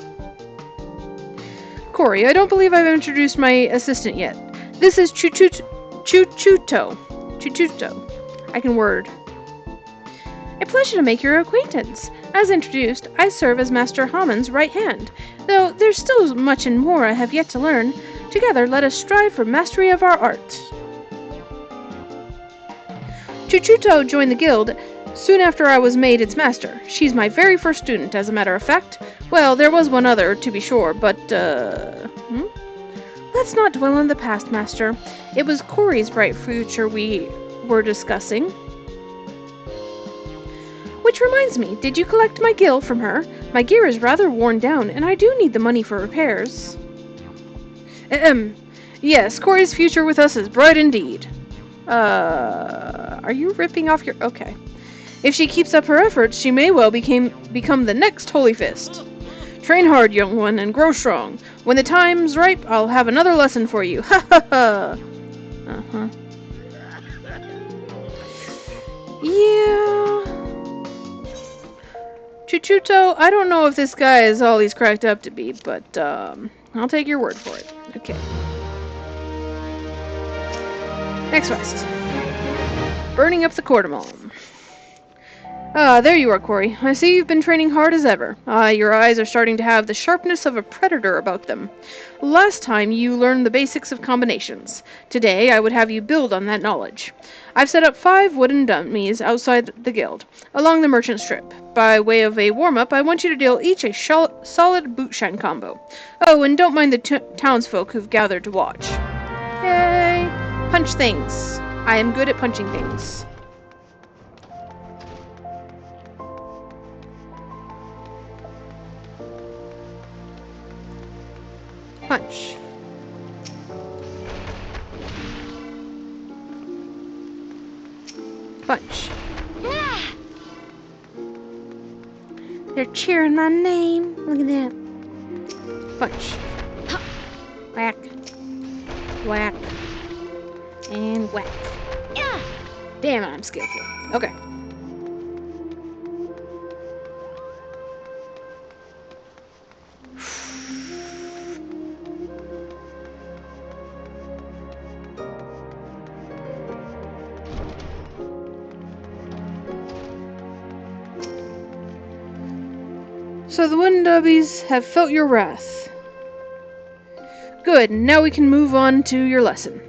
Corey, I don't believe I've introduced my assistant yet. This is Chuchuto. I can word. A pleasure to make your acquaintance. As introduced, I serve as Master Hamon's right hand, though there's still much and more I have yet to learn. Together, let us strive for mastery of our art. Chuchuto joined the guild soon after I was made its master. She's my very first student, as a matter of fact. Well, there was one other, to be sure, but, Let's not dwell on the past, Master. It was Corey's bright future we were discussing. Which reminds me, did you collect my gil from her? My gear is rather worn down, and I do need the money for repairs. Yes, Corey's future with us is bright indeed. Are you ripping off your... Okay. If she keeps up her efforts, she may well become the next Holy Fist. Train hard, young one, and grow strong. When the time's ripe, I'll have another lesson for you. Ha ha ha! Uh-huh. Yeah... Chuchuto, I don't know if this guy is all he's cracked up to be, but, I'll take your word for it. Okay. Next quest. Burning up the Cordomon. Ah, there you are, Corey. I see you've been training hard as ever. Your eyes are starting to have the sharpness of a predator about them. Last time you learned the basics of combinations. Today I would have you build on that knowledge. I've set up 5 wooden dummies outside the guild, along the merchant strip. By way of a warm-up, I want you to deal each a solid boot-shine combo. Oh, and don't mind the townsfolk who've gathered to watch. Yay! Punch things. I am good at punching things. Punch. Punch. They're cheering my name. Look at that. Punch. Whack. Whack. And whack. Damn, I'm skillful. Okay. So the wooden dubbies have felt your wrath. Good, now we can move on to your lesson.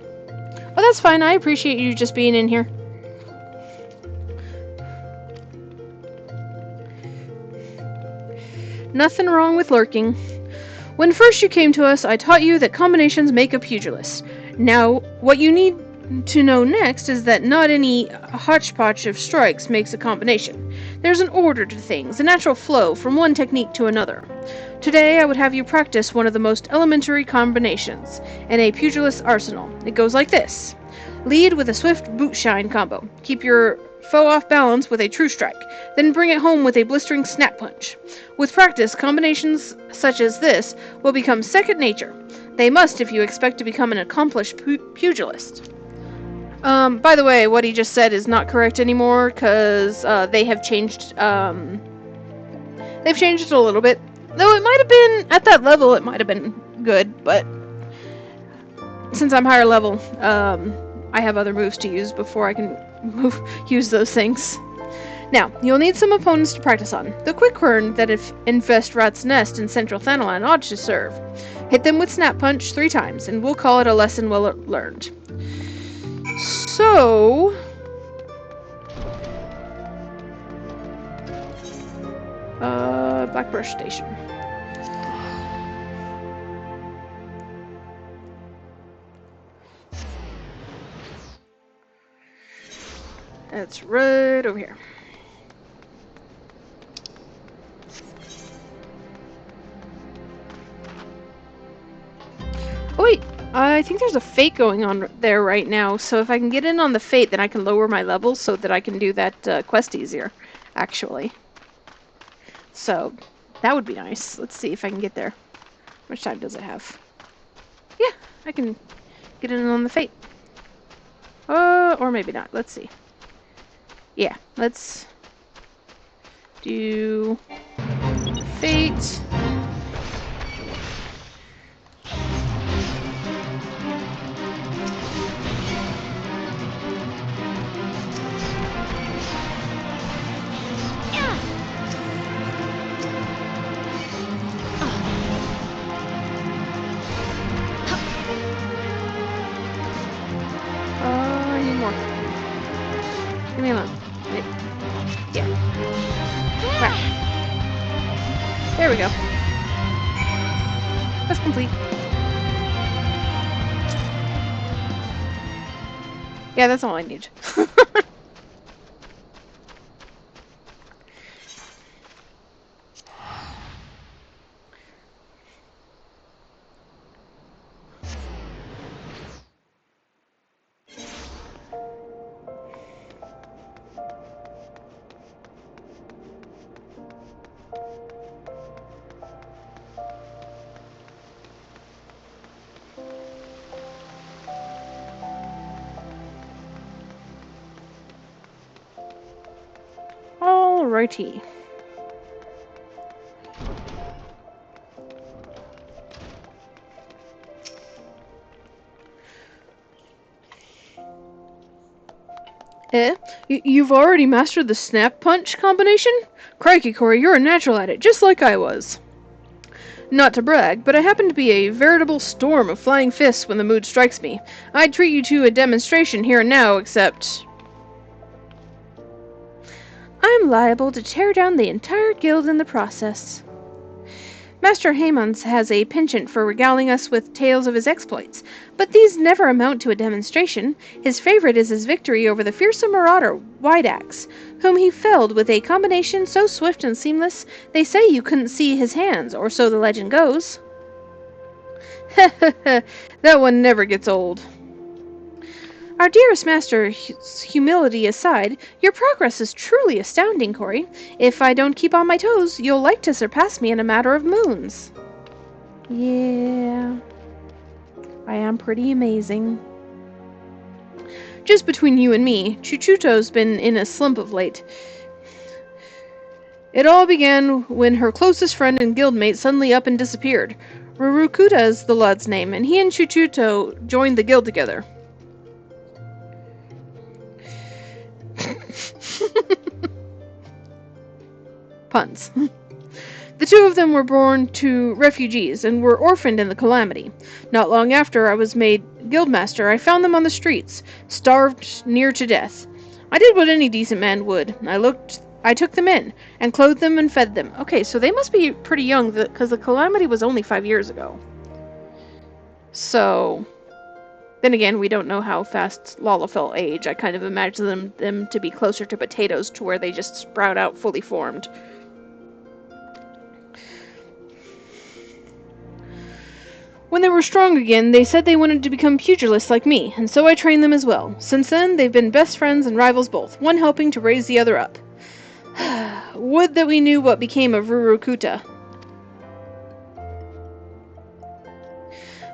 Oh, that's fine, I appreciate you just being in here. Nothing wrong with lurking. When first you came to us, I taught you that combinations make a pugilist. Now, what you need to know next is that not any hodgepodge of strikes makes a combination. There's an order to things, a natural flow from one technique to another. Today, I would have you practice one of the most elementary combinations in a pugilist's arsenal. It goes like this. Lead with a swift boot-shine combo. Keep your foe off balance with a true strike. Then bring it home with a blistering snap punch. With practice, combinations such as this will become second nature. They must if you expect to become an accomplished pugilist. By the way, what he just said is not correct anymore, because they have changed, they've changed it a little bit. Though it might have been, at that level, it might have been good, but since I'm higher level, I have other moves to use before I can use those things. Now, you'll need some opponents to practice on. The Quick-Horn that infest Rat's Nest in central Thanalan ought to serve. Hit them with Snap Punch 3 times, and we'll call it a lesson well learned. So... Blackbrush Station. That's right over here. Oh wait, I think there's a fate going on there right now, so if I can get in on the fate, then I can lower my level so that I can do that quest easier, actually. So, that would be nice. Let's see if I can get there. How much time does it have? Yeah, I can get in on the fate. Or maybe not. Let's see. Yeah, let's do fate. I need more. Leave me alone. Yeah. Right. There we go. That's complete. Yeah, that's all I need. Alrighty. You've already mastered the snap punch combination? Crikey, Corey, you're a natural at it, just like I was. Not to brag, but I happen to be a veritable storm of flying fists when the mood strikes me. I'd treat you to a demonstration here and now, except... I'm liable to tear down the entire guild in the process. Master Haemons has a penchant for regaling us with tales of his exploits, but these never amount to a demonstration. His favorite is his victory over the fearsome marauder Whiteaxe, whom he felled with a combination so swift and seamless they say you couldn't see his hands, or so the legend goes. That one never gets old. Our dearest master's humility aside, your progress is truly astounding, Corey. If I don't keep on my toes, you'll like to surpass me in a matter of moons. Yeah, I am pretty amazing. Just between you and me, Chuchuto's been in a slump of late. It all began when her closest friend and guildmate suddenly up and disappeared. Rurukuta is the lad's name, and he and Chuchuto joined the guild together. Puns. The two of them were born to refugees and were orphaned in the calamity. Not long after I was made guildmaster, I found them on the streets, starved near to death. I did what any decent man would. I took them in, and clothed them and fed them. Okay, so they must be pretty young, because the calamity was only 5 years ago. So... Then again, we don't know how fast Lalafell age. I kind of imagine them to be closer to potatoes, to where they just sprout out fully formed. When they were strong again, they said they wanted to become pugilists like me, and so I trained them as well. Since then, they've been best friends and rivals both, one helping to raise the other up. Would that we knew what became of Rurukuta.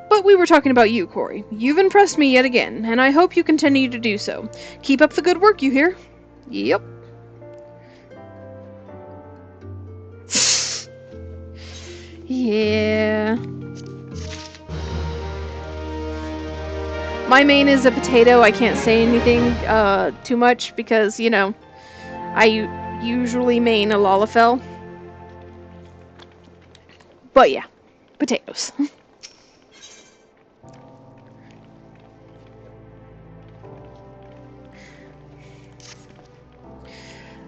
But we were talking about you, Corey. You've impressed me yet again, and I hope you continue to do so. Keep up the good work, you hear? Yep. Yeah. My main is a potato. I can't say anything too much because, you know, I usually main a Lalafell. But yeah, potatoes.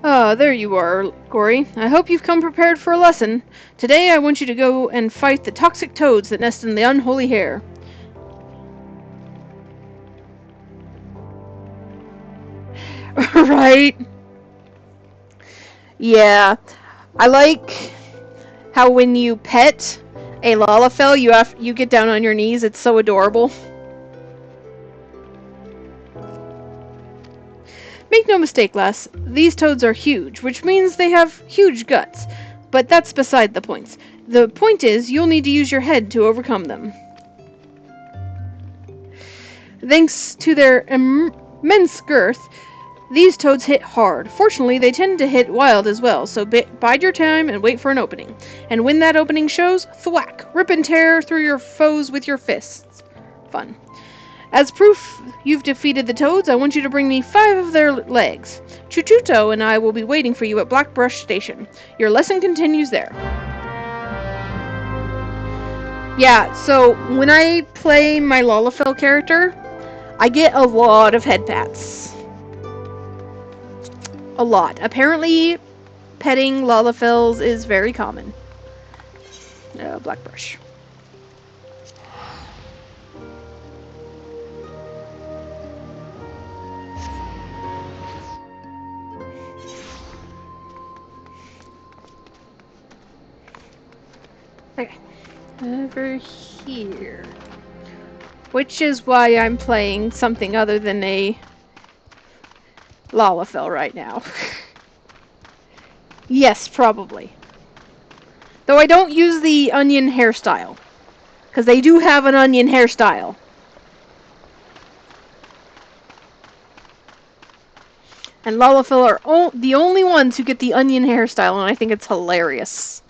Ah, there you are, Corey. I hope you've come prepared for a lesson. Today I want you to go and fight the toxic toads that nest in the unholy hair. Right? Yeah. I like how when you pet a Lalafell, you get down on your knees. It's so adorable. Make no mistake, lass, these toads are huge, which means they have huge guts. But that's beside the point. The point is, you'll need to use your head to overcome them. Thanks to their immense girth, these toads hit hard. Fortunately, they tend to hit wild as well, so bide your time and wait for an opening. And when that opening shows, thwack! Rip and tear through your foes with your fists. Fun. As proof you've defeated the toads, I want you to bring me 5 of their legs. Chuchuto and I will be waiting for you at Blackbrush Station. Your lesson continues there. Yeah, so when I play my Lalafell character, I get a lot of head pats. A lot. Apparently, petting Lalafells is very common. Blackbrush. Okay, over here. Which is why I'm playing something other than a Lalafell right now. Yes, probably. Though I don't use the onion hairstyle. Because they do have an onion hairstyle. And Lalafell are the only ones who get the onion hairstyle, and I think it's hilarious.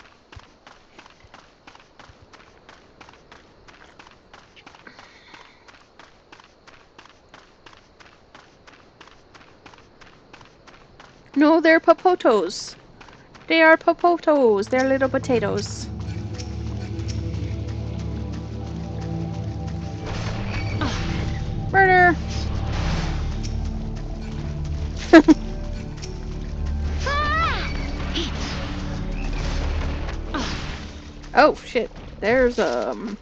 No, they're popotos. They are popotos. They're little potatoes. Murder! Oh, shit. There's, that'd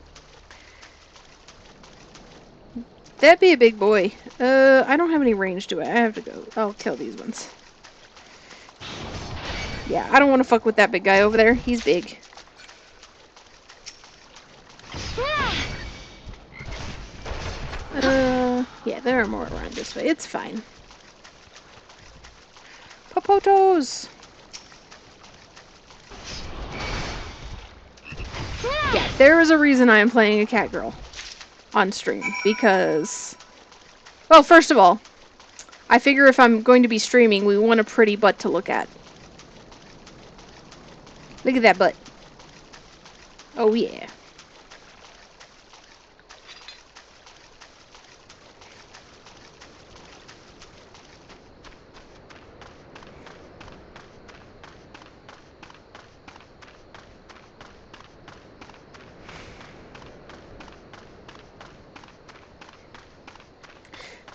be a big boy. I don't have any range to it. I have to go. I'll kill these ones. Yeah, I don't want to fuck with that big guy over there. He's big. Yeah, there are more around this way. It's fine. Popotos! Yeah, there is a reason I am playing a cat girl on stream. Because... Well, first of all, I figure if I'm going to be streaming, we want a pretty butt to look at. Look at that butt. Oh, yeah.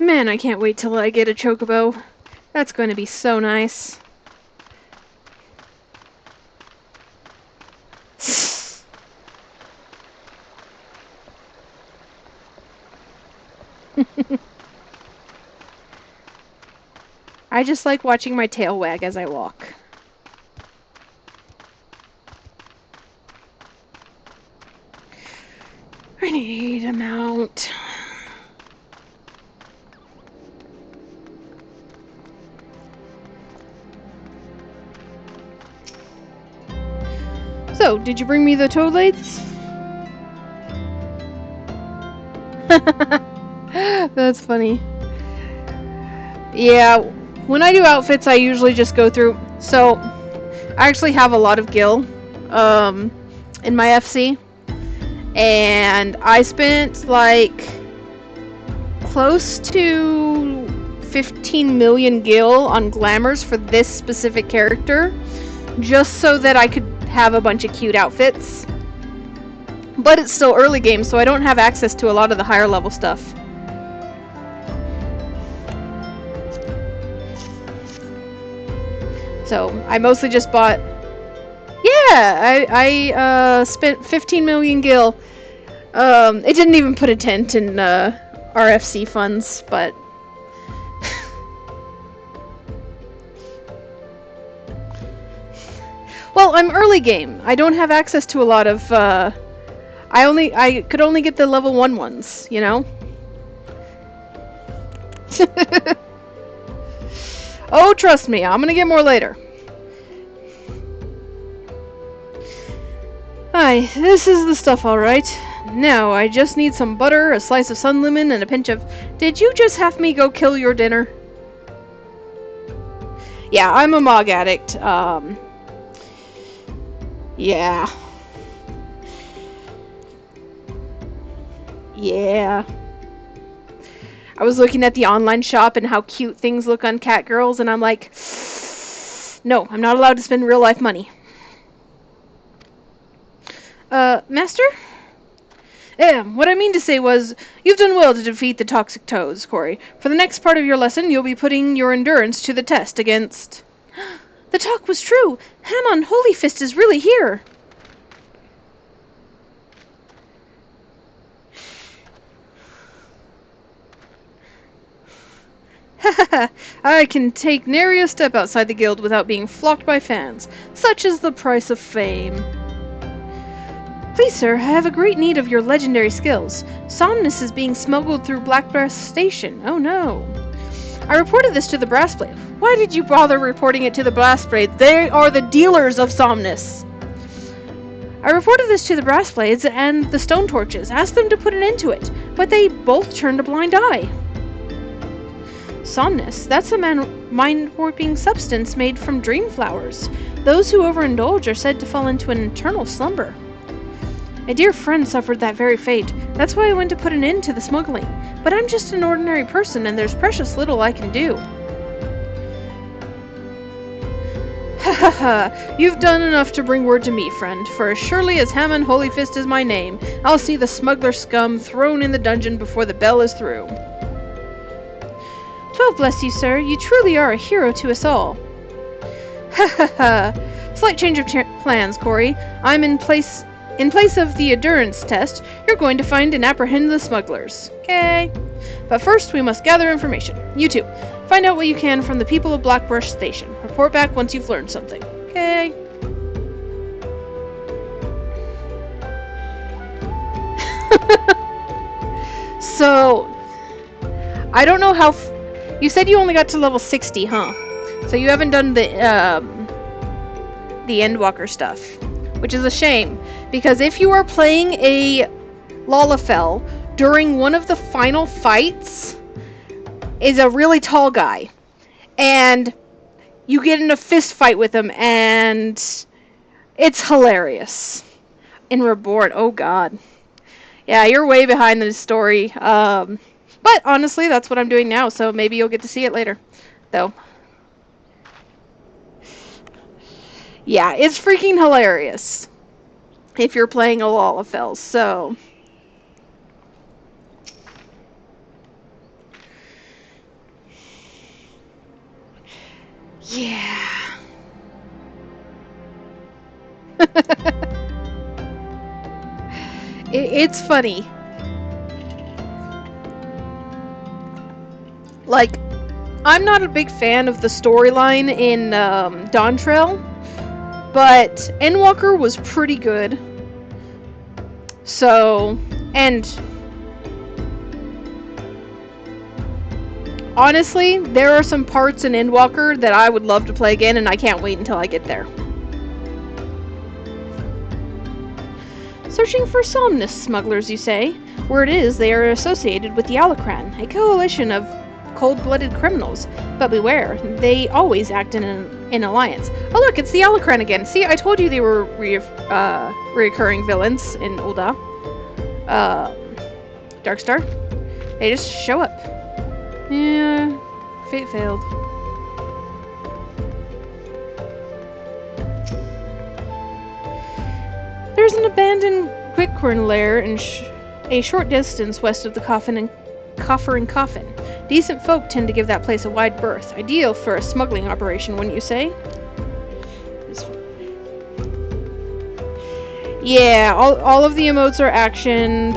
Man, I can't wait till I get a chocobo. That's going to be so nice. I just like watching my tail wag as I walk. I need a mount. So, did you bring me the toadlades? That's funny. Yeah, when I do outfits, I usually just go through... So, I actually have a lot of gil in my FC. And I spent, like, close to 15 million gil on glamours for this specific character. Just so that I could have a bunch of cute outfits. But it's still early game, so I don't have access to a lot of the higher level stuff. So, I mostly just bought... Yeah! I spent 15 million gil. It didn't even put a dent in RFC funds, but... Well, I'm early game. I don't have access to a lot of, I could only get the level 1 ones, you know? Oh, trust me, I'm gonna get more later. Aye, this is the stuff, alright. Now, I just need some butter, a slice of sun lemon, and a pinch of... Did you just have me go kill your dinner? Yeah, I'm a Mog addict, Yeah. Yeah. I was looking at the online shop and how cute things look on cat girls, and I'm like, no, I'm not allowed to spend real life money. Master? Yeah, what I mean to say was, you've done well to defeat the toxic toads, Corey. For the next part of your lesson, you'll be putting your endurance to the test against... The talk was true! Hammon Holyfist is really here! Hahaha, I can take nary a step outside the guild without being flocked by fans. Such is the price of fame. Please, sir, I have a great need of your legendary skills. Somnus is being smuggled through Blackbrass Station. Oh no. I reported this to the Brassblade. Why did you bother reporting it to the Brassblade? They are the dealers of Somnus. I reported this to the Brassblades and the Stone Torches, asked them to put an end to it, but they both turned a blind eye. Somnus, that's a mind-warping substance made from dream flowers. Those who overindulge are said to fall into an eternal slumber. A dear friend suffered that very fate. That's why I went to put an end to the smuggling. But I'm just an ordinary person, and there's precious little I can do. Ha ha ha! You've done enough to bring word to me, friend, for as surely as Hammond Holyfist is my name, I'll see the smuggler scum thrown in the dungeon before the bell is through. 12 bless you, sir. You truly are a hero to us all. Ha ha ha! Slight change of plans, Corey. I'm in place of the endurance test, you're going to find and apprehend the smugglers. Okay. But first, we must gather information. You two. Find out what you can from the people of Blackbrush Station. Report back once you've learned something. Okay. So, I don't know how... you said you only got to level 60, huh? So you haven't done the Endwalker stuff. Which is a shame, because if you are playing a Lalafell during one of the final fights is a really tall guy, and you get in a fist fight with him, and it's hilarious. In Reborn, oh god. Yeah, you're way behind the story, but honestly, that's what I'm doing now, so maybe you'll get to see it later, though. Yeah, it's freaking hilarious if you're playing a Lalafell, so... yeah. It's funny. Like, I'm not a big fan of the storyline in Dawntrail, but Endwalker was pretty good. So, and honestly, there are some parts in Endwalker that I would love to play again, and I can't wait until I get there. Searching for Somnus smugglers, you say? Word is they are associated with the Alacran, a coalition of cold-blooded criminals. But beware, they always act in alliance. Oh look, it's the Alacran again. See, I told you they were reoccurring villains in Ul'dah. Darkstar. They just show up. Yeah, fate failed. There's an abandoned quickcorn lair in a short distance west of the Coffer and Coffin. Decent folk tend to give that place a wide berth. Ideal for a smuggling operation, wouldn't you say? Yeah, all of the emotes are actioned.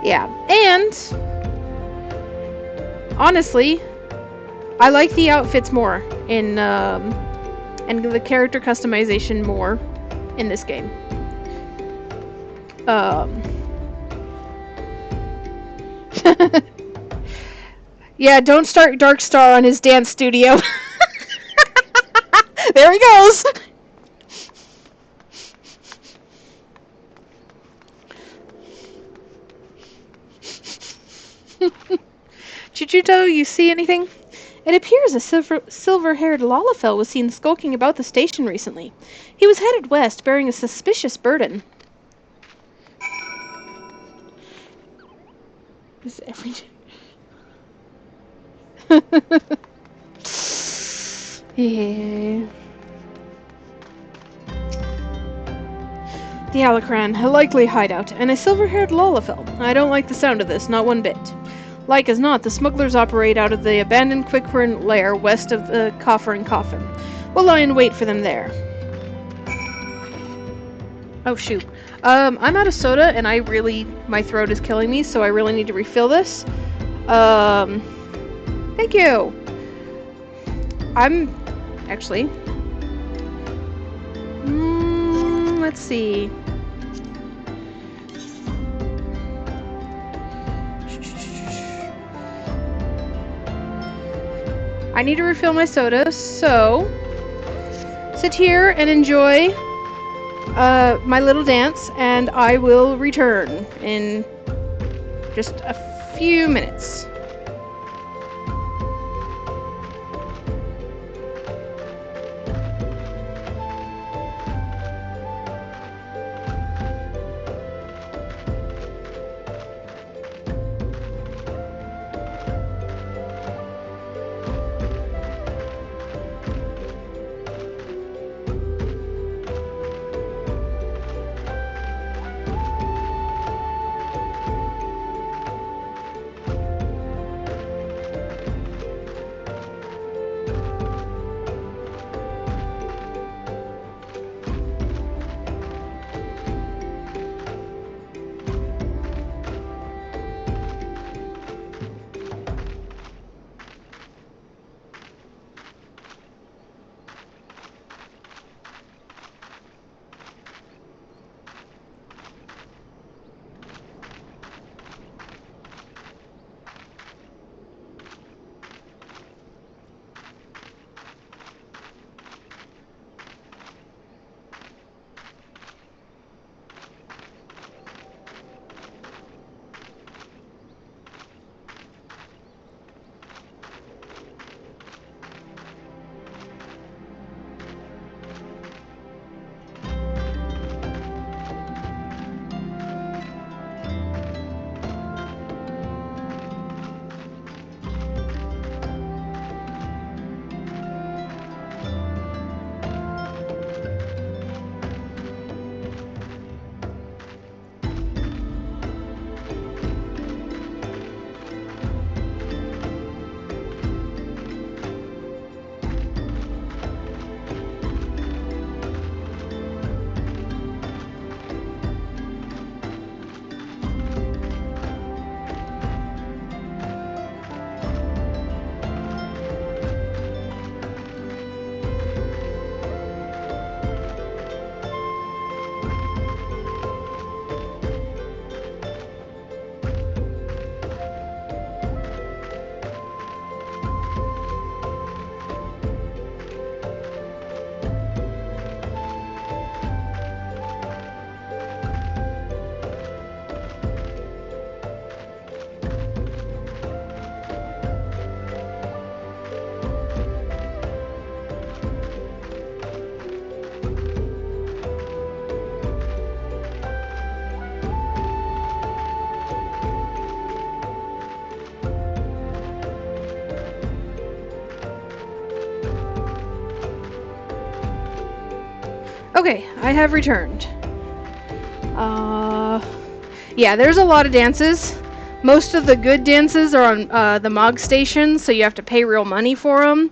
Yeah, and honestly, I like the outfits more in and the character customization more in this game. Yeah, don't start Darkstar on his dance studio. There he goes! Chichuto, you see anything? It appears a silver-haired Lalafell was seen skulking about the station recently. He was headed west, bearing a suspicious burden. Is every... yeah. The Alacran, a likely hideout, and a silver-haired Lalafell. I don't like the sound of this, not one bit. Like as not, the smugglers operate out of the abandoned Quickcorn lair west of the Coffer and Coffin. We'll lie in wait for them there. Oh shoot. I'm out of soda, and my throat is killing me, so I really need to refill this. Thank you! Actually... let's see... I need to refill my soda, so... sit here and enjoy my little dance, and I will return in just a few minutes. Okay, I have returned. Yeah, there's a lot of dances. Most of the good dances are on the Mog Station, so you have to pay real money for them.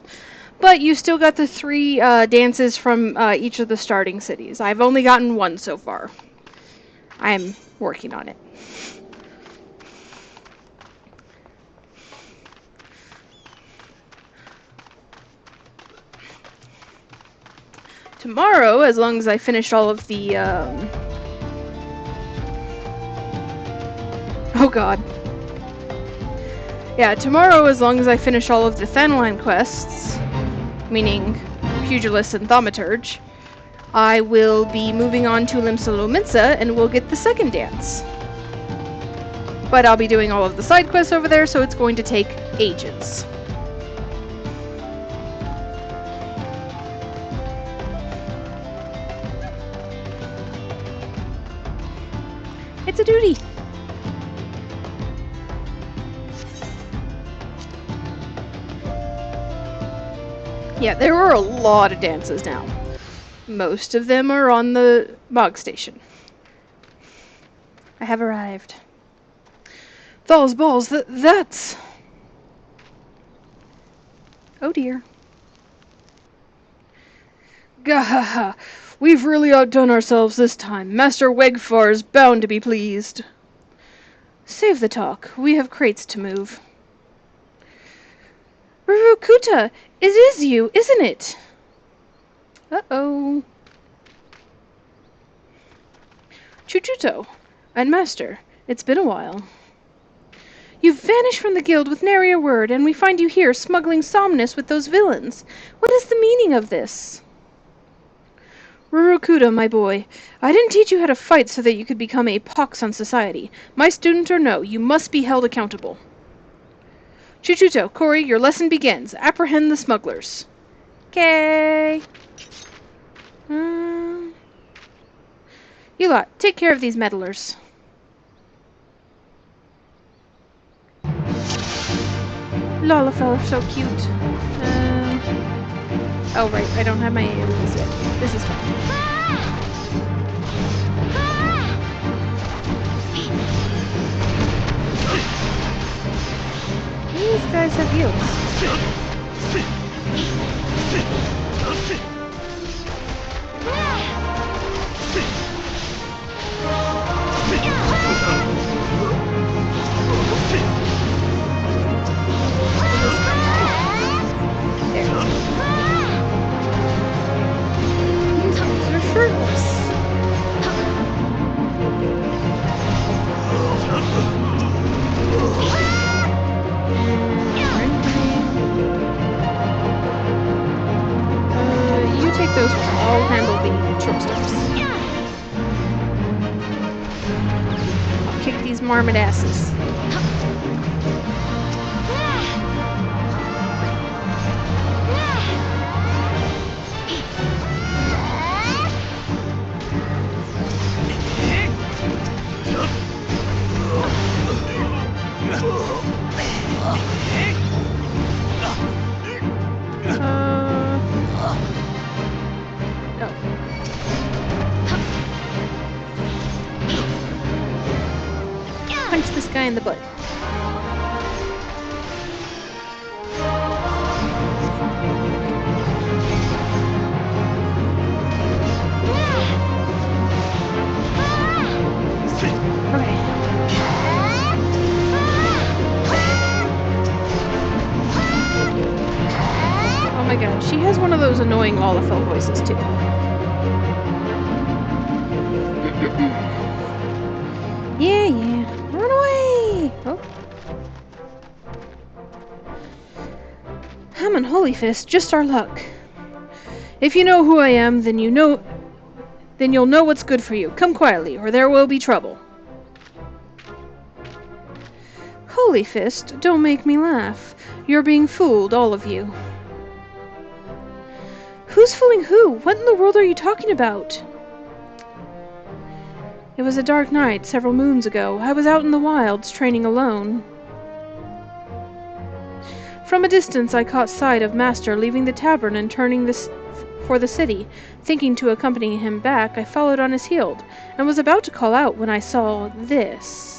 But you still got the 3 dances from each of the starting cities. I've only gotten 1 so far. I'm working on it. Tomorrow, as long as I finish all of the, oh god. Yeah, tomorrow, as long as I finish all of the Thanalan quests, meaning Pugilist and Thaumaturge, I will be moving on to Limsa and we'll get the 2nd dance. But I'll be doing all of the side quests over there, so it's going to take ages. It's a duty! Yeah, there are a lot of dances now. Most of them are on the Mog Station. I have arrived. Those balls, that's... Oh dear. Gahaha! We've really outdone ourselves this time. Master Wegfar is bound to be pleased. Save the talk. We have crates to move. Miqo'te! It is you, isn't it? Uh-oh. Chuchuto and Master, it's been a while. You've vanished from the guild with nary a word, and we find you here smuggling somnus with those villains. What is the meaning of this? Miqo'te, my boy, I didn't teach you how to fight so that you could become a pox on society. My student or no, you must be held accountable. Chuchuto, Cory, your lesson begins. Apprehend the smugglers. Okay. You lot, take care of these meddlers. Lalafell, so cute. Oh right, I don't have my aliens yet. This is fine. These guys have heals. They're shirtless. You take those ones. I'll handle the short steps. I'll kick these marmot asses. Punch this guy in the butt. Oh my god, she has one of those annoying Lalafell voices too. Yeah. Run away! Oh. Ham and Holy Fist, just our luck. If you know who I am, then you'll know what's good for you. Come quietly, or there will be trouble. Holy Fist, don't make me laugh. You're being fooled, all of you. Who's fooling who? What in the world are you talking about? It was a dark night several moons ago. I was out in the wilds, training alone. From a distance, I caught sight of Master leaving the tavern and turning before the city. Thinking to accompany him back, I followed on his heels, and was about to call out when I saw this.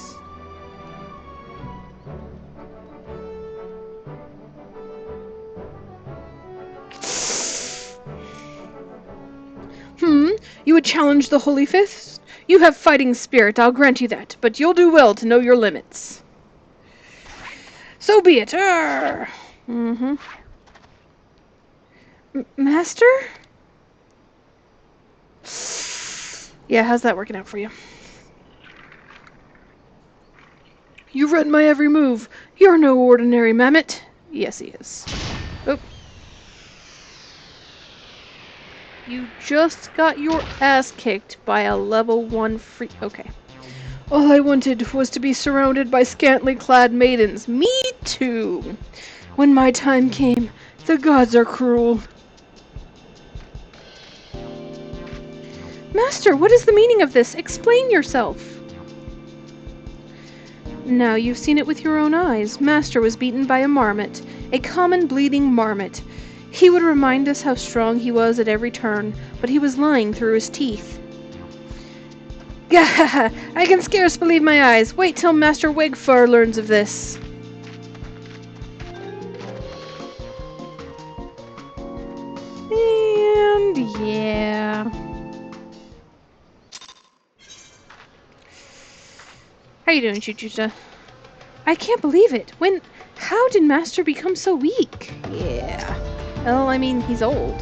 You would challenge the Holy Fist? You have fighting spirit, I'll grant you that, but you'll do well to know your limits. So be it. Master? Yeah, how's that working out for you? You read my every move. You're no ordinary mammoth. Yes, he is. Oh. You just got your ass kicked by a level 1 free... Okay. All I wanted was to be surrounded by scantily clad maidens. Me too! When my time came, the gods are cruel. Master, what is the meaning of this? Explain yourself. Now you've seen it with your own eyes. Master was beaten by a marmot. A common bleeding marmot. He would remind us how strong he was at every turn, but he was lying through his teeth. Gah! I can scarce believe my eyes. Wait till Master Wegfur learns of this. And yeah. How you doing, Chuchuta? I can't believe it. How did Master become so weak? Yeah. Well, I mean, he's old.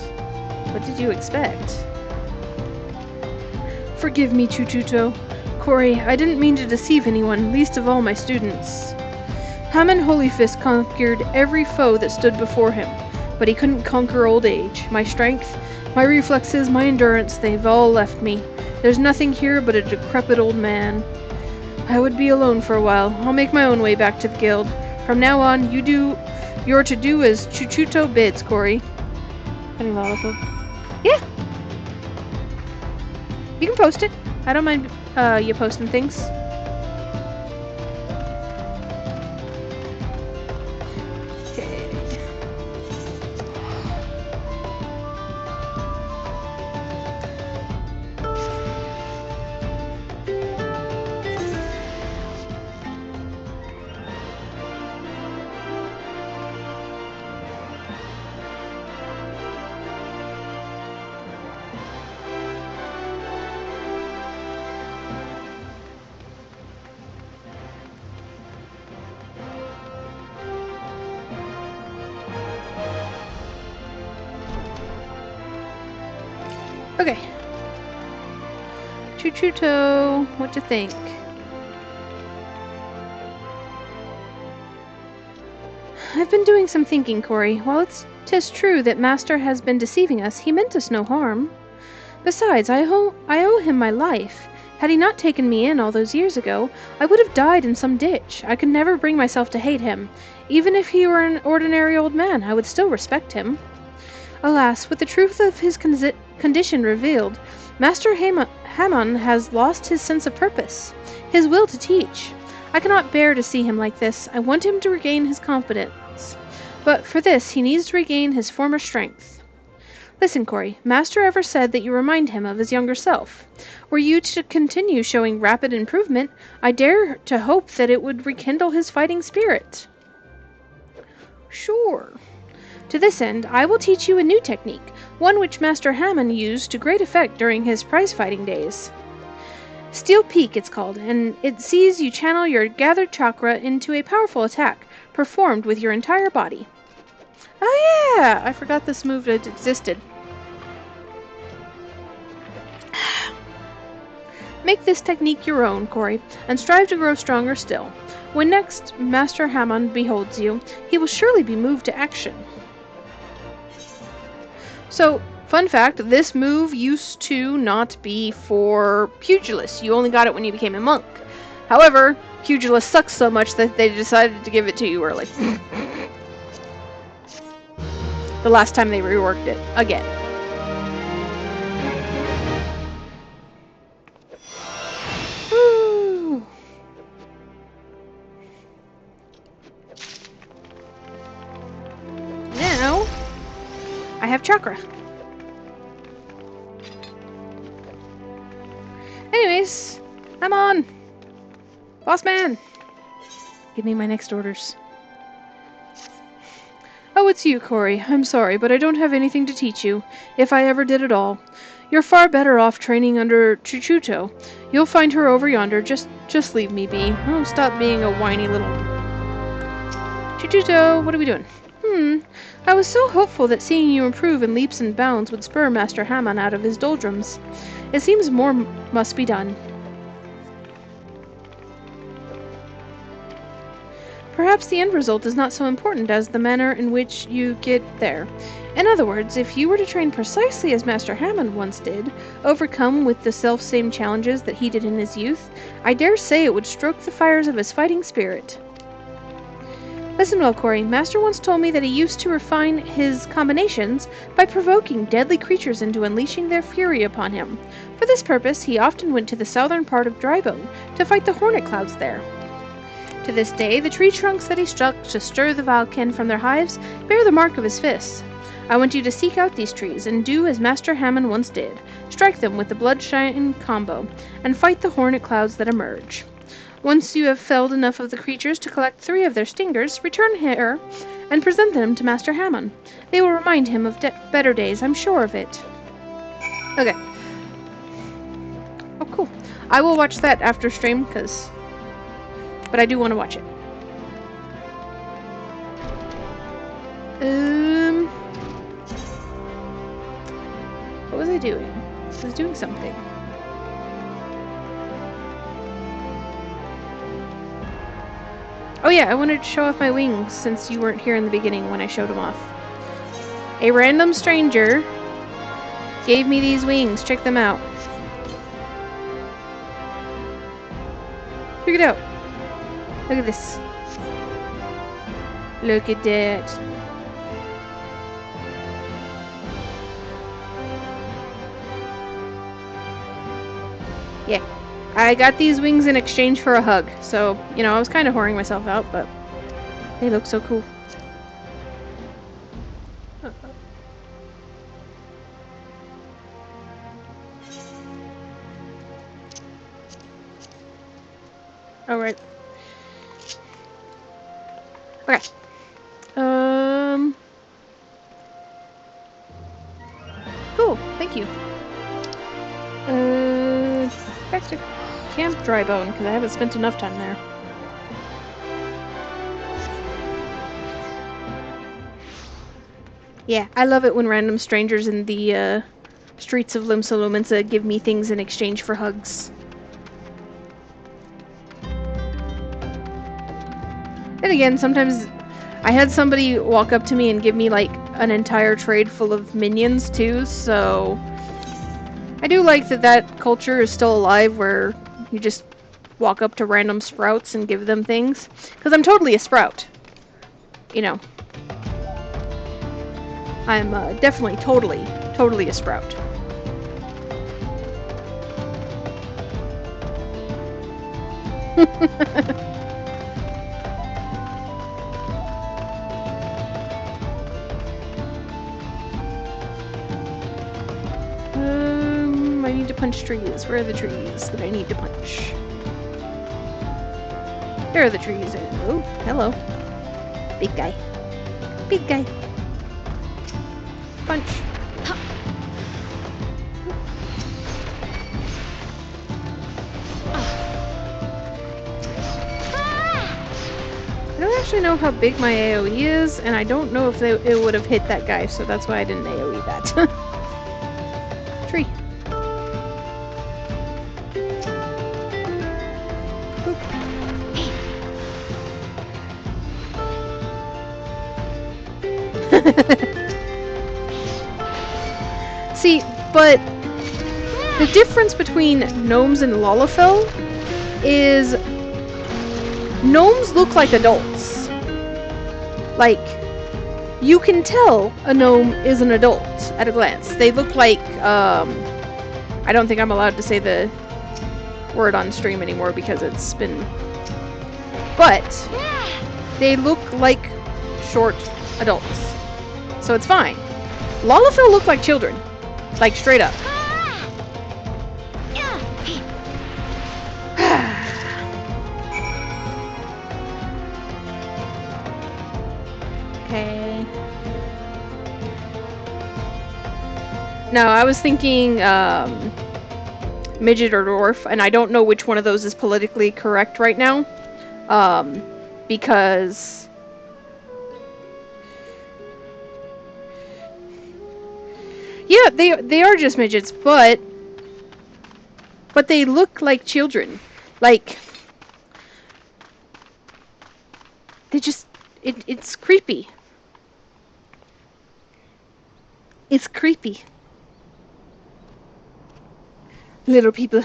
What did you expect? Forgive me, Chuchuto. Corey, I didn't mean to deceive anyone, least of all my students. Hammon Holyfist conquered every foe that stood before him, but he couldn't conquer old age. My strength, my reflexes, my endurance, they've all left me. There's nothing here but a decrepit old man. I would be alone for a while. I'll make my own way back to the guild. From now on, you're to do as Chuchuto bids, Corey. Yeah. You can post it. I don't mind you posting things. Okay. Okay. Chuchuto, what you think? I've been doing some thinking, Corey. While tis true that Master has been deceiving us, he meant us no harm. Besides, I owe him my life. Had he not taken me in all those years ago, I would have died in some ditch. I could never bring myself to hate him. Even if he were an ordinary old man, I would still respect him. Alas, with the truth of his condition revealed, Master Hammon has lost his sense of purpose, his will to teach. I cannot bear to see him like this. I want him to regain his confidence. But for this, he needs to regain his former strength. Listen, Corey, Master ever said that you remind him of his younger self. Were you to continue showing rapid improvement, I dare to hope that it would rekindle his fighting spirit. Sure. To this end, I will teach you a new technique, one which Master Hammon used to great effect during his prize-fighting days. Steel Peak, it's called, and it sees you channel your gathered chakra into a powerful attack, performed with your entire body. Oh yeah! I forgot this move existed. Make this technique your own, Corey, and strive to grow stronger still. When next Master Hammon beholds you, he will surely be moved to action. So, fun fact, this move used to not be for Pugilists. You only got it when you became a monk. However, Pugilist sucks so much that they decided to give it to you early. The last time they reworked it again. Woo. Now, I have chakra. Orders! I'm on! Boss man! Give me my next orders. Oh, it's you, Corey. I'm sorry, but I don't have anything to teach you, if I ever did at all. You're far better off training under Chuchuto. You'll find her over yonder. Just leave me be. Oh, stop being a whiny little... Chuchuto, what are we doing? I was so hopeful that seeing you improve in leaps and bounds would spur Master Haman out of his doldrums. It seems more must be done. Perhaps the end result is not so important as the manner in which you get there. In other words, if you were to train precisely as Master Hammond once did, overcome with the self-same challenges that he did in his youth, I dare say it would stroke the fires of his fighting spirit. Listen well, Corey. Master once told me that he used to refine his combinations by provoking deadly creatures into unleashing their fury upon him. For this purpose, he often went to the southern part of Drybone to fight the hornet clouds there. To this day, the tree trunks that he struck to stir the Valken from their hives bear the mark of his fists. I want you to seek out these trees and do as Master Hammond once did. Strike them with the Bloodshine combo, and fight the hornet clouds that emerge. Once you have felled enough of the creatures to collect 3 of their stingers, return here and present them to Master Hammond. They will remind him of better days, I'm sure of it. Okay. Oh, cool. I will watch that after stream, but I do want to watch it. What was I doing? I was doing something. Oh yeah, I wanted to show off my wings since you weren't here in the beginning when I showed them off. A random stranger gave me these wings. Check them out. Check it out. Look at this. Look at that. Yeah. I got these wings in exchange for a hug. So, you know, I was kind of whoring myself out, but they look so cool. Alright. Okay. Cool. Thank you. Back to Camp Drybone, because I haven't spent enough time there. Yeah, I love it when random strangers in the streets of Limsa Lominsa give me things in exchange for hugs. And again, sometimes I had somebody walk up to me and give me like an entire trade full of minions too, so I do like that culture is still alive where you just walk up to random sprouts and give them things. Because I'm totally a sprout. You know. I'm definitely totally a sprout. I need to punch trees. Where are the trees that I need to punch? There are the trees. Oh, hello. Big guy. Big guy. Punch. I don't actually know how big my AoE is, and I don't know if it would have hit that guy, so that's why I didn't AoE that. Tree. See, but the difference between gnomes and Lalafell is gnomes look like adults. Like, you can tell a gnome is an adult at a glance. They look like, I don't think I'm allowed to say the word on stream anymore because it's been... But, they look like short adults. So it's fine. Lalafell look like children. Like, straight up. No, I was thinking midget or dwarf, and I don't know which one of those is politically correct right now. Because yeah, they are just midgets, but they look like children. Like they just it's creepy. It's creepy. Little people.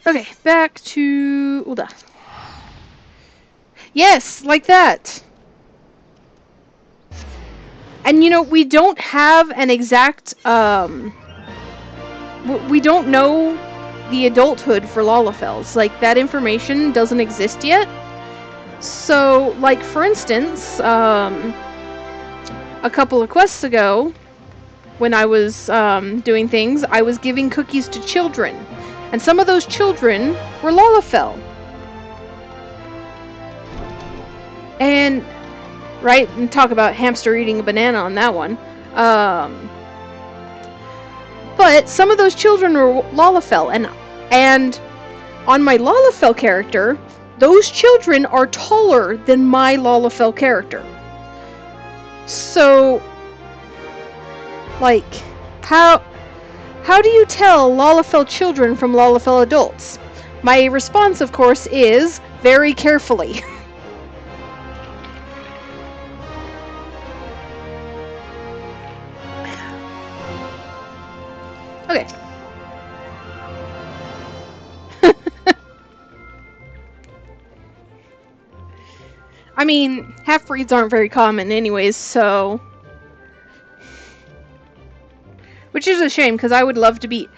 Okay, back to Ul'dah. Yes, like that. And you know, we don't have an exact we don't know the adulthood for Lalafels. Like, that information doesn't exist yet. So, like, for instance, a couple of quests ago, when I was doing things, I was giving cookies to children. And some of those children were Lalafell. And, right, and talk about hamster eating a banana on that one. But some of those children were Lalafell, and on my Lalafell character, those children are taller than my Lalafell character. So, like, how do you tell Lalafell children from Lalafell adults? My response, of course, is very carefully. Okay. I mean, half-breeds aren't very common anyways, so... Which is a shame, because I would love to be...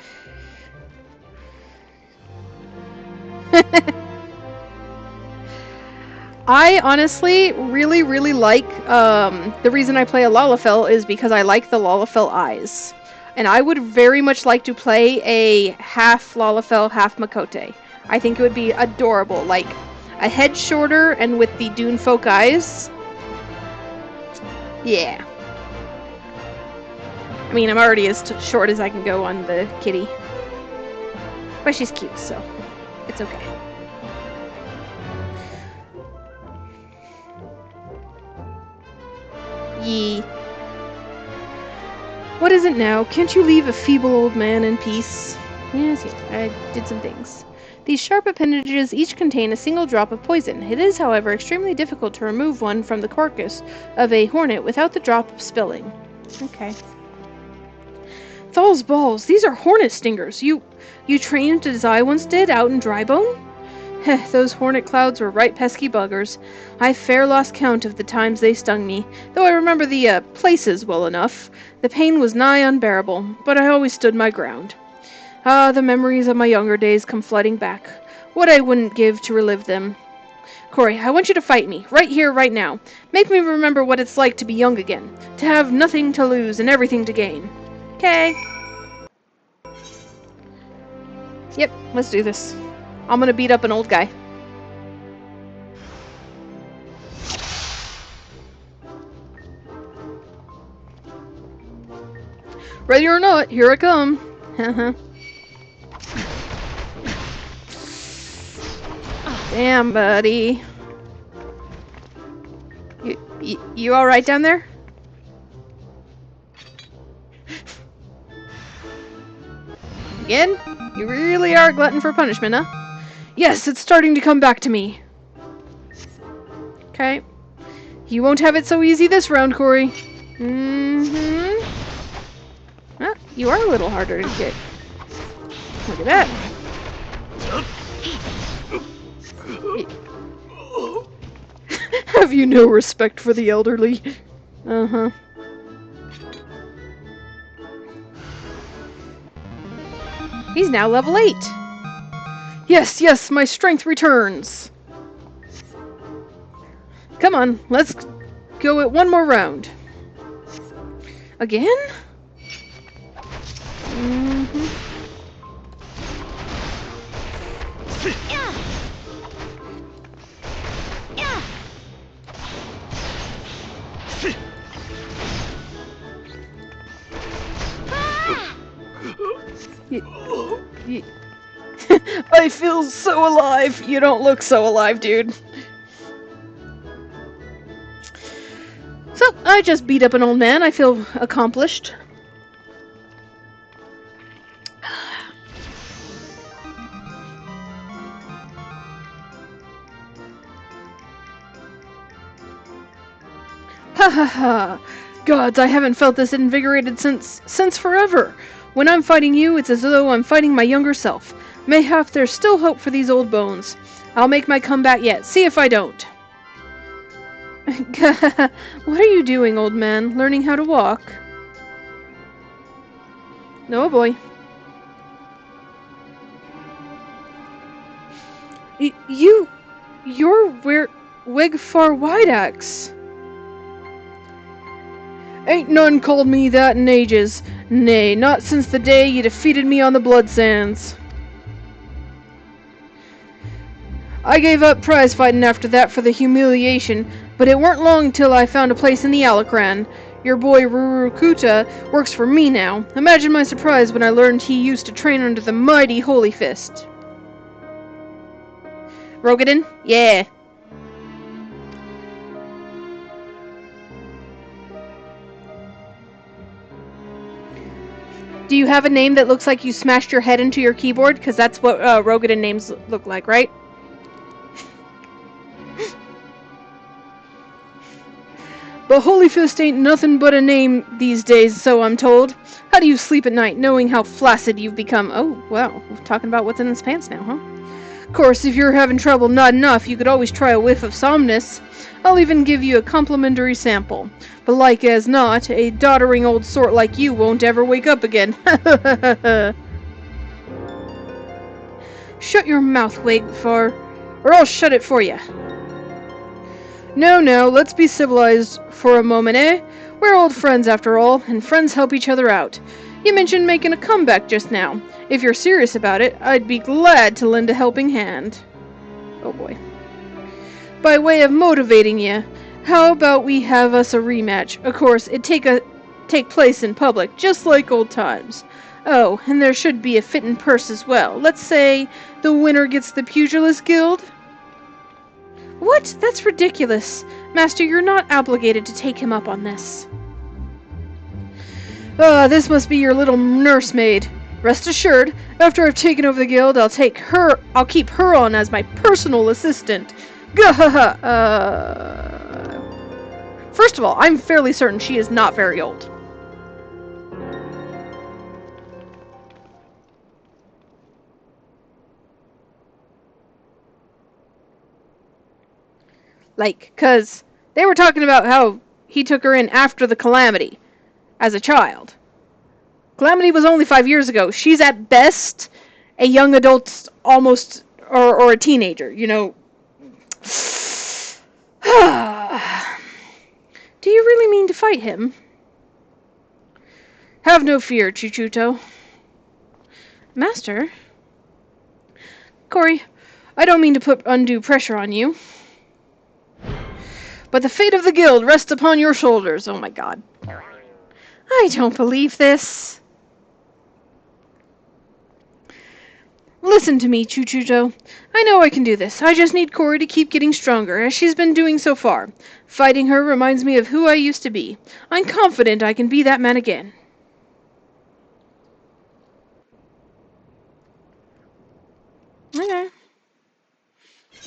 I honestly really, really like... the reason I play a Lalafell is because I like the Lalafell eyes. And I would very much like to play a half Lalafell, half Miqo'te. I think it would be adorable. Like, a head shorter and with the Dune folk eyes. Yeah. I mean, I'm already as short as I can go on the kitty. But she's cute, so it's okay. Yee. What is it now? Can't you leave a feeble old man in peace? Yes, I did some things. These sharp appendages each contain a single drop of poison. It is, however, extremely difficult to remove one from the carcass of a hornet without the drop spilling. Okay. Thal's balls, these are hornet stingers. You trained as I once did out in Drybone? Heh, those hornet clouds were right pesky buggers. I fair lost count of the times they stung me, though I remember the places well enough. The pain was nigh unbearable, but I always stood my ground. Ah, the memories of my younger days come flooding back. What I wouldn't give to relive them. Corey, I want you to fight me, right here, right now. Make me remember what it's like to be young again, to have nothing to lose and everything to gain. Okay. Yep, let's do this. I'm gonna beat up an old guy. Ready or not, here I come. Damn, buddy. You all right down there? Again? You really are a glutton for punishment, huh? Yes, it's starting to come back to me. Okay. You won't have it so easy this round, Corey. Mm-hmm. Ah, you are a little harder to kick. Look at that. Have you no respect for the elderly? Uh-huh. He's now level 8. Yes, yes, my strength returns. Come on, let's go at one more round. Again? Mm-hmm. I feel so alive. You don't look so alive, dude. So, I just beat up an old man. I feel accomplished. Ha ha ha! Gods, I haven't felt this invigorated since forever. When I'm fighting you, it's as though I'm fighting my younger self. Mayhap there's still hope for these old bones. I'll make my comeback yet. See if I don't. What are you doing, old man? Learning how to walk? No, boy. You're Wigfar Wideaxe. Ain't none called me that in ages. Nay, not since the day you defeated me on the Blood Sands. I gave up prize fighting after that for the humiliation, but it weren't long till I found a place in the Alacran. Your boy Miqo'te works for me now. Imagine my surprise when I learned he used to train under the mighty Holy Fist. Rogadin? Yeah. Do you have a name that looks like you smashed your head into your keyboard? Because that's what Rogadin names look like, right? But Holy Fist ain't nothing but a name these days, so I'm told. How do you sleep at night, knowing how flaccid you've become? Oh, well, we're talking about what's in his pants now, huh? Of course, if you're having trouble nodding off, you could always try a whiff of Somnus. I'll even give you a complimentary sample. But like as not, a doddering old sort like you won't ever wake up again. Shut your mouth, Wigfar, or I'll shut it for you. No, let's be civilized for a moment, eh? We're old friends after all, and friends help each other out. You mentioned making a comeback just now. If you're serious about it, I'd be glad to lend a helping hand. Oh boy. By way of motivating you, how about we have us a rematch? Of course, it'd take place in public, just like old times. Oh, and there should be a fitting purse as well. Let's say the winner gets the Pugilist Guild? What? That's ridiculous. Master, you're not obligated to take him up on this. This must be your little nursemaid. Rest assured, after I've taken over the guild, I'll keep her on as my personal assistant. Gahaha. First of all, I'm fairly certain she is not very old. Like, 'cause they were talking about how he took her in after the Calamity, as a child. Calamity was only 5 years ago. She's at best a young adult, almost, or a teenager, you know. Do you really mean to fight him? Have no fear, Chuchuto. Master? Corey, I don't mean to put undue pressure on you. But the fate of the guild rests upon your shoulders. Oh my god. I don't believe this. Listen to me, Chuchuto. I know I can do this. I just need Corey to keep getting stronger, as she's been doing so far. Fighting her reminds me of who I used to be. I'm confident I can be that man again. Okay.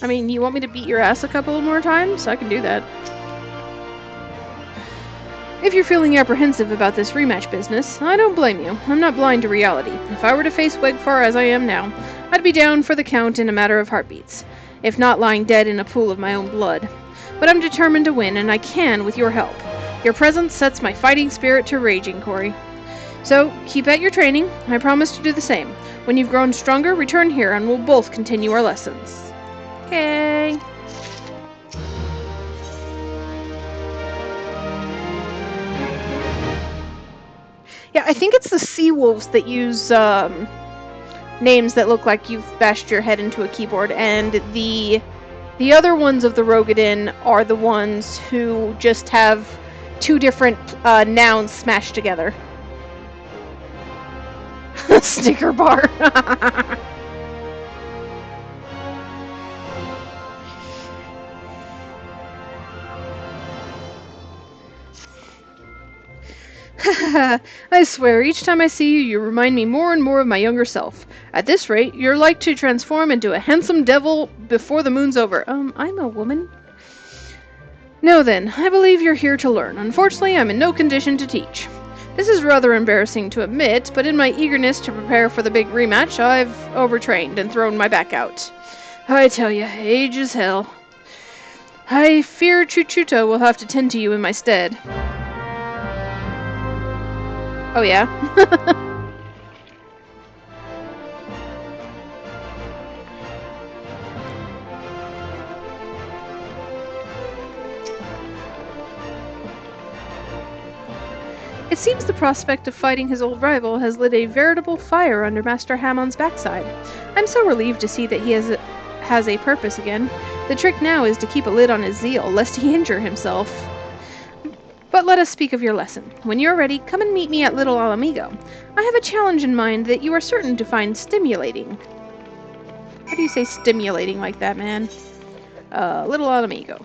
I mean, you want me to beat your ass a couple more times? I can do that. If you're feeling apprehensive about this rematch business, I don't blame you. I'm not blind to reality. If I were to face Wigfar as I am now, I'd be down for the count in a matter of heartbeats, if not lying dead in a pool of my own blood. But I'm determined to win, and I can with your help. Your presence sets my fighting spirit to raging, Corey. So, keep at your training. I promise to do the same. When you've grown stronger, return here, and we'll both continue our lessons. Okay. Yeah, I think it's the sea wolves that use names that look like you've bashed your head into a keyboard, and the other ones of the Rogadin are the ones who just have two different nouns smashed together. Sticker bar. I swear, each time I see you, you remind me more and more of my younger self. At this rate, you're like to transform into a handsome devil before the moon's over. I'm a woman. No then, I believe you're here to learn. Unfortunately, I'm in no condition to teach. This is rather embarrassing to admit, but in my eagerness to prepare for the big rematch, I've overtrained and thrown my back out. I tell you, age is hell. I fear Chuchuta will have to tend to you in my stead. Oh yeah? It seems the prospect of fighting his old rival has lit a veritable fire under Master Hammon's backside. I'm so relieved to see that he has a purpose again. The trick now is to keep a lid on his zeal, lest he injure himself. But let us speak of your lesson. When you're ready, come and meet me at Little Alamigo. I have a challenge in mind that you are certain to find stimulating. How do you say stimulating like that, man? Little Alamigo.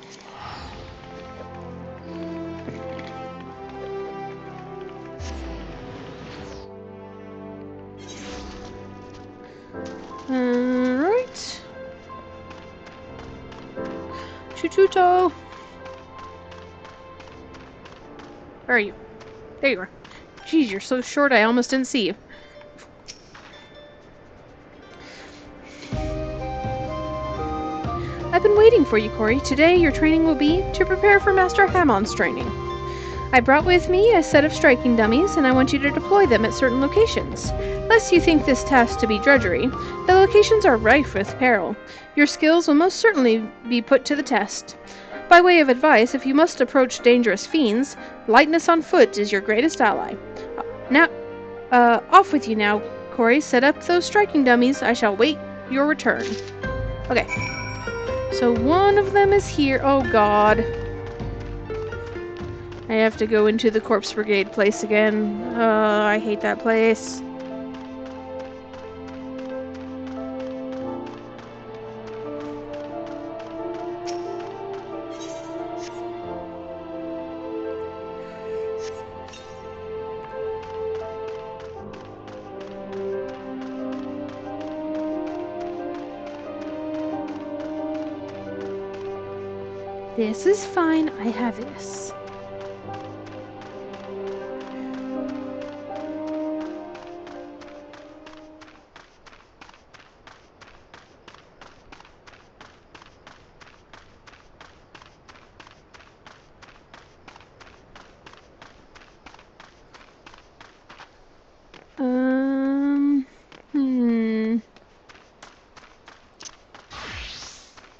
Alright. Chuchuto! Where are you? There you are. Jeez, you're so short I almost didn't see you. I've been waiting for you, Corey. Today your training will be to prepare for Master Hammon's training. I brought with me a set of striking dummies, and I want you to deploy them at certain locations. Lest you think this task to be drudgery, the locations are rife with peril. Your skills will most certainly be put to the test. By way of advice, if you must approach dangerous fiends, lightness on foot is your greatest ally. Now, off with you now, Corey. Set up those striking dummies. I shall wait your return. Okay. So one of them is here. Oh, God. I have to go into the Corpse Brigade place again. I hate that place. This is fine. I have this.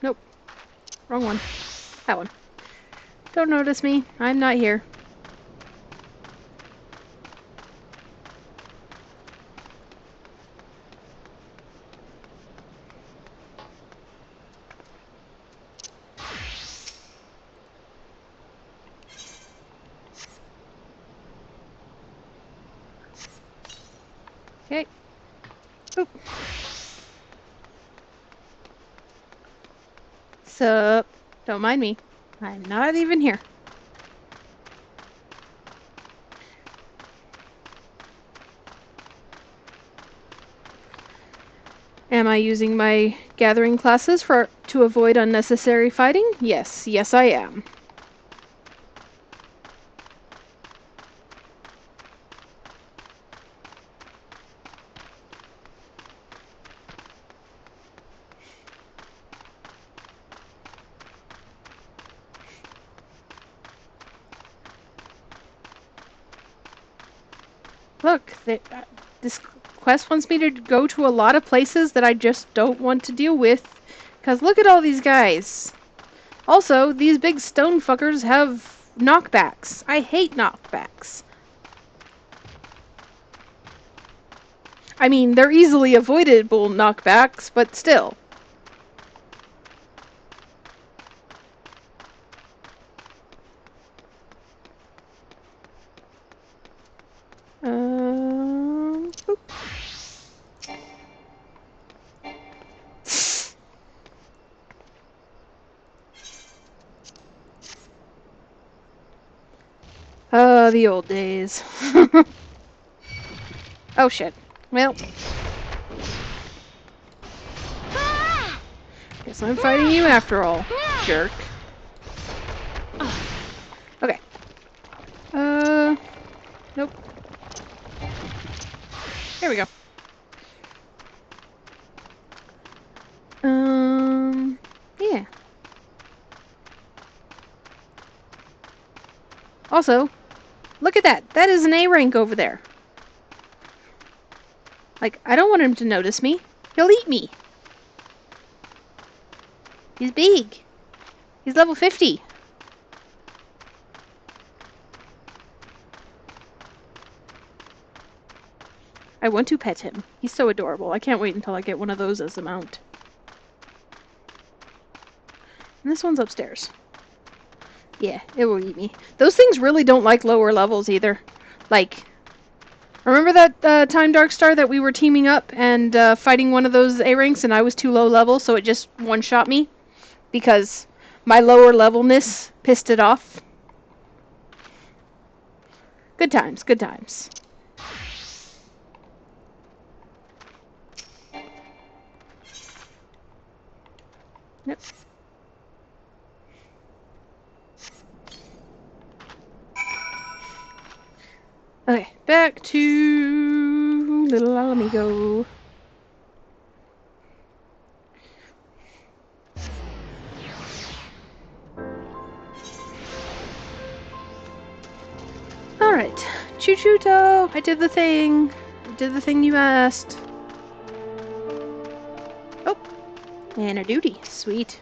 Nope. Wrong one. That one. Don't notice me. I'm not here. Okay. Oop. Sup? Don't mind me. I'm not even here. Am I using my gathering classes to avoid unnecessary fighting? Yes. Yes, I am. Look, this quest wants me to go to a lot of places that I just don't want to deal with. Because look at all these guys. Also, these big stone fuckers have knockbacks. I hate knockbacks. I mean, they're easily avoidable knockbacks, but still. Oop. The old days. Oh shit. Well. Guess I'm fighting you after all, jerk. Okay. Nope. There we go. Yeah. Also, look at that. That is an A rank over there. Like, I don't want him to notice me. He'll eat me. He's big. He's level 50. I want to pet him. He's so adorable. I can't wait until I get one of those as a mount. And this one's upstairs. Yeah, it will eat me. Those things really don't like lower levels either. Like, remember that time Darkstar that we were teaming up and fighting one of those A-ranks and I was too low level, so it just one-shot me? Because my lower levelness pissed it off. Good times, good times. Yep. Okay, back to Little Alamigo. Alright, Chuchuto, I did the thing. I did the thing you asked. Oh, and a duty. Sweet.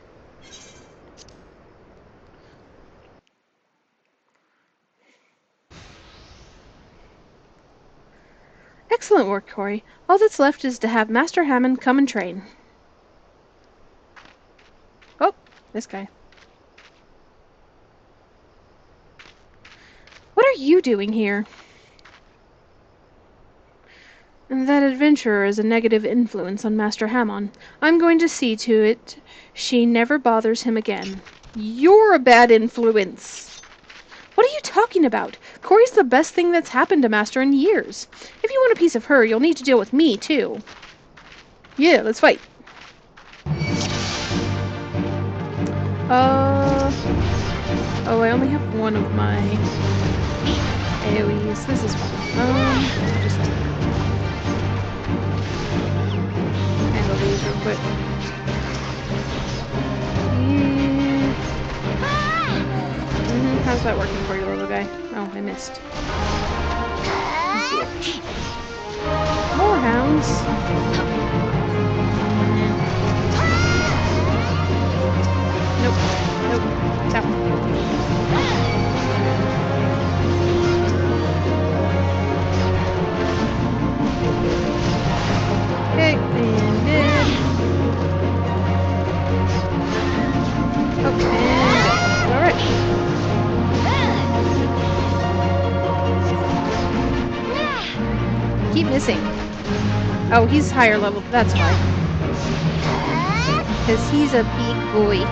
Excellent work, Corey. All that's left is to have Master Hammond come and train. Oh, this guy. What are you doing here? That adventurer is a negative influence on Master Hammond. I'm going to see to it she never bothers him again. You're a bad influence. What are you talking about? Corey's the best thing that's happened to Master in years. If you want a piece of her, you'll need to deal with me, too. Yeah, let's fight. Oh, I only have one of my AoEs. This is fine. Just handle these real quick. Yeah. How's that working for you, little guy? Oh, I missed. More hounds. Nope. Nope. That one. Okay, and dead. Oh, and alright. Keep missing. Oh, he's higher level. That's why. Because he's a big boy.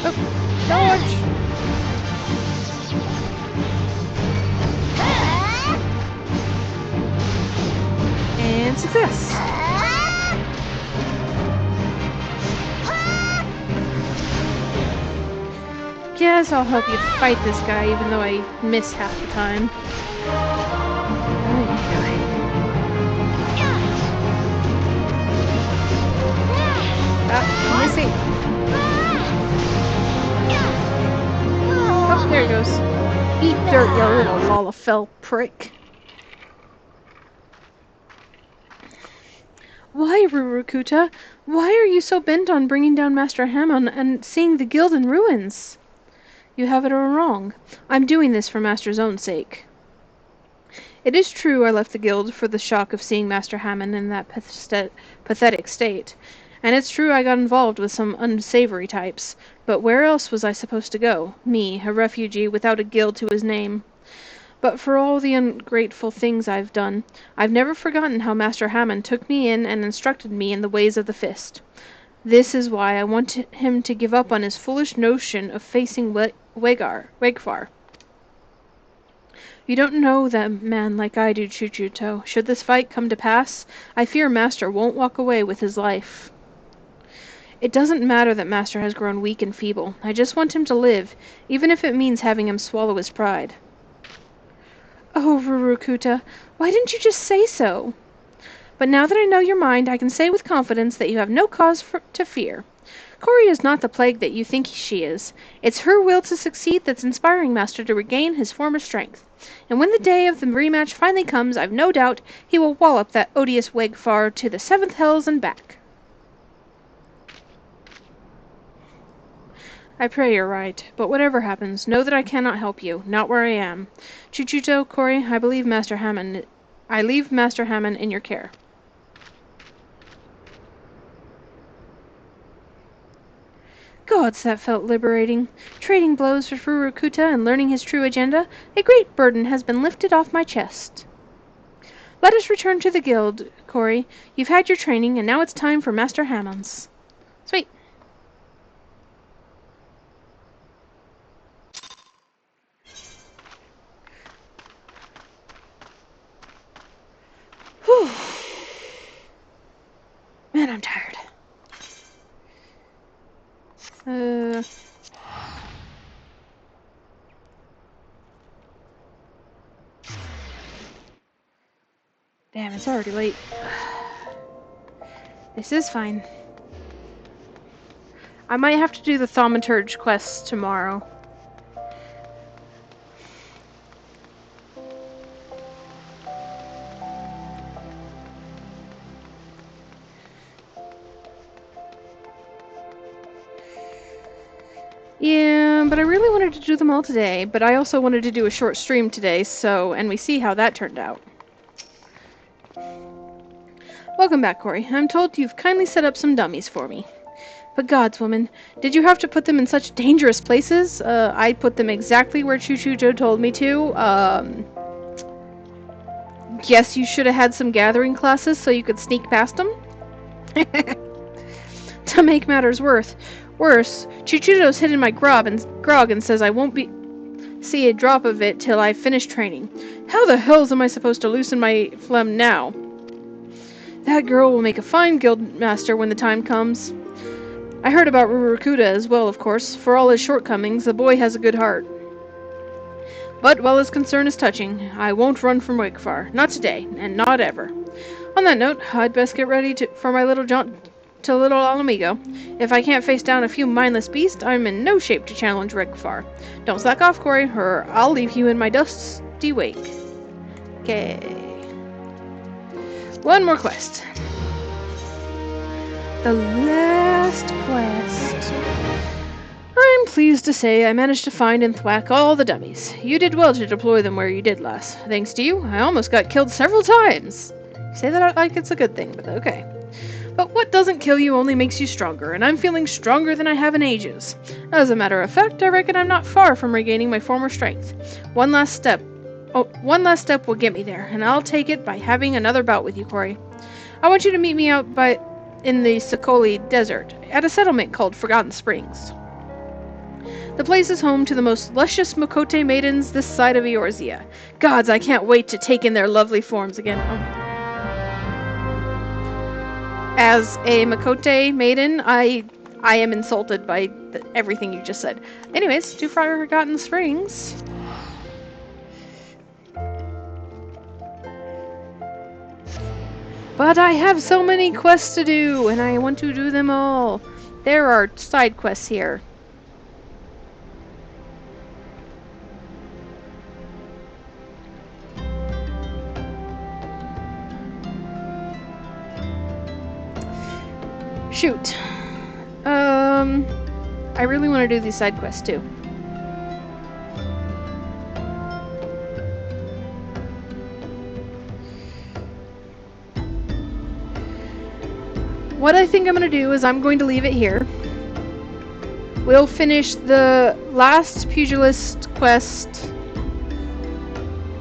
Oh, dodge! And success! Guess I'll help you fight this guy, even though I miss half the time. Ah, missing! Oh, there he goes. Eat dirt, you little Lalafell prick. Why, Rurukuta? Why are you so bent on bringing down Master Hammond and seeing the guild in ruins? You have it all wrong. I'm doing this for Master's own sake. It is true I left the guild for the shock of seeing Master Hammond in that pathetic state. And it's true I got involved with some unsavory types. But where else was I supposed to go? Me, a refugee without a guild to his name. But for all the ungrateful things I've done, I've never forgotten how Master Hammond took me in and instructed me in the ways of the fist. This is why I want him to give up on his foolish notion of facing Wegfar. You don't know that man like I do, Chuchuto. Should this fight come to pass, I fear Master won't walk away with his life. It doesn't matter that Master has grown weak and feeble. I just want him to live, even if it means having him swallow his pride. Oh, Rurukuta, why didn't you just say so? But now that I know your mind, I can say with confidence that you have no cause to fear. Cori is not the plague that you think she is. It's her will to succeed that's inspiring Master to regain his former strength. And when the day of the rematch finally comes, I've no doubt he will wallop that odious Wegfar to the seventh hells and back. I pray you're right, but whatever happens, know that I cannot help you, not where I am. Chuchuto, Cori, I leave Master Hammond in your care. Gods, that felt liberating. Trading blows for Furukuta and learning his true agenda, a great burden has been lifted off my chest. Let us return to the guild, Cori. You've had your training, and now it's time for Master Hammond's. Sweet. Whew. Man, I'm tired. Damn, it's already late. This is fine. I might have to do the Thaumaturge quest tomorrow. Yeah, but I really wanted to do them all today, but I also wanted to do a short stream today, and we see how that turned out. Welcome back, Cori. I'm told you've kindly set up some dummies for me. But gods, woman, did you have to put them in such dangerous places? I put them exactly where Chuchuto told me to. Guess you should have had some gathering classes so you could sneak past them? To make matters worse, Chuchuto's hidden my grog and says I won't see a drop of it till I finish training. How the hells am I supposed to loosen my phlegm now? That girl will make a fine guild master when the time comes. I heard about Rurukuta as well, of course. For all his shortcomings, the boy has a good heart. But while his concern is touching, I won't run from Wegfar. Not today, and not ever. On that note, I'd best get ready for my little jaunt to Little Alamigo. If I can't face down a few mindless beasts, I'm in no shape to challenge Wegfar. Don't slack off, Cori, or I'll leave you in my dusty wake. Okay. One more quest. The last quest. I'm pleased to say I managed to find and thwack all the dummies. You did well to deploy them where you did, lass. Thanks to you, I almost got killed several times. Say that like it's a good thing, but okay. But what doesn't kill you only makes you stronger, and I'm feeling stronger than I have in ages. As a matter of fact, I reckon I'm not far from regaining my former strength. One last step will get me there, and I'll take it by having another bout with you, Cori. I want you to meet me out in the Sakoli Desert, at a settlement called Forgotten Springs. The place is home to the most luscious Miqo'te maidens this side of Eorzea. Gods, I can't wait to take in their lovely forms again. As a Miqo'te maiden, I am insulted by everything you just said. Anyways, to Forgotten Springs. But I have so many quests to do, and I want to do them all. There are side quests here. Shoot. I really want to do these side quests too. What I think I'm going to do is I'm going to leave it here. We'll finish the last Pugilist quest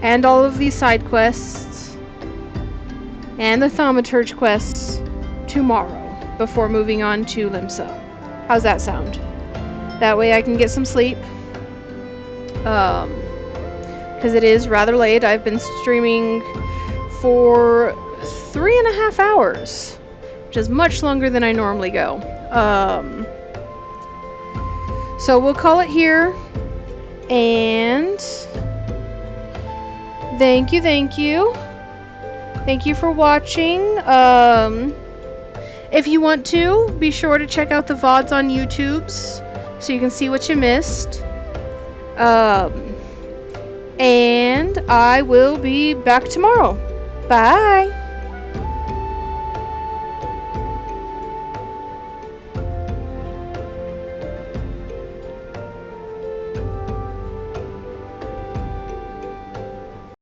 and all of these side quests and the Thaumaturge quests tomorrow before moving on to Limsa. How's that sound? That way I can get some sleep. Because it is rather late. I've been streaming for 3.5 hours, which is much longer than I normally go. So we'll call it here, and thank you for watching. If you want to, be sure to check out the VODs on YouTube's so you can see what you missed. And I will be back tomorrow. Bye!